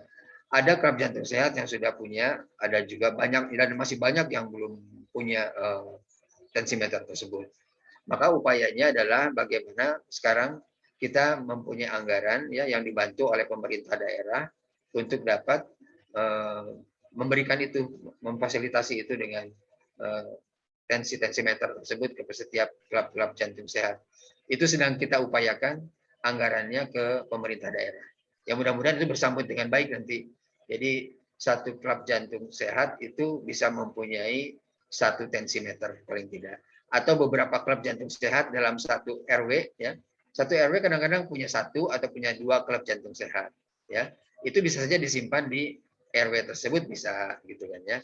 [SPEAKER 2] Ada klub jantung sehat yang sudah punya, ada juga banyak dan masih banyak yang belum punya tensimeter tersebut. Maka upayanya adalah bagaimana sekarang kita mempunyai anggaran ya yang dibantu oleh pemerintah daerah untuk dapat memberikan itu, memfasilitasi itu dengan tensimeter tersebut ke setiap klub-klub jantung sehat. Itu sedang kita upayakan anggarannya ke pemerintah daerah. Ya mudah-mudahan itu bersambut dengan baik nanti. Jadi satu klub jantung sehat itu bisa mempunyai 1 tensimeter paling tidak. Atau beberapa klub jantung sehat dalam 1 RW ya. 1 RW kadang-kadang punya 1 atau punya 2 klub jantung sehat ya. Itu bisa saja disimpan di RW tersebut bisa gitu kan ya.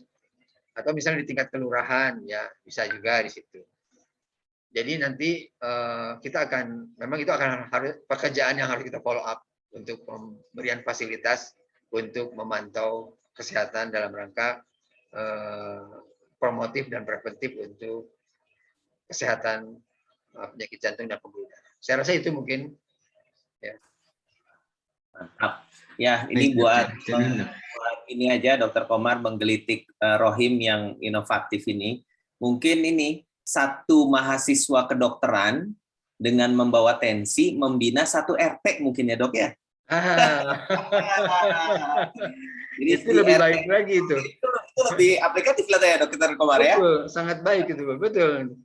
[SPEAKER 2] Atau misalnya di tingkat kelurahan ya bisa juga di situ. Jadi nanti kita akan, memang itu akan harus pekerjaan yang harus kita follow up untuk pemberian fasilitas untuk memantau kesehatan dalam rangka promotif dan preventif untuk kesehatan penyakit jantung dan pembuluh darah. Saya rasa itu mungkin ya.
[SPEAKER 3] Mantap. Ya, ini buat ini aja Dokter Komar menggelitik Rohim yang inovatif ini. Mungkin ini satu mahasiswa kedokteran dengan membawa tensi membina 1 RT mungkin ya dok ya.
[SPEAKER 2] Jadi itu lebih baik lagi itu.
[SPEAKER 3] Itu lebih aplikatif lah ya Dokter Komar ya.
[SPEAKER 2] Betul, sangat baik itu betul.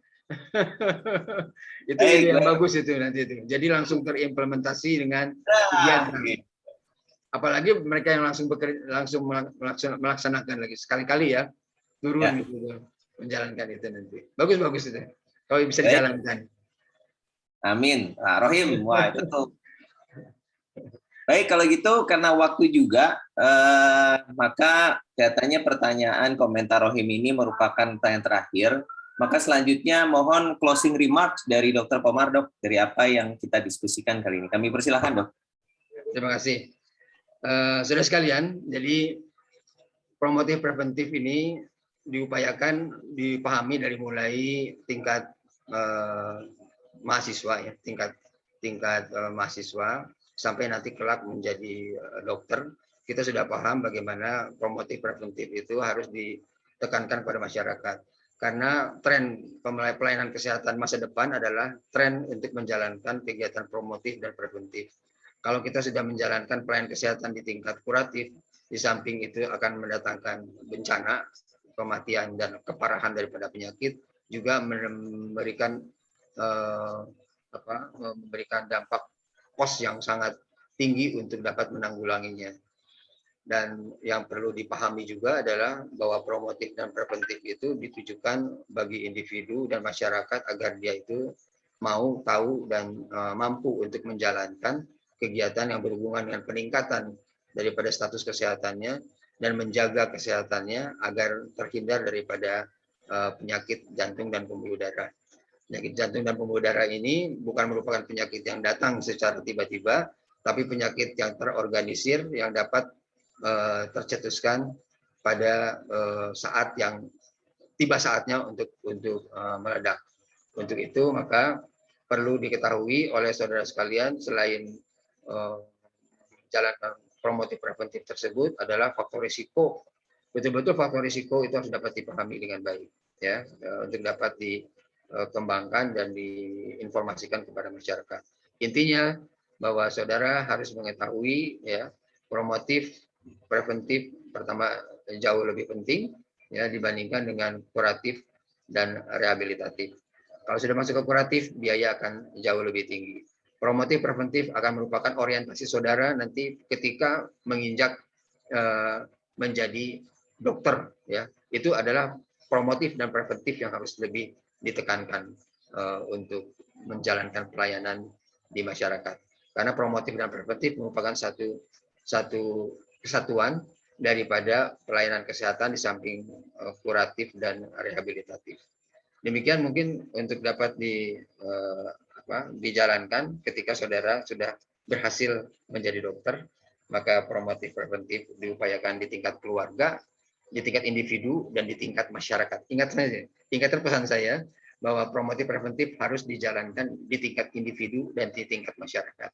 [SPEAKER 2] Itu ide yang bagus itu nanti itu. Jadi langsung terimplementasi dengan kegiatan. Apalagi mereka yang langsung melaksanakan lagi sekali-kali ya turun ya. Gitu, menjalankan itu nanti. Bagus itu. Kalau bisa dijalankan.
[SPEAKER 3] Amin. Nah, Rohim, wah itu tuh Baik, kalau gitu karena waktu juga, maka kelihatannya pertanyaan komentar Rohim ini merupakan pertanyaan terakhir. Maka selanjutnya mohon closing remarks dari Dr. Komar, Dok, dari apa yang kita diskusikan kali ini. Kami persilahkan, Dok.
[SPEAKER 2] Terima kasih. Saudara sekalian, jadi promotif preventif ini diupayakan dipahami dari mulai tingkat mahasiswa ya, tingkat mahasiswa sampai nanti kelak menjadi dokter. Kita sudah paham bagaimana promotif preventif itu harus ditekankan pada masyarakat. Karena tren pelayanan kesehatan masa depan adalah tren untuk menjalankan kegiatan promotif dan preventif. Kalau kita sudah menjalankan pelayanan kesehatan di tingkat kuratif, di samping itu akan mendatangkan bencana, kematian dan keparahan daripada penyakit, juga memberikan dampak kos yang sangat tinggi untuk dapat menanggulanginya. Dan yang perlu dipahami juga adalah bahwa promotif dan preventif itu ditujukan bagi individu dan masyarakat agar dia itu mau, tahu, dan mampu untuk menjalankan kegiatan yang berhubungan dengan peningkatan daripada status kesehatannya dan menjaga kesehatannya agar terhindar daripada penyakit jantung dan pembuluh darah. Penyakit jantung dan pembuluh darah ini bukan merupakan penyakit yang datang secara tiba-tiba, tapi penyakit yang terorganisir yang dapat tercetuskan pada saat yang tiba saatnya untuk meledak. Untuk itu maka perlu diketahui oleh saudara sekalian, selain jalankan promotif preventif tersebut adalah faktor risiko. Betul-betul faktor risiko itu harus dapat dipahami dengan baik, ya, untuk dapat dikembangkan dan diinformasikan kepada masyarakat. Intinya bahwa saudara harus mengetahui, ya, promotif preventif pertama jauh lebih penting ya dibandingkan dengan kuratif dan rehabilitatif. Kalau sudah masuk ke kuratif, biaya akan jauh lebih tinggi. Promotif preventif akan merupakan orientasi saudara nanti ketika menginjak menjadi dokter, ya. Itu adalah promotif dan preventif yang harus lebih ditekankan untuk menjalankan pelayanan di masyarakat. Karena promotif dan preventif merupakan satu kesatuan daripada pelayanan kesehatan di samping kuratif dan rehabilitatif. Demikian mungkin untuk dapat dijalankan ketika saudara sudah berhasil menjadi dokter, maka promotif preventif diupayakan di tingkat keluarga, di tingkat individu, dan di tingkat masyarakat. Ingat pesan saya bahwa promotif preventif harus dijalankan di tingkat individu dan di tingkat masyarakat.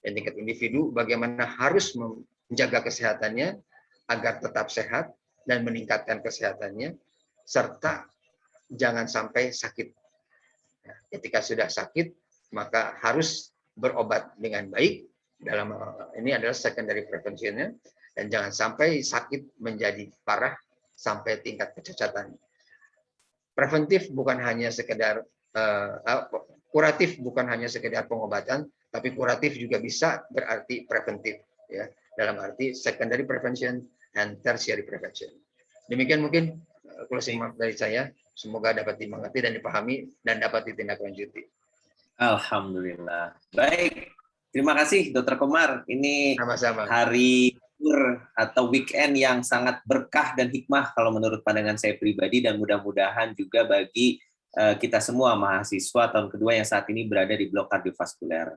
[SPEAKER 2] Dan tingkat individu bagaimana harus menjaga kesehatannya agar tetap sehat dan meningkatkan kesehatannya, serta jangan sampai sakit. Ketika sudah sakit, maka harus berobat dengan baik. Dalam ini adalah secondary prevention-nya, dan jangan sampai sakit menjadi parah sampai tingkat kecacatan. Preventif bukan hanya sekedar kuratif, bukan hanya sekedar pengobatan, tapi kuratif juga bisa berarti preventif, ya, dalam arti secondary prevention and tertiary prevention. Demikian mungkin closing remark dari saya. Semoga dapat dimengerti dan dipahami dan dapat ditindaklanjuti.
[SPEAKER 3] Alhamdulillah. Baik, terima kasih Dr. Komar. Ini
[SPEAKER 2] sama-sama
[SPEAKER 3] hari atau weekend yang sangat berkah dan hikmah kalau menurut pandangan saya pribadi, dan mudah-mudahan juga bagi kita semua mahasiswa tahun kedua yang saat ini berada di blok kardiovaskuler.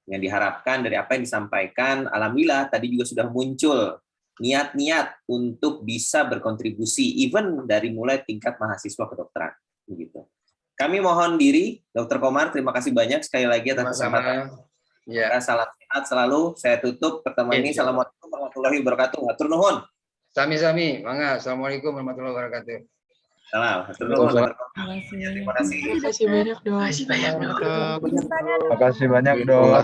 [SPEAKER 3] Yang diharapkan dari apa yang disampaikan, alhamdulillah tadi juga sudah muncul niat-niat untuk bisa berkontribusi, even dari mulai tingkat mahasiswa kedokteran. Begitu. Kami mohon diri, Dr. Komar, terima kasih banyak sekali lagi atas kesempatan.
[SPEAKER 2] Ya.
[SPEAKER 3] Salam sehat selalu. Saya tutup pertemuan ini. Assalamualaikum warahmatullahi wabarakatuh. Hatur nuhun.
[SPEAKER 2] Sami-sami. Mangga. Assalamualaikum warahmatullahi wabarakatuh.
[SPEAKER 3] Salam. Hatur nuhun.
[SPEAKER 4] Terima kasih banyak, Dok.
[SPEAKER 9] Terima kasih banyak, Dok.